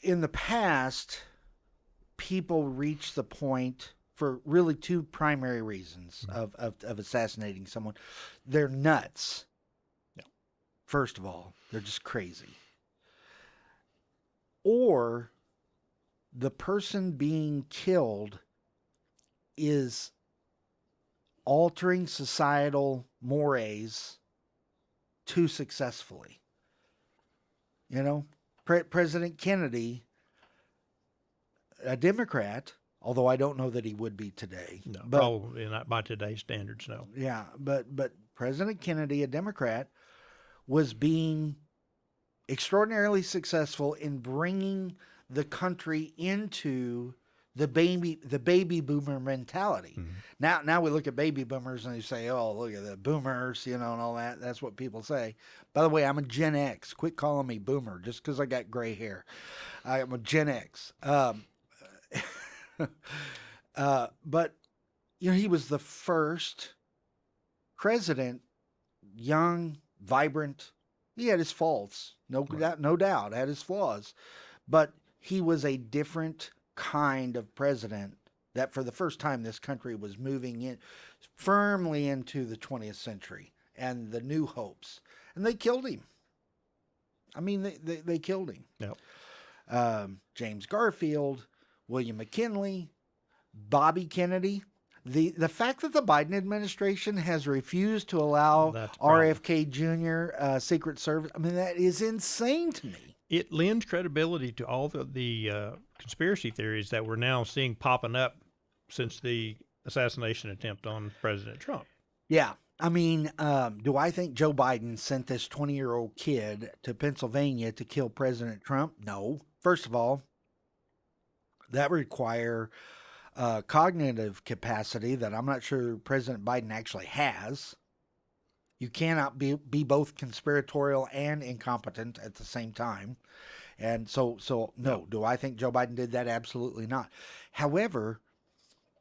In the past, people reach the point for really two primary reasons of assassinating someone. They're nuts. Yeah. First of all, they're just crazy. Or the person being killed is altering societal mores too successfully. President Kennedy, a Democrat, although I don't know that he would be today. No, but, probably not by today's standards, no. Yeah, but President Kennedy, a Democrat, was being extraordinarily successful in bringing the country into the baby boomer mentality. Mm-hmm. Now we look at baby boomers and you say, oh, look at the boomers, and all that. That's what people say. By the way, I'm a Gen X. Quit calling me boomer just because I got gray hair. I'm a Gen X. But he was the first president, young, vibrant. He had his faults, no doubt, had his flaws, but he was a different kind of president that for the first time this country was moving in firmly into the 20th century and the new hopes. And they killed him. I mean, they killed him. Yep. James Garfield, William McKinley, Bobby Kennedy. The fact that the Biden administration has refused to allow RFK Jr. Secret Service, I mean, that is insane to me. It lends credibility to all the conspiracy theories that we're now seeing popping up since the assassination attempt on President Trump. Yeah. I mean, do I think Joe Biden sent this 20-year-old kid to Pennsylvania to kill President Trump? No. First of all, that require cognitive capacity that I'm not sure President Biden actually has. You cannot be both conspiratorial and incompetent at the same time. And so no. Do I think Joe Biden did that? Absolutely not. However,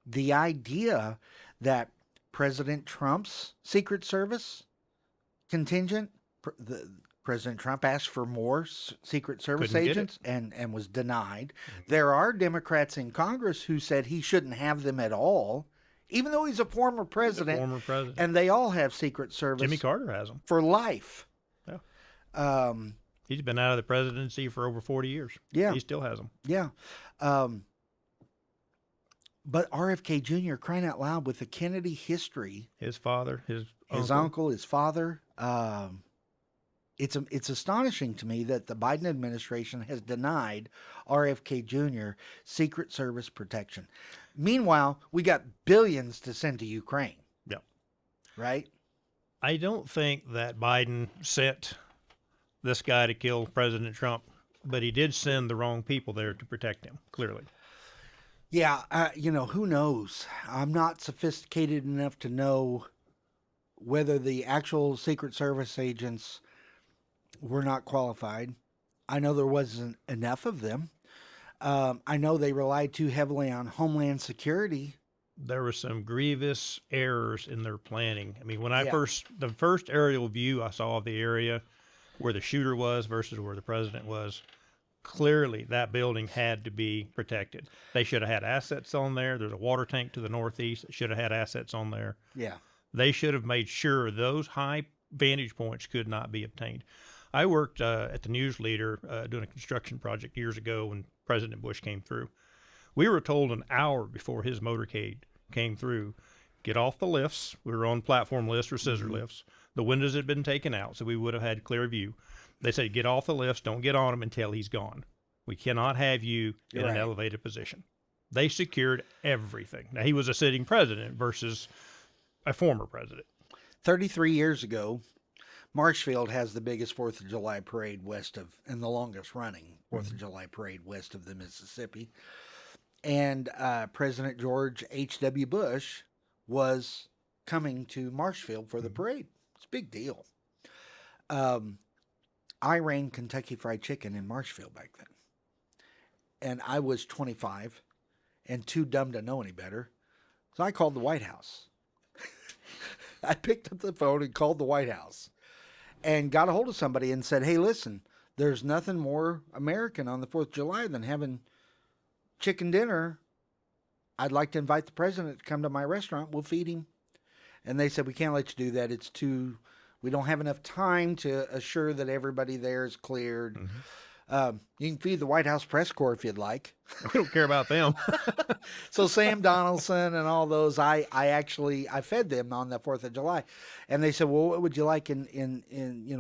the idea that President Trump's Secret Service contingent, President Trump asked for more Secret Service agents and was denied. There are Democrats in Congress who said he shouldn't have them at all, even though he's a former president. And they all have Secret Service. Jimmy Carter has them. For life. Yeah. He's been out of the presidency for over 40 years. Yeah. He still has them. Yeah. But RFK Jr., crying out loud, with the Kennedy history. His father, his uncle, his father. It's astonishing to me that the Biden administration has denied RFK Jr. Secret Service protection. Meanwhile, we got billions to send to Ukraine. Yep. Right? I don't think that Biden sent this guy to kill President Trump, but he did send the wrong people there to protect him, clearly. Yeah, who knows? I'm not sophisticated enough to know whether the actual Secret Service agents were not qualified. I know there wasn't enough of them. I know they relied too heavily on Homeland Security. There were some grievous errors in their planning. I mean, Yeah, the first aerial view I saw of the area where the shooter was versus where the president was, clearly that building had to be protected. They should have had assets on there. There's a water tank to the northeast that should have had assets on there. yeah, They should have made sure those high vantage points could not be obtained. I worked at the News Leader doing a construction project years ago when President Bush came through. We were told an hour before his motorcade came through, get off the lifts. We were on platform lifts or scissor lifts. The windows had been taken out, so we would have had clear view. They said, get off the lifts, don't get on them until he's gone. We cannot have you in an right. elevated position. They secured everything. Now, he was a sitting president versus a former president. 33 years ago, Marshfield has the biggest 4th of July parade west of, and the longest running 4th of July parade west of the Mississippi. And President George H.W. Bush was coming to Marshfield for the parade. It's a big deal. I ran Kentucky Fried Chicken in Marshfield back then. And I was 25 and too dumb to know any better. So I called the White House. I picked up the phone and called the White House and got a hold of somebody and said, hey, listen, there's nothing more American on the 4th of July than having chicken dinner. I'd like to invite the president to come to my restaurant. We'll feed him. And they said, we can't let you do that. We don't have enough time to assure that everybody there is cleared. You can feed the White House press corps if you'd like. We don't care about them. So Sam Donaldson and all those, I fed them on the 4th of July. And they said, well, what would you like in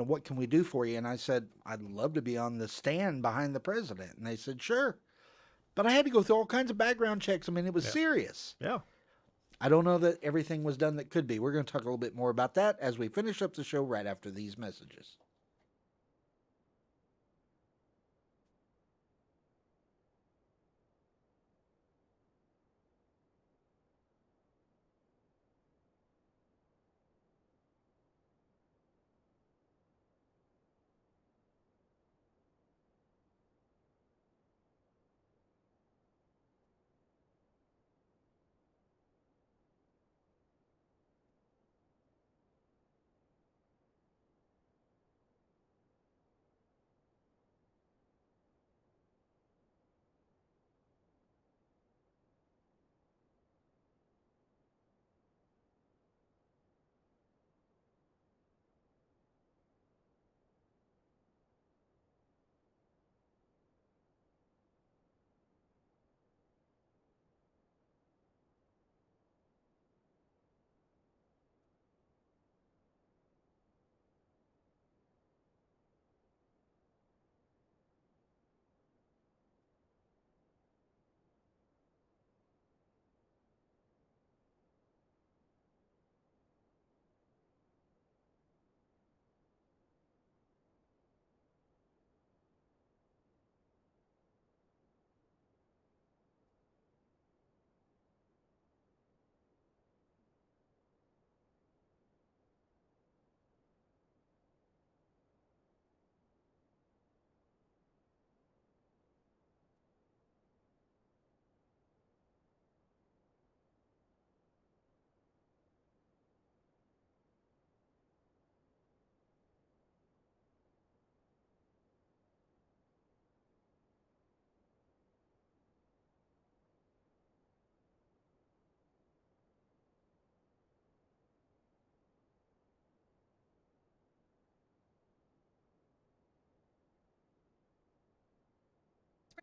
what can we do for you? And I said, I'd love to be on the stand behind the president. And they said, sure. But I had to go through all kinds of background checks. I mean, it was serious. Yeah. I don't know that everything was done that could be. We're going to talk a little bit more about that as we finish up the show right after these messages.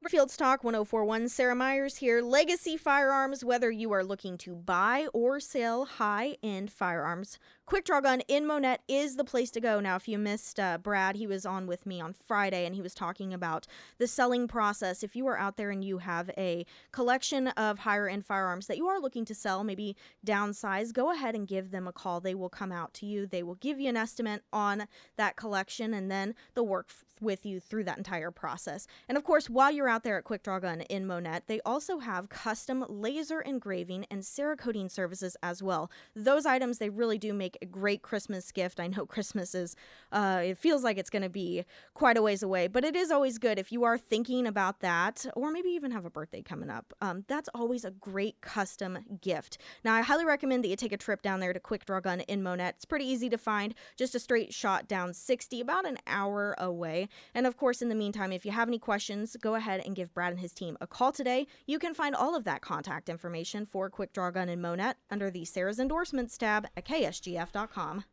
Springfield's Talk 1041. Sarah Myers here. Legacy Firearms, whether you are looking to buy or sell high end firearms Quick Draw Gun in Monette is the place to go. Now, if you missed Brad, he was on with me on Friday, and he was talking about the selling process. If you are out there and you have a collection of higher-end firearms that you are looking to sell, maybe downsize, go ahead and give them a call. They will come out to you. They will give you an estimate on that collection, and then they'll work with you through that entire process. And of course, while you're out there at Quick Draw Gun in Monette, they also have custom laser engraving and Cerakoting services as well. Those items, they really do make a great Christmas gift. I know Christmas is, it feels like it's going to be quite a ways away, but it is always good if you are thinking about that, or maybe even have a birthday coming up. That's always a great custom gift. Now, I highly recommend that you take a trip down there to Quick Draw Gun in Monette. It's pretty easy to find, just a straight shot down 60, about an hour away. And of course, in the meantime, if you have any questions, go ahead and give Brad and his team a call today. You can find all of that contact information for Quick Draw Gun in Monette under the Sarah's Endorsements tab at ksgf.com.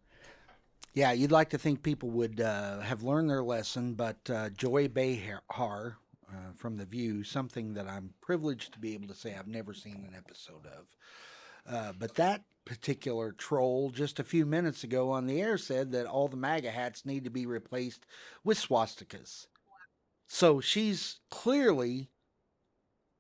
Yeah, you'd like to think people would have learned their lesson, but Joy Behar from The View, something that I'm privileged to be able to say I've never seen an episode of. But that particular troll just a few minutes ago on the air said that all the MAGA hats need to be replaced with swastikas. So she's clearly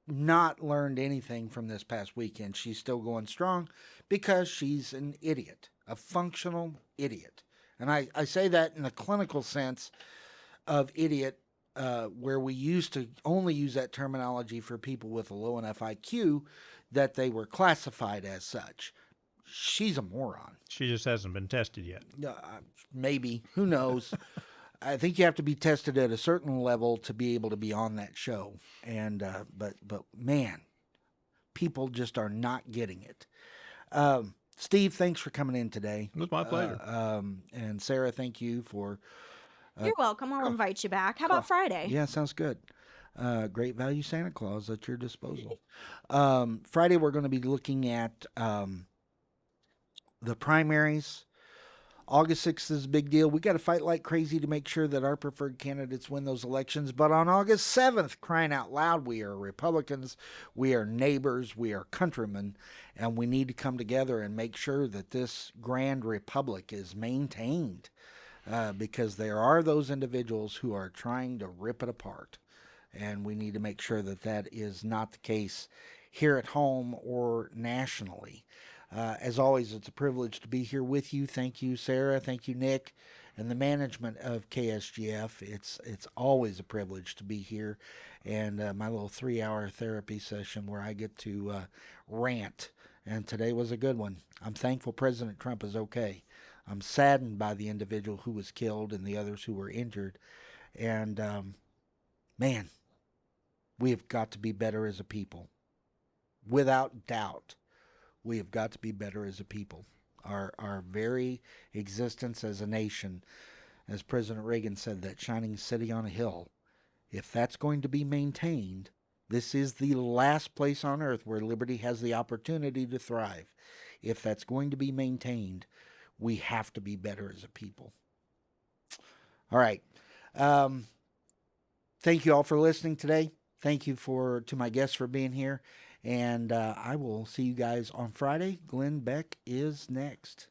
not learned anything from this past weekend. She's still going strong because she's an idiot, a functional idiot. And I say that in a clinical sense of idiot, where we used to only use that terminology for people with a low enough IQ that they were classified as such. She's a moron. She just hasn't been tested yet. Maybe. Who knows? I think you have to be tested at a certain level to be able to be on that show. And but man, people just are not getting it. Steve, thanks for coming in today. It was my pleasure. And Sarah, thank you for. You're welcome. I'll invite you back. How about Friday? Yeah, sounds good. Great value Santa Claus at your disposal. Friday, we're going to be looking at the primaries. August 6th is a big deal. We got to fight like crazy to make sure that our preferred candidates win those elections. But on August 7th, crying out loud, we are Republicans, we are neighbors, we are countrymen, and we need to come together and make sure that this grand republic is maintained, because there are those individuals who are trying to rip it apart. And we need to make sure that that is not the case here at home or nationally. As always, it's a privilege to be here with you. Thank you, Sarah. Thank you, Nick, and the management of KSGF. It's always a privilege to be here, and my little 3-hour therapy session where I get to rant. And today was a good one. I'm thankful President Trump is okay. I'm saddened by the individual who was killed and the others who were injured. And man, we have got to be better as a people, without doubt. We have got to be better as a people. Our very existence as a nation, as President Reagan said, that shining city on a hill, if that's going to be maintained, this is the last place on earth where liberty has the opportunity to thrive. If that's going to be maintained, we have to be better as a people. All right. Thank you all for listening today. Thank you to my guests for being here. And I will see you guys on Friday. Glenn Beck is next.